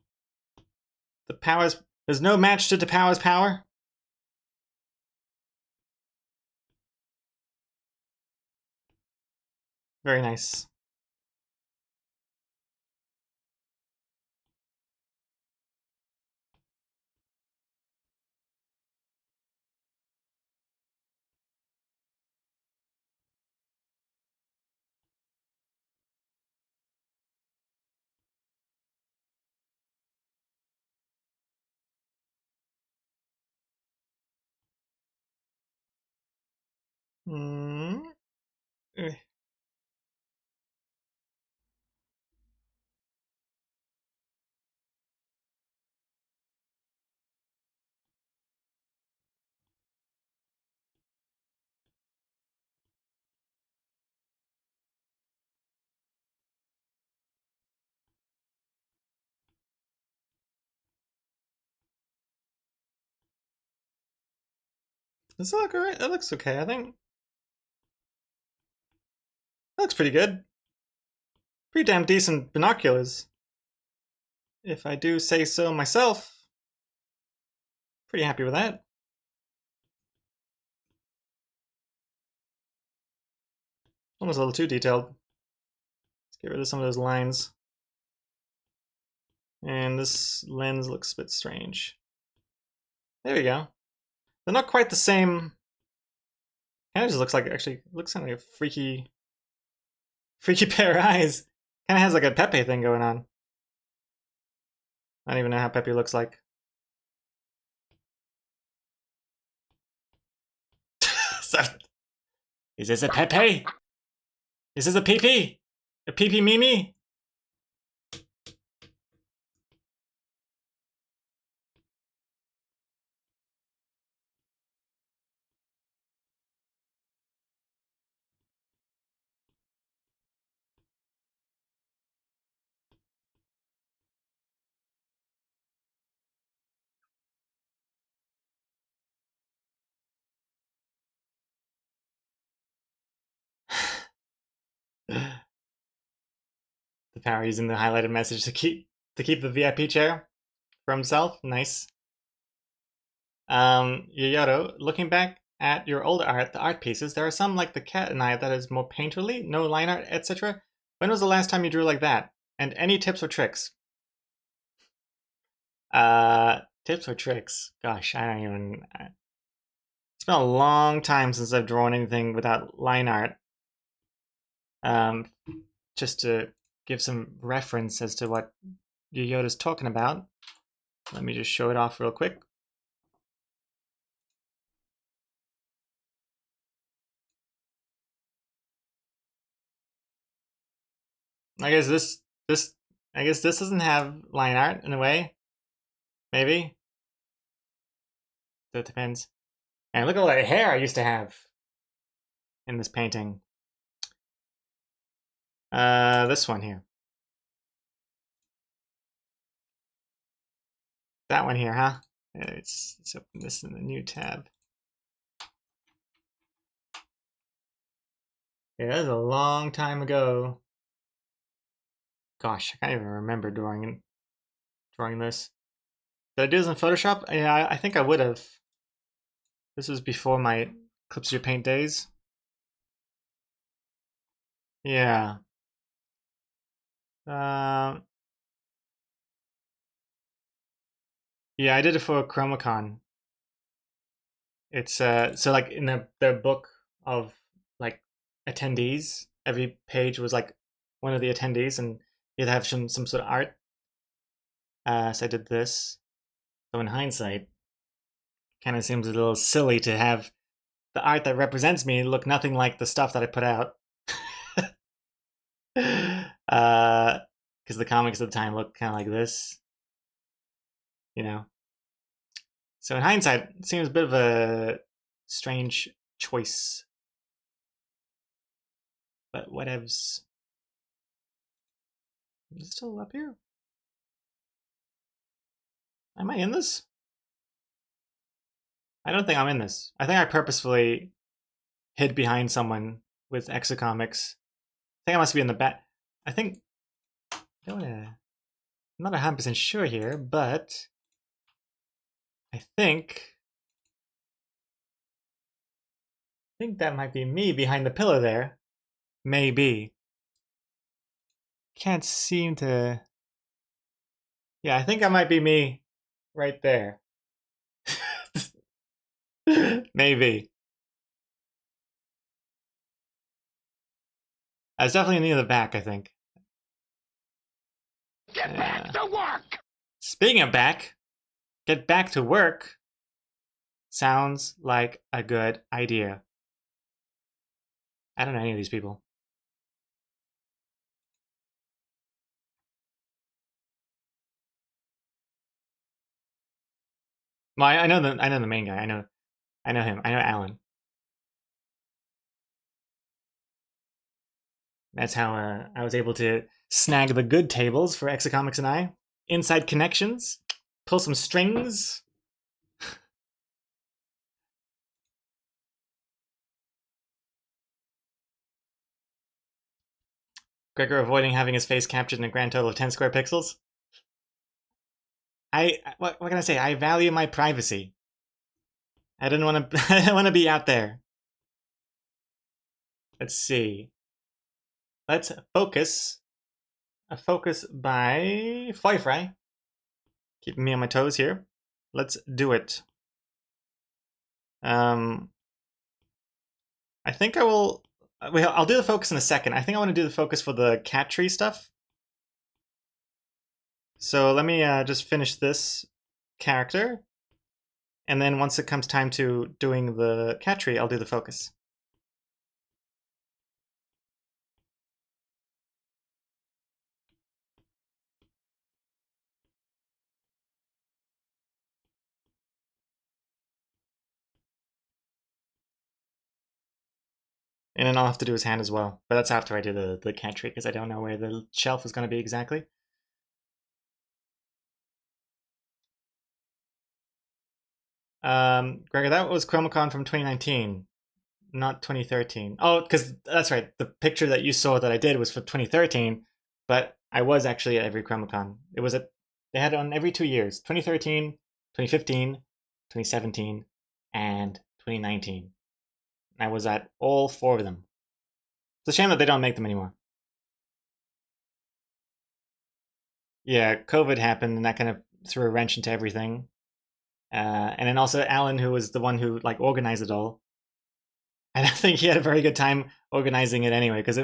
There's no match to the power's power. Very nice. Mm. Does it look alright? That looks okay, I think. That looks pretty good. Pretty damn decent binoculars. If I do say so myself. Pretty happy with that. Almost a little too detailed. Let's get rid of some of those lines. And this lens looks a bit strange. There we go. They're not quite the same. Kind of just looks like, actually, looks kind of like a freaky pair of eyes. Kind of has like a Pepe thing going on. I don't even know how Pepe looks like. Is this a Pepe? Is this a PP? A PP Mimi? The power using the highlighted message to keep the VIP chair for himself. Nice. Yoyoto, looking back at your older art, the art pieces, there are some like the cat and I that is more painterly, no line art, etc. When was the last time you drew like that? And any tips or tricks? Tips or tricks? Gosh, I don't even. It's been a long time since I've drawn anything without line art. Just to give some reference as to what Yoyota's talking about, let me just show it off real quick. I guess this doesn't have line art in a way. Maybe. That depends. And look at all that hair I used to have in this painting. This one here. That one here, huh? Let's open this in the new tab. Yeah, that was a long time ago. Gosh, I can't even remember drawing this. Did I do this in Photoshop? Yeah, I think I would have. This was before my Clips Your Paint days. Yeah. Yeah, I did it for ChromaCon. It's so like in their book of like attendees, every page was like one of the attendees, and you'd have some sort of art. So I did this. So in hindsight, kind of seems a little silly to have the art that represents me look nothing like the stuff that I put out. Because the comics at the time looked kind of like this, you know. So in hindsight, it seems a bit of a strange choice, but whatevs. Is it still up here? Am I in this? I don't think I'm in this. I think I purposefully hid behind someone with Exocomics. I think I must be in the back. I think. I'm not 100% sure here, but I think that might be me behind the pillar there. Maybe. Can't seem to. Yeah, I think I might be me right there. Maybe. I was definitely near the back, I think. Get back to work! Speaking of back, get back to work sounds like a good idea. I don't know any of these people. Well, I know the main guy. I know him. I know Alan. That's how I was able to snag the good tables for Exocomics and I. Inside connections, pull some strings. Gregor avoiding having his face captured in a grand total of 10 square pixels. What can I say? I value my privacy. I didn't want to. I didn't want to be out there. Let's see. Let's focus. A focus by Fry. Keeping me on my toes here. Let's do it. I think I will. I'll do the focus in a second. I think I want to do the focus for the cat tree stuff. So let me just finish this character. And then once it comes time to doing the cat tree, I'll do the focus. And then I'll have to do his hand as well. But that's after I do the cat tree, because I don't know where the shelf is going to be exactly. Gregor, that was ChromaCon from 2019, not 2013. Oh, because that's right. The picture that you saw that I did was for 2013, but I was actually at every ChromaCon. It was they had it on every 2 years, 2013, 2015, 2017, and 2019. I was at all 4 of them. It's a shame that they don't make them anymore. Yeah, COVID happened and that kind of threw a wrench into everything. And then also Alan, who was the one who like organized it all. I don't think he had a very good time organizing it anyway, because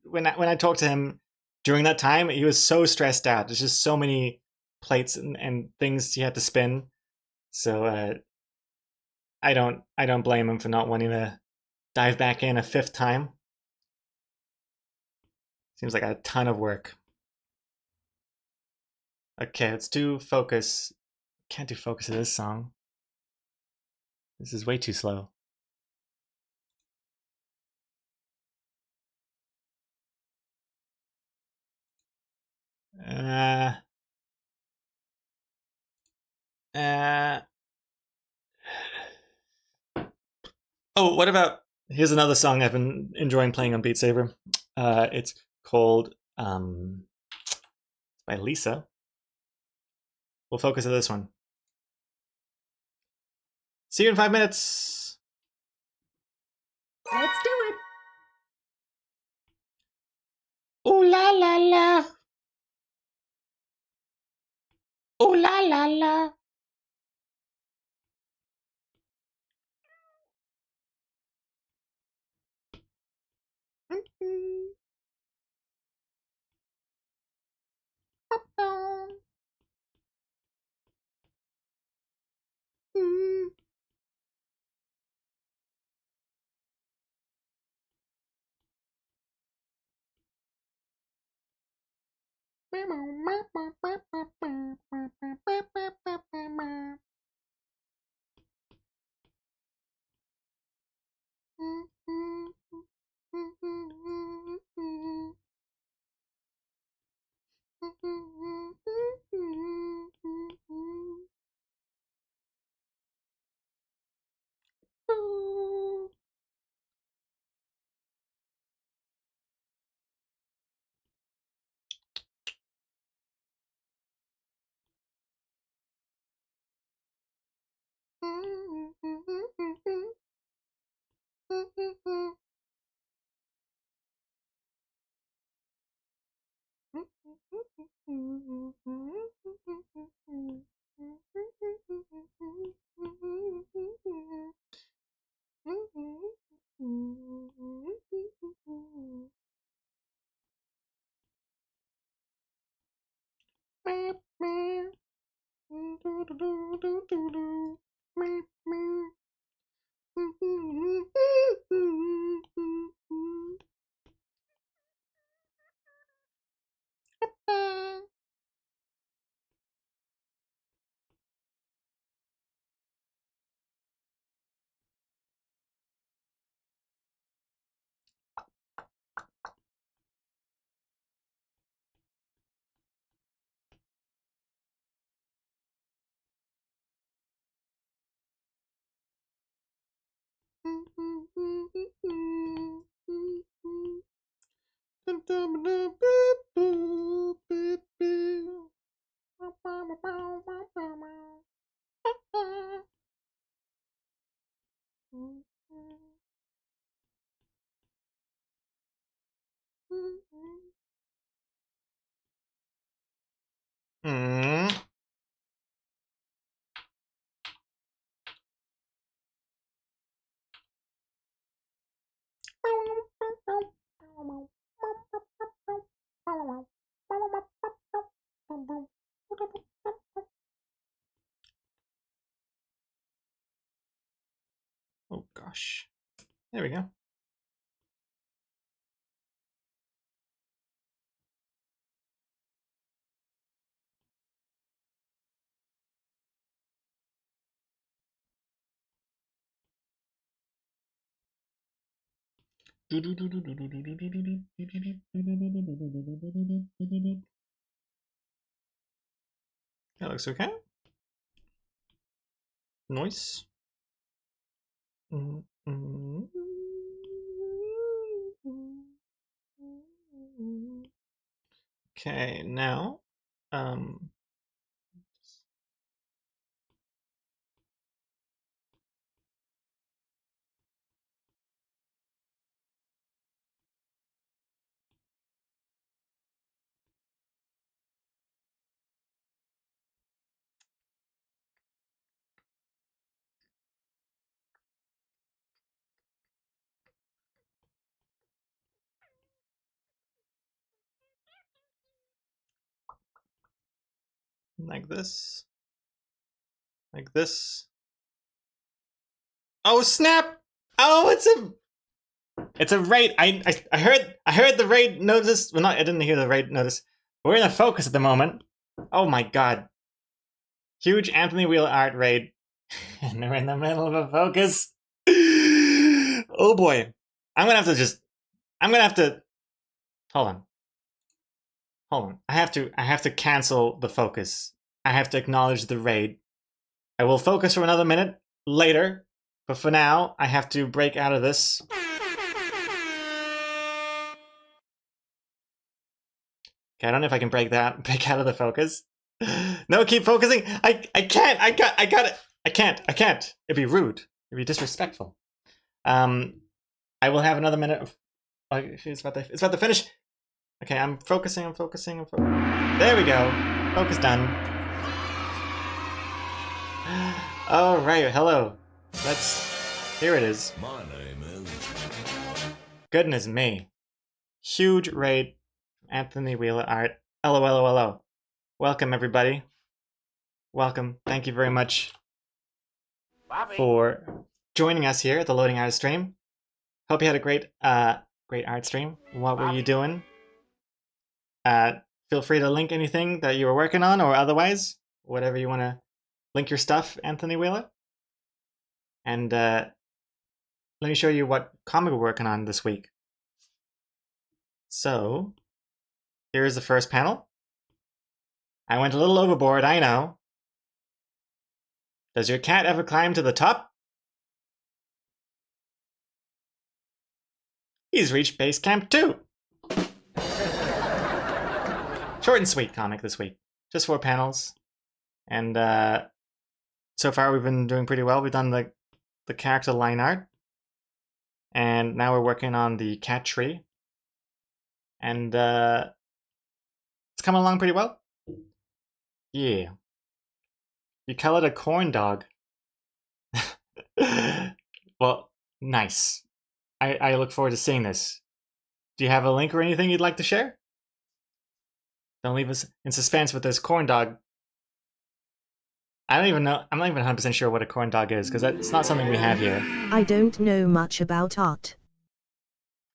when I talked to him during that time, he was so stressed out. There's just so many plates and things he had to spin. So I don't blame him for not wanting to dive back in a 5th time. Seems like a ton of work. Okay, let's do focus. Can't do focus to this song. This is way too slow. Uh, uh, oh, what about, here's another song I've been enjoying playing on Beat Saber. It's called by Lisa. We'll focus on this one. See you in 5 minutes. Let's do it. Ooh la la la. Ooh la la la. Mm. Oh gosh. There we go. That looks okay. Nice. Okay, now, like this, like this. Oh snap! Oh, it's a raid. I heard the raid notice. Well, not I didn't hear the raid notice. We're in a focus at the moment. Oh my god! Huge Anthony Wheeler art raid, and we're in the middle of a focus. Oh boy! I'm gonna have to. Hold on. Hold on. I have to cancel the focus. I have to acknowledge the raid. I will focus for another minute later, but for now, I have to break out of this. Okay, I don't know if I can break out of the focus. No, keep focusing. I can't. I got it. I can't. It'd be rude. It'd be disrespectful. I will have another minute of. It's about to finish. Okay, I'm focusing. There we go. Focus done. All right. Hello. Here it is. My name is. Goodness me. Huge raid. Anthony Wheeler art. LOLOLO. Welcome, everybody. Welcome. Thank you very much for joining us here at the Loading Art stream. Hope you had a great art stream. What were you doing? Feel free to link anything that you were working on or otherwise. Whatever you want to link your stuff, Anthony Wheeler. And let me show you what comic we're working on this week. So, here's the first panel. I went a little overboard, I know. Does your cat ever climb to the top? He's reached base camp 2. Short and sweet comic this week. Just 4 panels. And so far we've been doing pretty well. We've done the character line art. And now we're working on the cat tree. And it's coming along pretty well? Yeah. You call it a corn dog. Well, nice. I look forward to seeing this. Do you have a link or anything you'd like to share? Don't leave us in suspense with this corn dog. I don't even know. I'm not even 100% sure what a corn dog is, because it's not something we have here. I don't know much about art.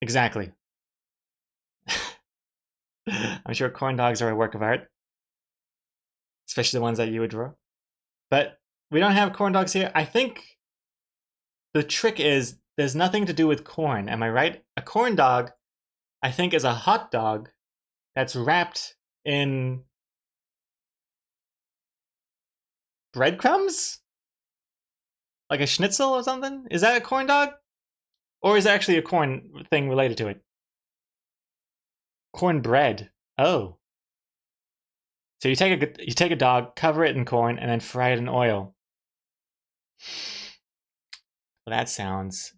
Exactly. I'm sure corn dogs are a work of art. Especially the ones that you would draw. But we don't have corn dogs here. I think the trick is there's nothing to do with corn. Am I right? A corn dog, I think, is a hot dog that's wrapped in breadcrumbs? Like a schnitzel or something? Is that a corn dog? Or is it actually a corn thing related to it? Cornbread. Oh. So you take a dog, cover it in corn, and then fry it in oil. Well, that sounds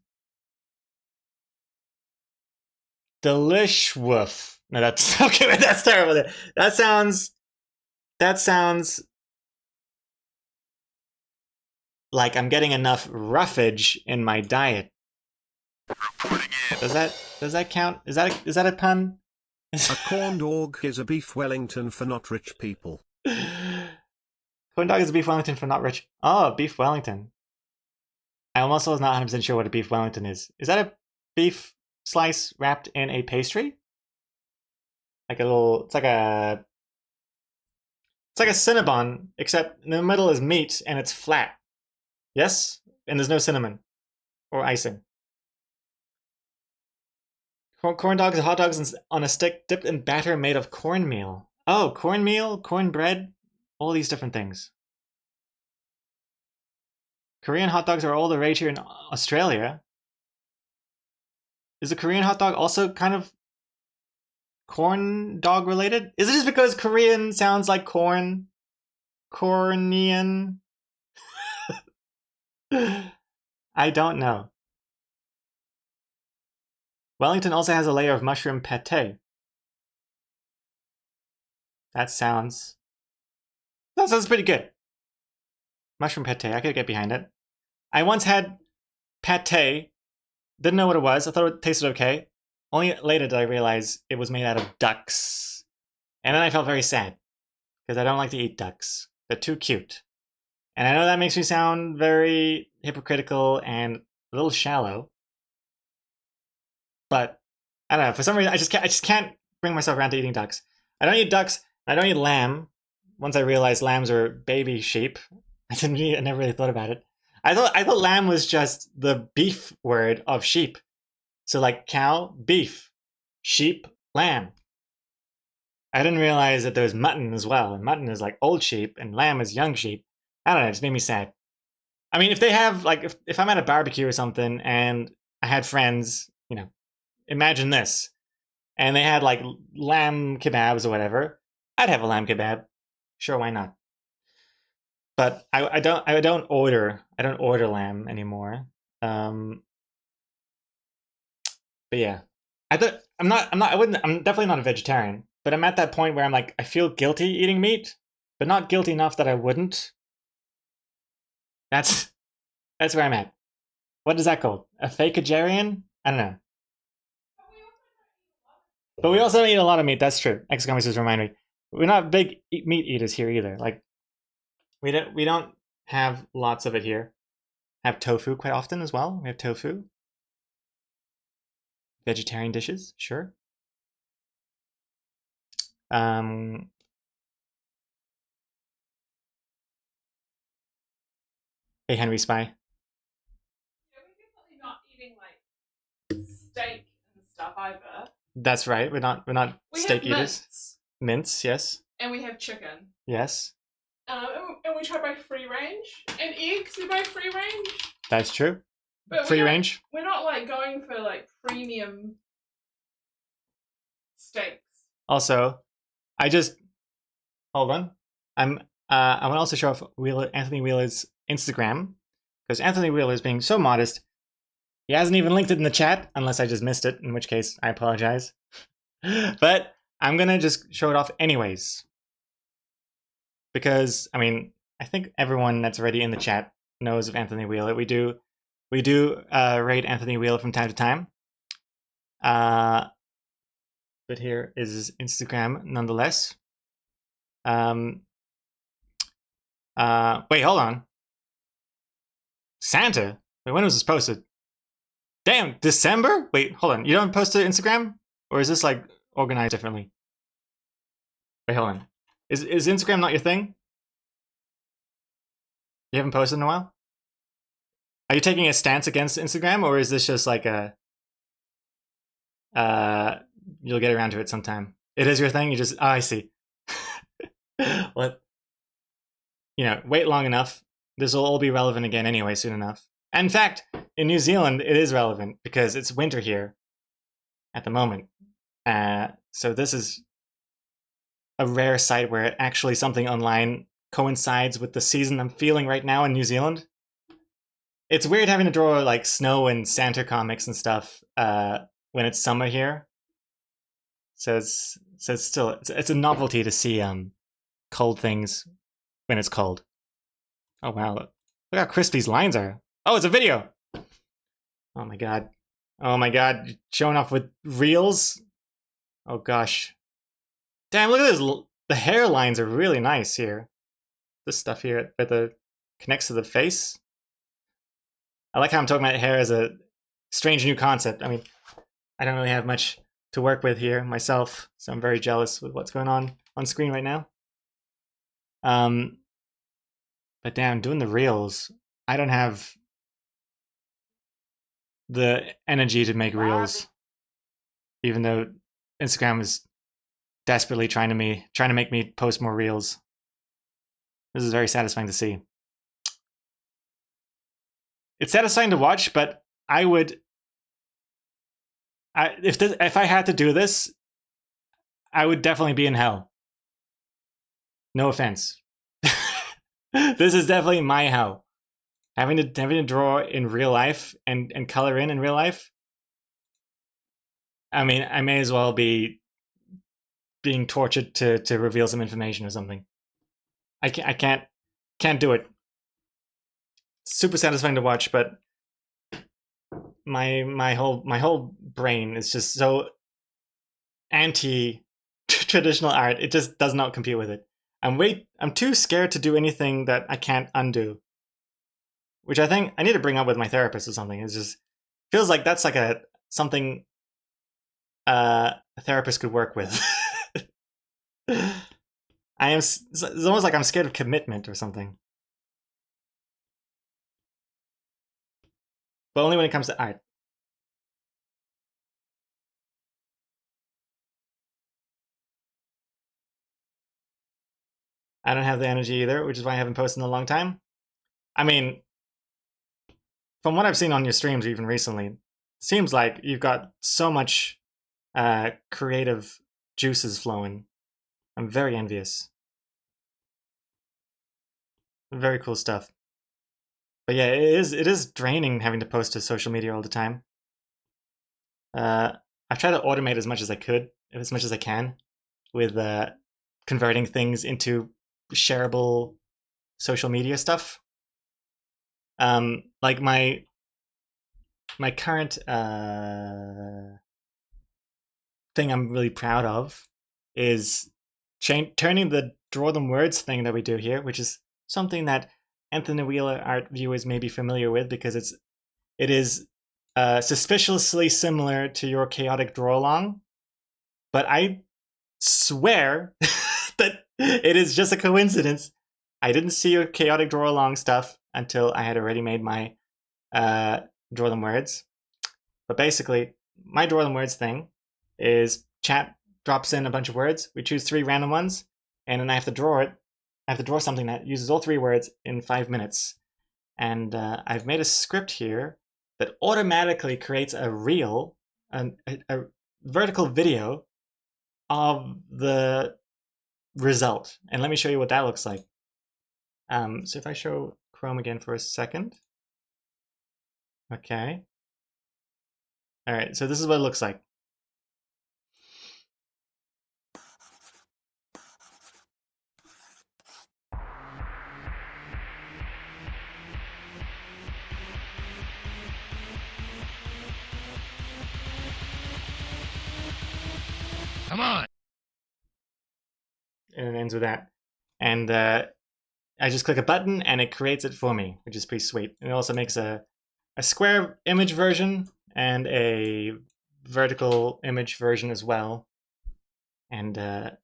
delish woof. No, that's okay. That's terrible. That sounds like I'm getting enough roughage in my diet. Does that count? Is that a pun? A corn dog is a beef Wellington for not rich people. Corn dog is a beef Wellington for not rich. Oh, beef Wellington. I also was not 100% sure what a beef Wellington is. Is that a beef slice wrapped in a pastry? Like a little, it's like a Cinnabon, except in the middle is meat and it's flat. Yes? And there's no cinnamon or icing. Corn dogs are hot dogs on a stick dipped in batter made of cornmeal. Oh, cornmeal, cornbread, all these different things. Korean hot dogs are all the rage here in Australia. Is the Korean hot dog also kind of corn dog related? Is it just because Korean sounds like corn? Cornian? I don't know. Wellington also has a layer of mushroom pate. That sounds pretty good. Mushroom pate, I could get behind it. I once had pate, didn't know what it was, I thought it tasted okay. Only later did I realize it was made out of ducks. And then I felt very sad, because I don't like to eat ducks. They're too cute. And I know that makes me sound very hypocritical and a little shallow. But I don't know, for some reason I just can't bring myself around to eating ducks. I don't eat ducks, I don't eat lamb. Once I realized lambs are baby sheep, I never really thought about it. I thought lamb was just the beef word of sheep. So like cow, beef, sheep, lamb. I didn't realize that there's mutton as well, and mutton is like old sheep, and lamb is young sheep. I don't know, it just made me sad. I mean, if they have, like, if I'm at a barbecue or something, and I had friends, you know, imagine this, and they had, like, lamb kebabs or whatever, I'd have a lamb kebab. Sure, why not? But I don't order lamb anymore. But yeah, I'm definitely not a vegetarian, but I'm at that point where I'm like, I feel guilty eating meat, but not guilty enough that I wouldn't. That's where I'm at. What is that called? A fakeagerian? I don't know. But we also don't eat a lot of meat. That's true. X-Comics just remind me. We're not big meat eaters here either. Like, we don't have lots of it here. Have tofu quite often as well. We have tofu. Vegetarian dishes, sure. Hey, Henry Spy. Yeah, we're definitely not eating like steak and stuff either. That's right. We're not We steak have eaters. Mince, yes. And we have chicken. Yes. And we try by free range. And eggs, we buy free range. That's true. But Free range. We're not like going for like premium steaks. Also, hold on. I want to also show off Anthony Wheeler's Instagram, because Anthony Wheeler is being so modest. He hasn't even linked it in the chat, unless I just missed it, in which case I apologize. But I'm gonna just show it off anyways. Because, I mean, I think everyone that's already in the chat knows of Anthony Wheeler. We do rate Anthony Wheeler from time to time. But here is his Instagram nonetheless. Wait, hold on. Santa? Wait, when was this posted? Damn, December? Wait, hold on. You don't post to Instagram? Or is this like organized differently? Wait, hold on. Is Instagram not your thing? You haven't posted in a while? Are you taking a stance against Instagram, or is this just like a you'll get around to it sometime? It is your thing? You just I see. What? You know, wait long enough. This will all be relevant again anyway soon enough. And in fact, in New Zealand, it is relevant because it's winter here at the moment. So this is a rare sight where actually something online coincides with the season I'm feeling right now in New Zealand. It's weird having to draw like snow and Santa comics and stuff when it's summer here. So it's still it's a novelty to see cold things when it's cold. Oh wow, look how crisp these lines are. Oh, it's a video. Oh my god. Oh my god, showing off with reels. Oh gosh. Damn, look at this. The hairlines are really nice here. This stuff here that connects to the face. I like how I'm talking about hair as a strange new concept. I mean, I don't really have much to work with here myself, so I'm very jealous with what's going on screen right now. But damn, doing the reels, I don't have the energy to make reels, even though Instagram is desperately trying to make me post more reels. This is very satisfying to see. It's satisfying to watch, but if I had to do this, I would definitely be in hell. No offense. This is definitely my hell. Having to draw in real life and color in real life. I mean, I may as well be being tortured to reveal some information or something. I can't do it. Super satisfying to watch, but my whole brain is just so anti traditional art. It just does not compute with it. I'm too scared to do anything that I can't undo. Which I think I need to bring up with my therapist or something. It just feels like that's like something a therapist could work with. It's almost like I'm scared of commitment or something. But only when it comes to art. I don't have the energy either, which is why I haven't posted in a long time. I mean, from what I've seen on your streams even recently, it seems like you've got so much creative juices flowing. I'm very envious. Very cool stuff. But yeah, it is draining having to post to social media all the time. I've tried to automate as much as I could, as much as I can, with converting things into shareable social media stuff. Like my current thing I'm really proud of is turning the draw them words thing that we do here, which is something that Anthony Wheeler art viewers may be familiar with because it is suspiciously similar to your chaotic draw along, but I swear that it is just a coincidence. I didn't see your chaotic draw along stuff until I had already made my draw them words. But basically, my draw them words thing is chat drops in a bunch of words. We choose 3 random ones, and then I have to draw it. I have to draw something that uses all 3 words in 5 minutes. And I've made a script here that automatically creates a reel, a vertical video of the result. And let me show you what that looks like. So if I show Chrome again for a second. Okay. All right, so this is what it looks like. Come on. And it ends with that. And I just click a button and it creates it for me, which is pretty sweet. And it also makes a square image version and a vertical image version as well. And I'm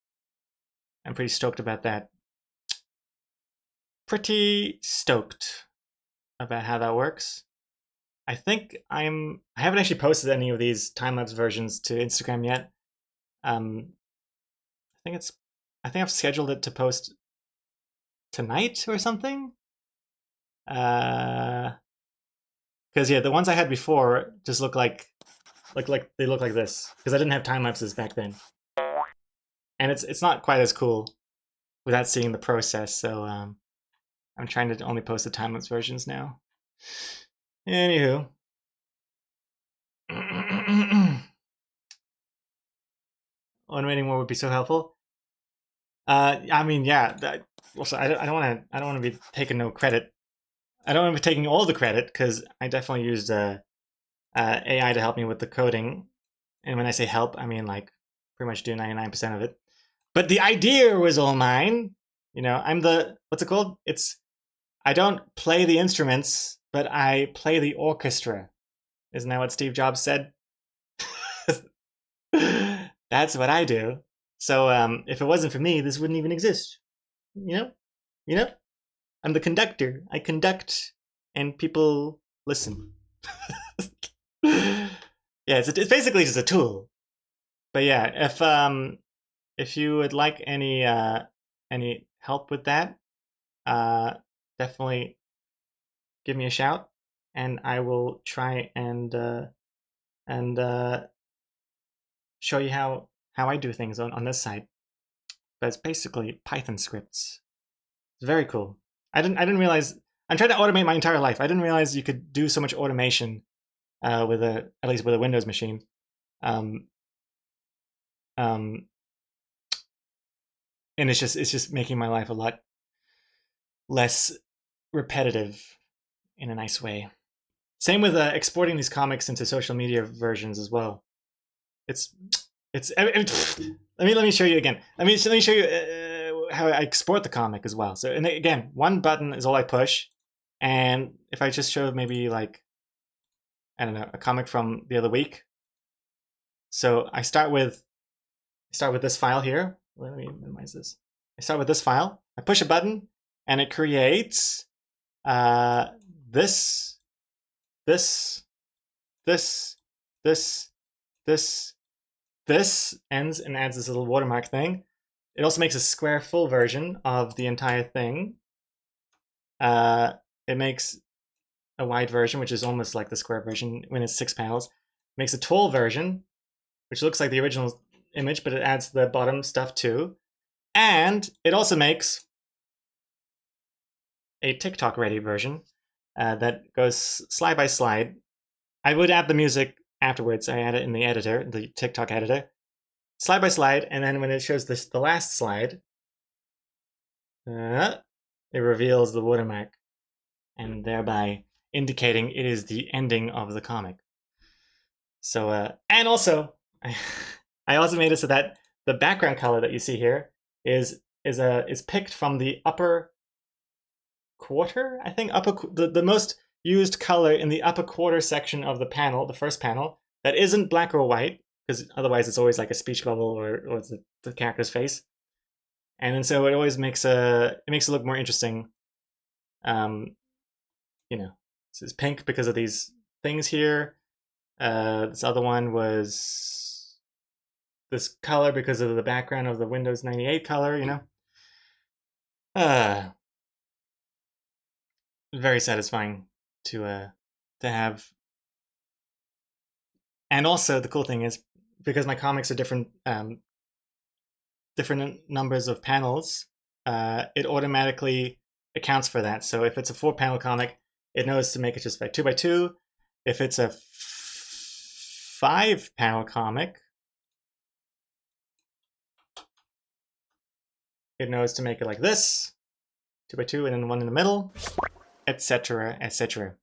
pretty stoked about that. Pretty stoked about how that works. I think I haven't actually posted any of these time-lapse versions to Instagram yet. I think I've scheduled it to post tonight or something. Because yeah, the ones I had before just look like they look like this because I didn't have time lapses back then, and it's not quite as cool without seeing the process. So I'm trying to only post the time lapse versions now. Anywho. Automating more would be so helpful. I mean, yeah. Also, I don't want to be taking no credit. I don't want to be taking all the credit because I definitely used AI to help me with the coding. And when I say help, I mean like pretty much do 99% of it. But the idea was all mine. You know, I'm the what's it called? I don't play the instruments, but I play the orchestra. Isn't that what Steve Jobs said? That's what I do. So if it wasn't for me, this wouldn't even exist. You know? I'm the conductor. I conduct, and people listen. Yeah, it's basically just a tool. But yeah, if you would like any help with that, definitely give me a shout, and I will try and show you how I do things on this site. But it's basically Python scripts. It's very cool. I didn't realize. I'm trying to automate my entire life. I didn't realize you could do so much automation at least with a Windows machine. And it's just making my life a lot less repetitive in a nice way. Same with exporting these comics into social media versions as well. Let me show you again. Let me show you how I export the comic as well. So, and again, one button is all I push, and if I just show maybe like, I don't know, a comic from the other week. So I start with this file here. Let me minimize this. I start with this file. I push a button, and it creates this, ends and adds this little watermark thing. It also makes a square full version of the entire thing. It makes a wide version, which is almost like the square version when it's 6 panels. It makes a tall version, which looks like the original image, but it adds the bottom stuff too. And it also makes a TikTok ready version that goes slide by slide. I would add the music afterwards. I add it in the editor, the TikTok editor, slide by slide, and then when it shows the last slide, it reveals the watermark, and thereby indicating it is the ending of the comic. So, and also, I also made it so that the background color that you see here is picked from the upper quarter. I think the most used color in the upper quarter section of the panel, the first panel, that isn't black or white, because otherwise it's always like a speech bubble or the character's face. And then so it always makes it look more interesting. You know, this is pink because of these things here. This other one was this color because of the background of the Windows 98 color, you know. Very satisfying to have. And also the cool thing is, because my comics are different numbers of panels, it automatically accounts for that. So if it's a 4-panel comic, it knows to make it just like 2 by 2. If it's a 5-panel comic, it knows to make it like this, 2 by 2, and then one in the middle, etc., etc.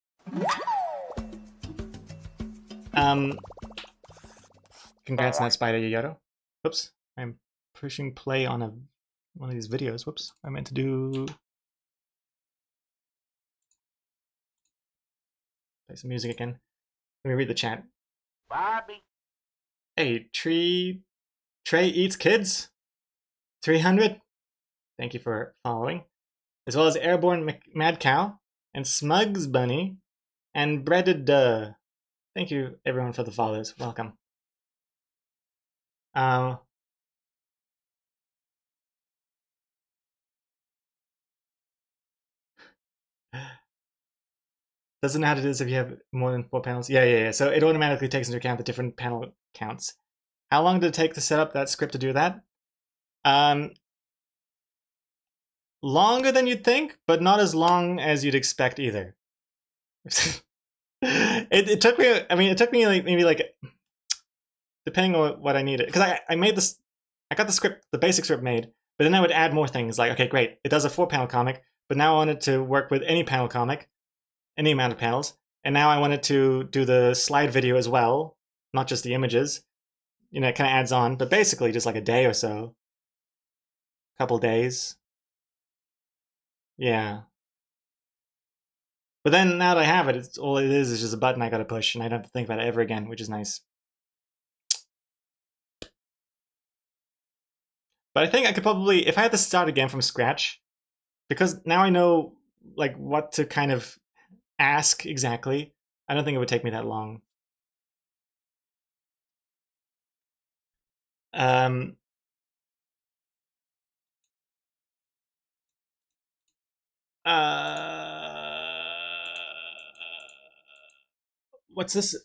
Congrats on that Spider Yoyoto. Oops. I'm pushing play on one of these videos. Whoops, I meant to do play some music again. Let me read the chat. Bobby. Hey, Trey Eats Kids 300. Thank you for following. As well as Airborne Mad Cow and Smugs Bunny and Breaded Duh. Thank you everyone for the follows. Welcome. Doesn't know how to do this if you have more than 4 panels. Yeah. So it automatically takes into account the different panel counts. How long did it take to set up that script to do that? Longer than you'd think, but not as long as you'd expect either. it took me. I mean, it took me like maybe like, depending on what I needed, because I made this. I got the script, the basic script made, but then I would add more things. Like, okay, great, it does a 4-panel comic, but now I wanted to work with any panel comic, any amount of panels, and now I wanted to do the slide video as well, not just the images. You know, it kind of adds on, but basically just like a day or so, couple days. Yeah. But then now that I have it, it's all it is just a button I gotta push, and I don't have to think about it ever again, which is nice. But I think I could probably, if I had to start again from scratch, because now I know like what to kind of ask exactly, I don't think it would take me that long. What's this?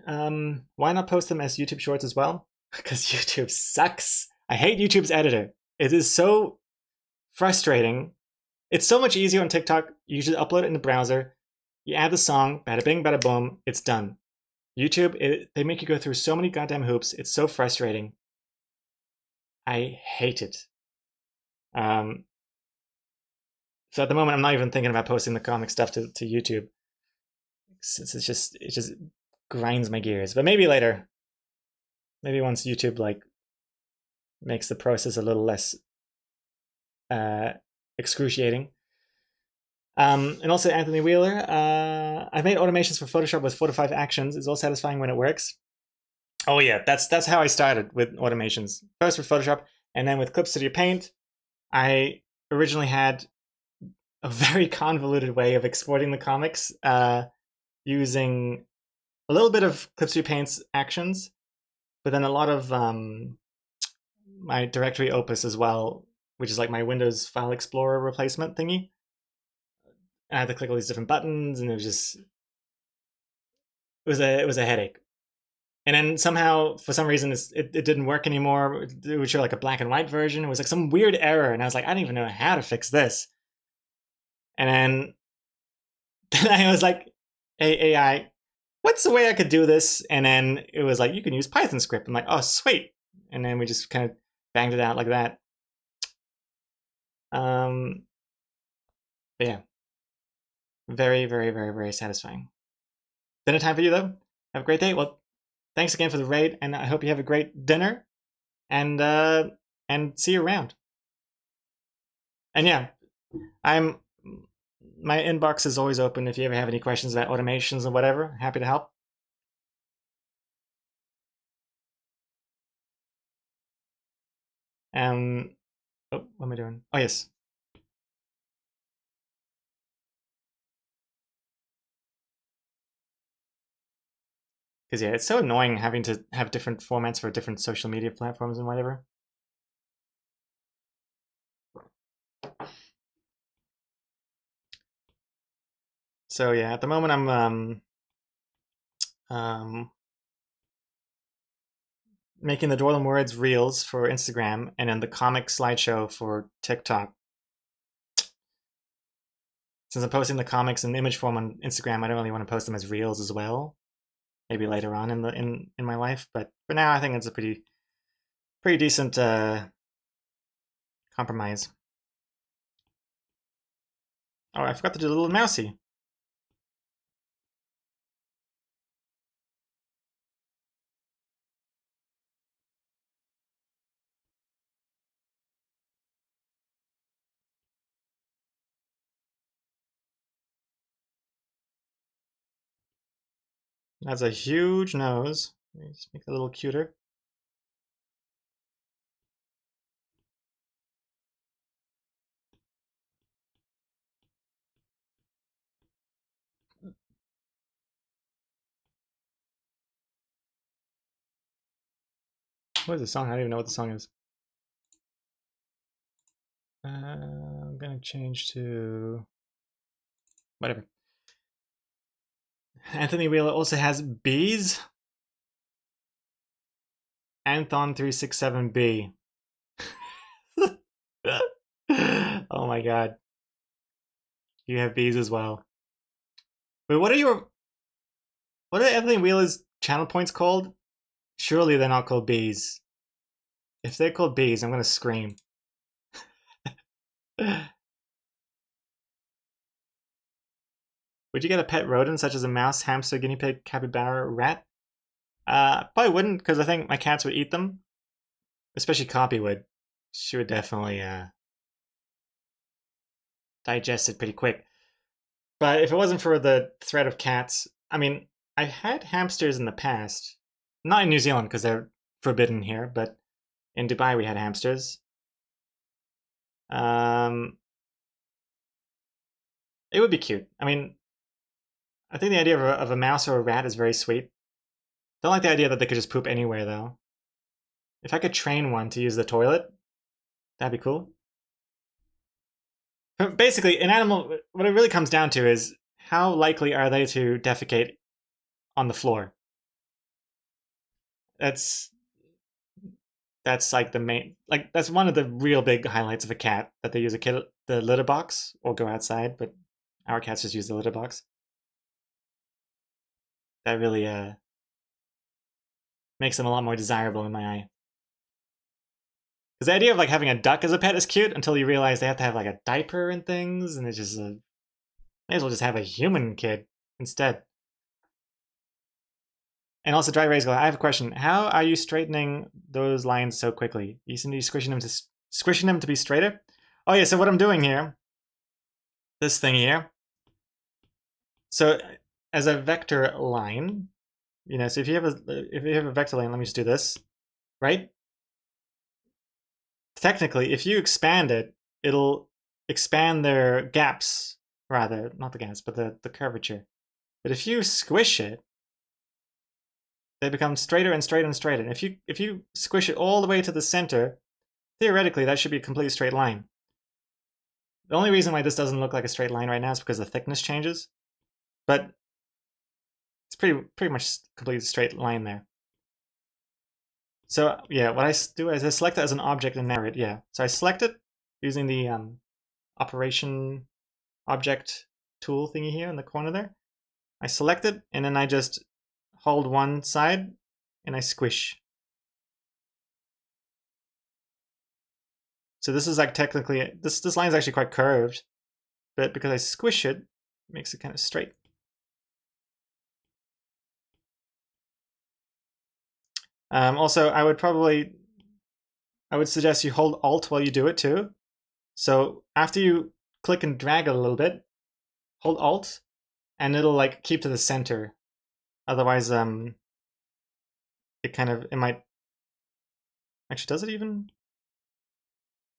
Why not post them as YouTube Shorts as well? Because YouTube sucks. I hate YouTube's editor. It is so frustrating. It's so much easier on TikTok. You just upload it in the browser. You add the song, bada bing, bada boom, it's done. YouTube, they make you go through so many goddamn hoops. It's so frustrating. I hate it. So at the moment, I'm not even thinking about posting the comic stuff to YouTube. It just grinds my gears. But maybe later. Maybe once YouTube like makes the process a little less excruciating. And also Anthony Wheeler. I've made automations for Photoshop with 4 to 5 actions. It's all satisfying when it works. Oh yeah, that's how I started with automations. First with Photoshop, and then with Clip Studio Paint. I originally had a very convoluted way of exporting the comics using a little bit of Clip Studio Paint's actions, but then a lot of my directory Opus as well, which is like my Windows File Explorer replacement thingy. I had to click all these different buttons, and it was a headache. And then somehow, for some reason, it didn't work anymore. It would show like a black and white version. It was like some weird error, and I was like, I don't even know how to fix this. And then I was like, hey AI, what's the way I could do this? And then it was like, you can use Python script. I'm like, oh sweet. And then we just kind of banged it out like that. But yeah, very, very, very, very satisfying. Dinner time for you though. Have a great day. Well, thanks again for the raid, and I hope you have a great dinner, and see you around. And yeah, my inbox is always open if you ever have any questions about automations or whatever. Happy to help. Oh, what am I doing? Oh yes. Because yeah, it's so annoying having to have different formats for different social media platforms and whatever. So yeah, at the moment I'm making the Dwarlen Words reels for Instagram, and then the comic slideshow for TikTok. Since I'm posting the comics in image form on Instagram, I don't really want to post them as reels as well. Maybe later on in my life, but for now, I think it's a pretty decent compromise. Oh, I forgot to do the little mousey. It has a huge nose. Let me just make it a little cuter. What is the song? I don't even know what the song is. I'm gonna change to whatever. Anthony Wheeler also has bees. Anthon367B. Oh my god. You have bees as well. Wait, what are Anthony Wheeler's channel points called? Surely they're not called bees. If they're called bees, I'm gonna scream. Would you get a pet rodent such as a mouse, hamster, guinea pig, capybara, rat? Probably wouldn't, because I think my cats would eat them. Especially Copy would. She would definitely digest it pretty quick. But if it wasn't for the threat of cats, I mean, I've had hamsters in the past. Not in New Zealand, because they're forbidden here, but in Dubai we had hamsters. It would be cute. I mean, I think the idea of a mouse or a rat is very sweet. Don't like the idea that they could just poop anywhere, though. If I could train one to use the toilet, that'd be cool. Basically, an animal, what it really comes down to is how likely are they to defecate on the floor? That's like the main, like that's one of the real big highlights of a cat, that they use the litter box or go outside, but our cats just use the litter box. That really makes them a lot more desirable in my eye. Because the idea of like having a duck as a pet is cute until you realize they have to have like a diaper and things, and it's just may as well just have a human kid instead. And also, Dry Rays, I have a question. How are you straightening those lines so quickly? You seem to be squishing them to be straighter. Oh yeah, so what I'm doing here, this thing here. So as a vector line, you know, so if you have a vector line, let me just do this, right? Technically, if you expand it, it'll expand their gaps, rather, not the gaps, but the curvature. But if you squish it, they become straighter and straighter and straighter. And if you squish it all the way to the center, theoretically that should be a completely straight line. The only reason why this doesn't look like a straight line right now is because the thickness changes, but it's pretty much completely straight line there. So yeah, what I do is I select it as an object and narrow it. Yeah, so I select it using the operation object tool thingy here in the corner there. I select it and then I just hold one side and I squish. So this is like technically, this line is actually quite curved, but because I squish it, it makes it kind of straight. Also, I would suggest you hold Alt while you do it too. So after you click and drag it a little bit, hold Alt, and it'll like keep to the center. Otherwise, it might, actually, does it even?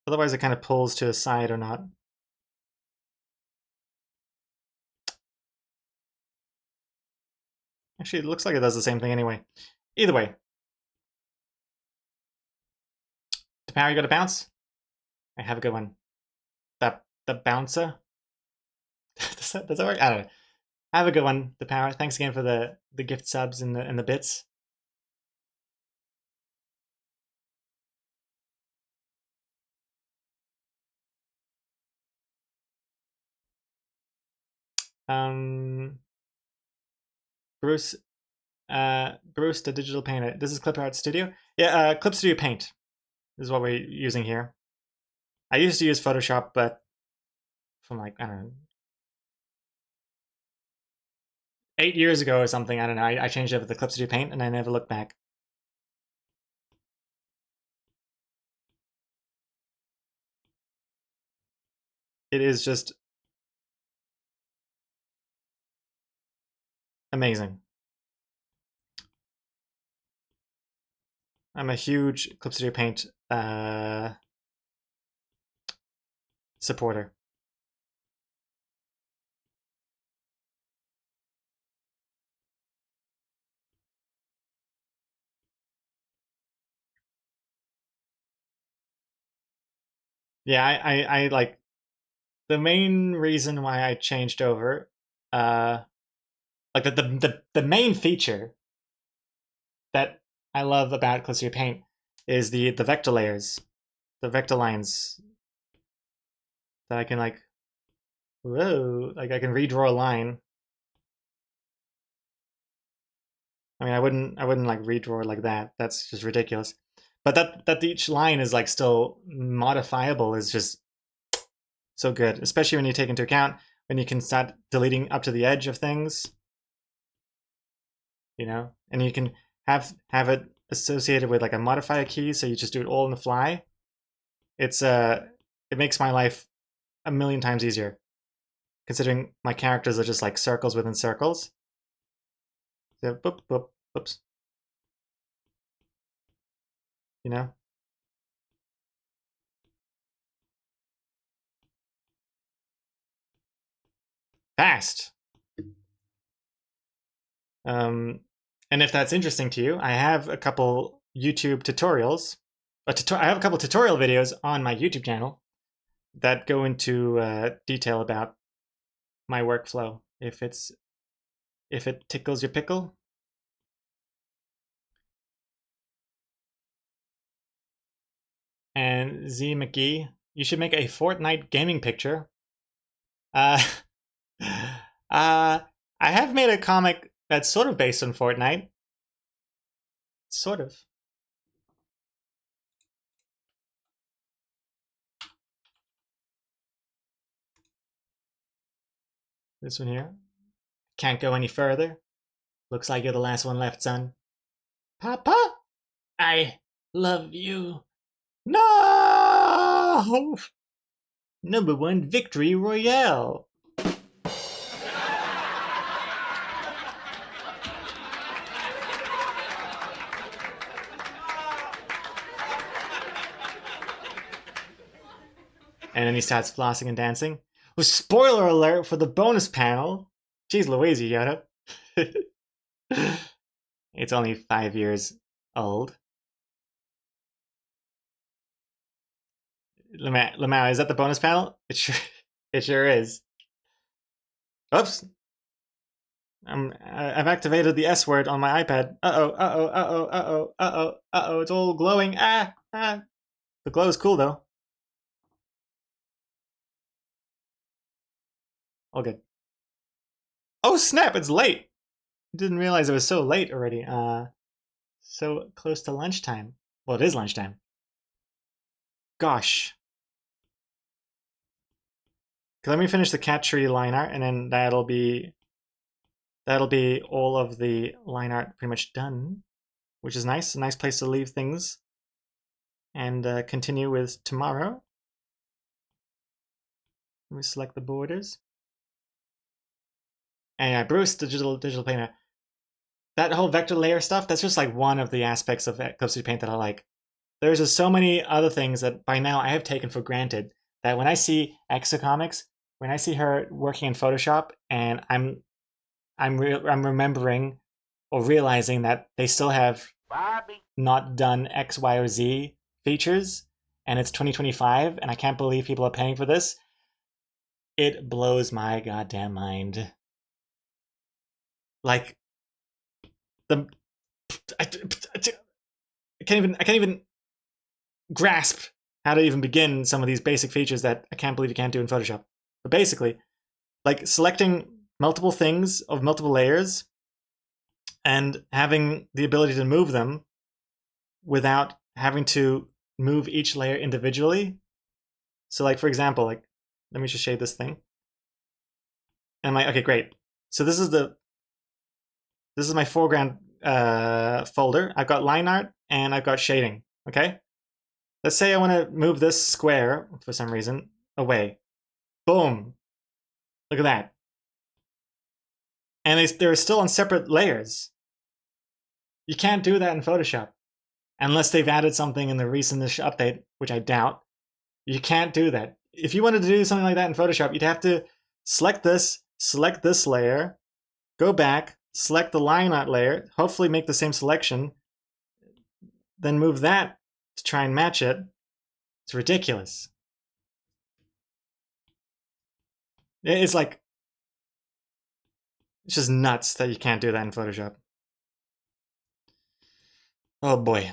Otherwise it kind of pulls to the side or not. Actually, it looks like it does the same thing anyway. Either way. Power, you got a bounce? I have a good one. The bouncer? does that work? I don't know. Have a good one, the power. Thanks again for the gift subs and the bits. Bruce, the digital painter. This is Clip Art Studio. Yeah, Clip Studio Paint is what we're using here. I used to use Photoshop, but from like, I don't know, 8 years ago or something, I don't know, I changed it with the Clip Studio Paint and I never looked back. It is just amazing. I'm a huge Clip Studio Paint supporter. Yeah, I like the main reason why I changed over, like the main feature that I love about Clip Studio Paint is the vector layers, the vector lines that I can like, whoa, like I can redraw a line. I mean, I wouldn't like redraw it like that. That's just ridiculous. But that each line is like still modifiable is just so good, especially when you take into account when you can start deleting up to the edge of things, you know, and you can have it associated with like a modifier key, so you just do it all on the fly. It's it makes my life a million times easier, considering my characters are just like circles within circles. So boop boop whoops, you know. Fast. And if that's interesting to you, I have a couple YouTube tutorials. I have a couple tutorial videos on my YouTube channel that go into detail about my workflow. If it tickles your pickle. And Z McGee, you should make a Fortnite gaming picture. I have made a comic that's sort of based on Fortnite. Sort of. This one here. Can't go any further. Looks like you're the last one left, son. Papa, I love you. No! #1 victory royale. And then he starts flossing and dancing. Well, spoiler alert for the bonus panel. Jeez Louise, you got it. It's only 5 years old. Lamau, is that the bonus panel? It sure is. Oops. I've activated the S word on my iPad. Uh-oh, it's all glowing. The glow is cool though. All good. Oh snap, it's late. I didn't realize it was so late already. So close to lunchtime. Well, it is lunchtime. Gosh. Let me finish the cat tree line art, and then that'll be all of the line art pretty much done, which is nice. A nice place to leave things and continue with tomorrow. Let me select the borders. And yeah, Bruce, digital painter. That whole vector layer stuff, that's just like one of the aspects of Clip Studio Paint that I like. There's just so many other things that by now I have taken for granted that when I see Exocomics, when I see her working in Photoshop, and I'm remembering or realizing that they still have not done X, Y, or Z features, and it's 2025, and I can't believe people are paying for this. It blows my goddamn mind. Like I can't even grasp how to even begin some of these basic features that I can't believe you can't do in Photoshop. But basically, like selecting multiple things of multiple layers and having the ability to move them without having to move each layer individually. So like, for example, like, let me just shade this thing. And I'm like, okay, great. So this is my foreground folder. I've got line art and I've got shading, okay? Let's say I want to move this square, for some reason, away. Boom. Look at that. And they're still on separate layers. You can't do that in Photoshop. unless they've added something in the recent-ish update, which I doubt. You can't do that. If you wanted to do something like that in Photoshop, you'd have to select this layer, go back, select the line art layer, hopefully make the same selection, then move that to try and match it. It's ridiculous. It's like, it's just nuts that you can't do that in Photoshop. Oh boy.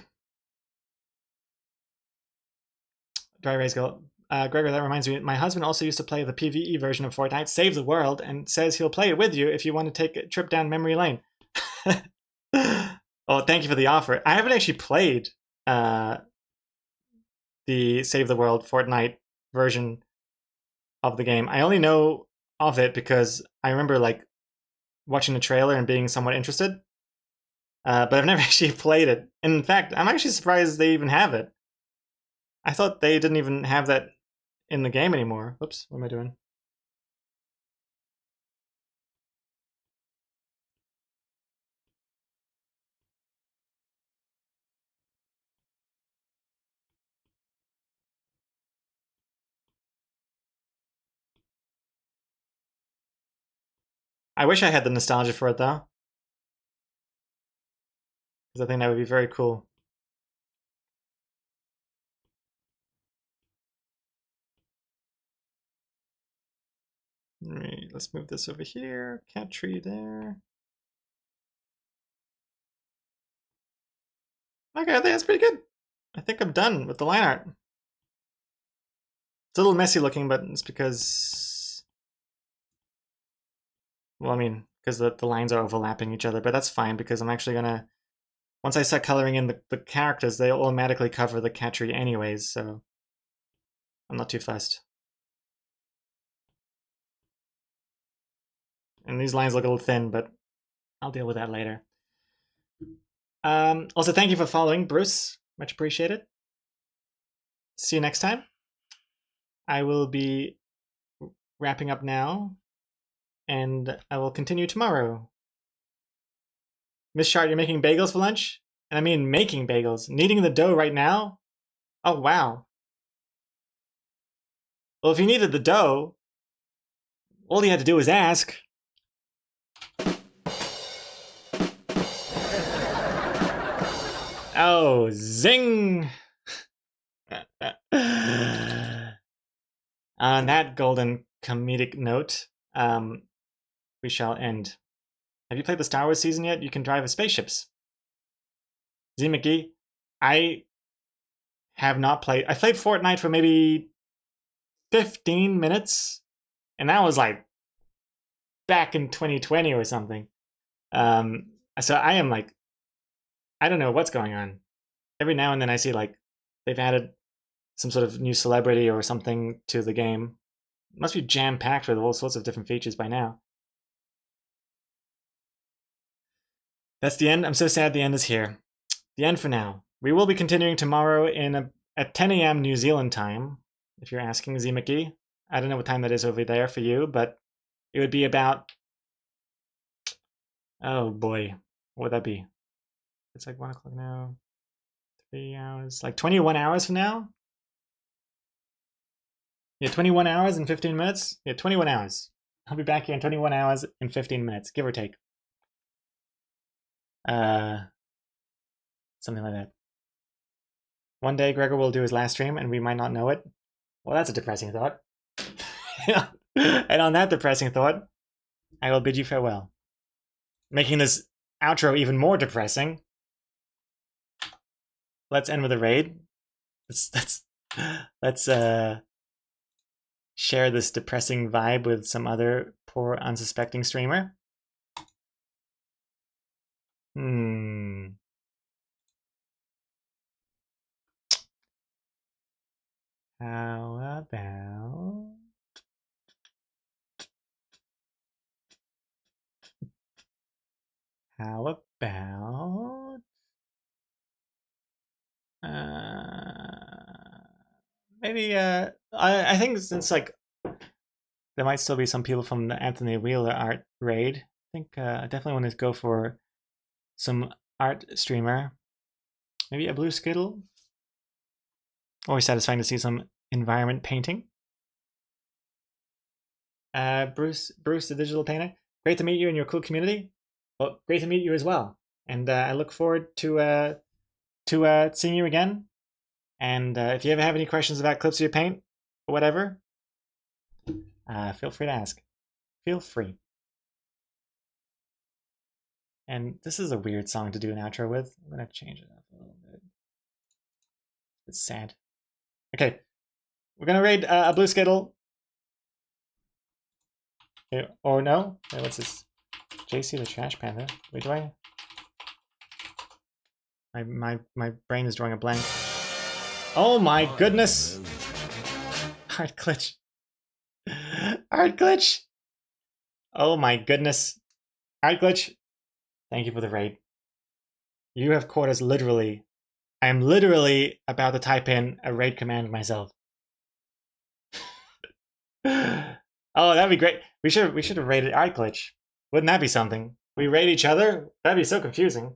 Dry Rays go, Gregor, that reminds me, my husband also used to play the PvE version of Fortnite, Save the World, and says he'll play it with you if you want to take a trip down memory lane. Oh, thank you for the offer. I haven't actually played the Save the World Fortnite version of the game. I only know of it because I remember like watching the trailer and being somewhat interested. But I've never actually played it. And in fact, I'm actually surprised they even have it. I thought they didn't even have that in the game anymore. Whoops, what am I doing? I wish I had the nostalgia for it though. Because I think that would be very cool. Right, let's move this over here. Cat tree there. Okay, I think that's pretty good. I think I'm done with the line art. It's a little messy looking, but it's because... Well, I mean, because the lines are overlapping each other, but that's fine because I'm actually gonna... Once I start coloring in the characters, they automatically cover the cat tree anyways, so... I'm not too fussed. And these lines look a little thin, but I'll deal with that later. Also, thank you for following, Bruce. Much appreciated. See you next time. I will be wrapping up now, and I will continue tomorrow. Miss Shart, you're making bagels for lunch? And I mean making bagels. Kneading the dough right now? Oh, wow. Well, if you needed the dough, all you had to do was ask. Oh, zing! On that golden comedic note, we shall end. Have you played the Star Wars season yet? You can drive spaceships. Z McGee, I have not played. I played Fortnite for maybe 15 minutes, and that was like back in 2020 or something. So I am like, I don't know what's going on. Every now and then I see like they've added some sort of new celebrity or something to the game. It must be jam-packed with all sorts of different features by now. That's the end. I'm so sad the end is here. The end for now. We will be continuing tomorrow at 10 a.m. New Zealand time, if you're asking, Z McGee. I don't know what time that is over there for you, but it would be about... Oh boy, what would that be? It's like 1 o'clock now. 3 hours, like 21 hours from now? Yeah, 21 hours and 15 minutes? Yeah, 21 hours. I'll be back here in 21 hours and 15 minutes, give or take. Something like that. One day Gregor will do his last stream and we might not know it. Well, that's a depressing thought. And on that depressing thought, I will bid you farewell. Making this outro even more depressing. Let's end with a raid. Let's share this depressing vibe with some other poor unsuspecting streamer. How about maybe I think since like there might still be some people from the Anthony Wheeler art raid, I think I definitely want to go for some art streamer. Maybe a blue skittle. Always satisfying to see some environment painting. Bruce, the digital painter. Great to meet you in your cool community. Well, great to meet you as well. And I look forward to seeing you again. And if you ever have any questions about clips of your paint or whatever, feel free to ask. Feel free. And this is a weird song to do an outro with. I'm gonna change it up a little bit. It's sad. Okay, we're gonna raid a blue skittle. Okay, or no? Wait, what's this? JC the Trash Panda. Wait, do I? My brain is drawing a blank. Oh my goodness! Art glitch. Art glitch. Oh my goodness. Art glitch. Thank you for the raid. You have caught us literally. I am literally about to type in a raid command myself. Oh, that'd be great. We should have raided Art glitch. Wouldn't that be something? We raid each other? That'd be so confusing.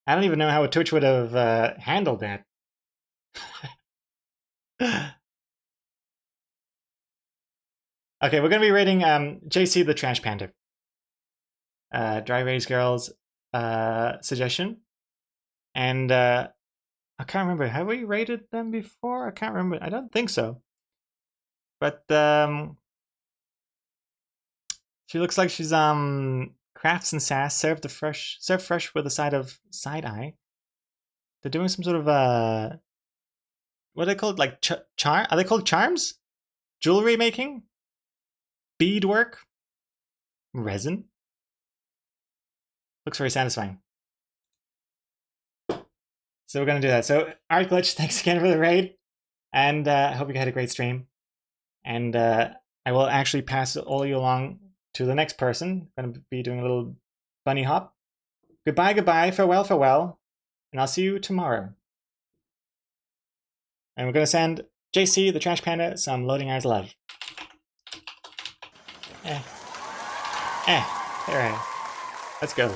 I don't even know how Twitch would have handled that. Okay, we're gonna be rating JC the Trash Panda. Dry Raise Girls suggestion. And I can't remember. Have we rated them before? I can't remember. I don't think so. But she looks like she's crafts and sass, served fresh with a side of side eye. They're doing some sort of what are they called? Like charm? Are they called charms? Jewelry making? Beadwork? Resin? Looks very satisfying. So we're gonna do that. So Art Glitch, thanks again for the raid, and I hope you had a great stream. And I will actually pass all you along to the next person. I'm gonna be doing a little bunny hop. Goodbye, goodbye, farewell, farewell, and I'll see you tomorrow. And we're gonna send JC the Trash Panda some loading eyes love. Alright. Let's go.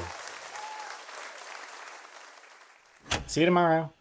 See you tomorrow.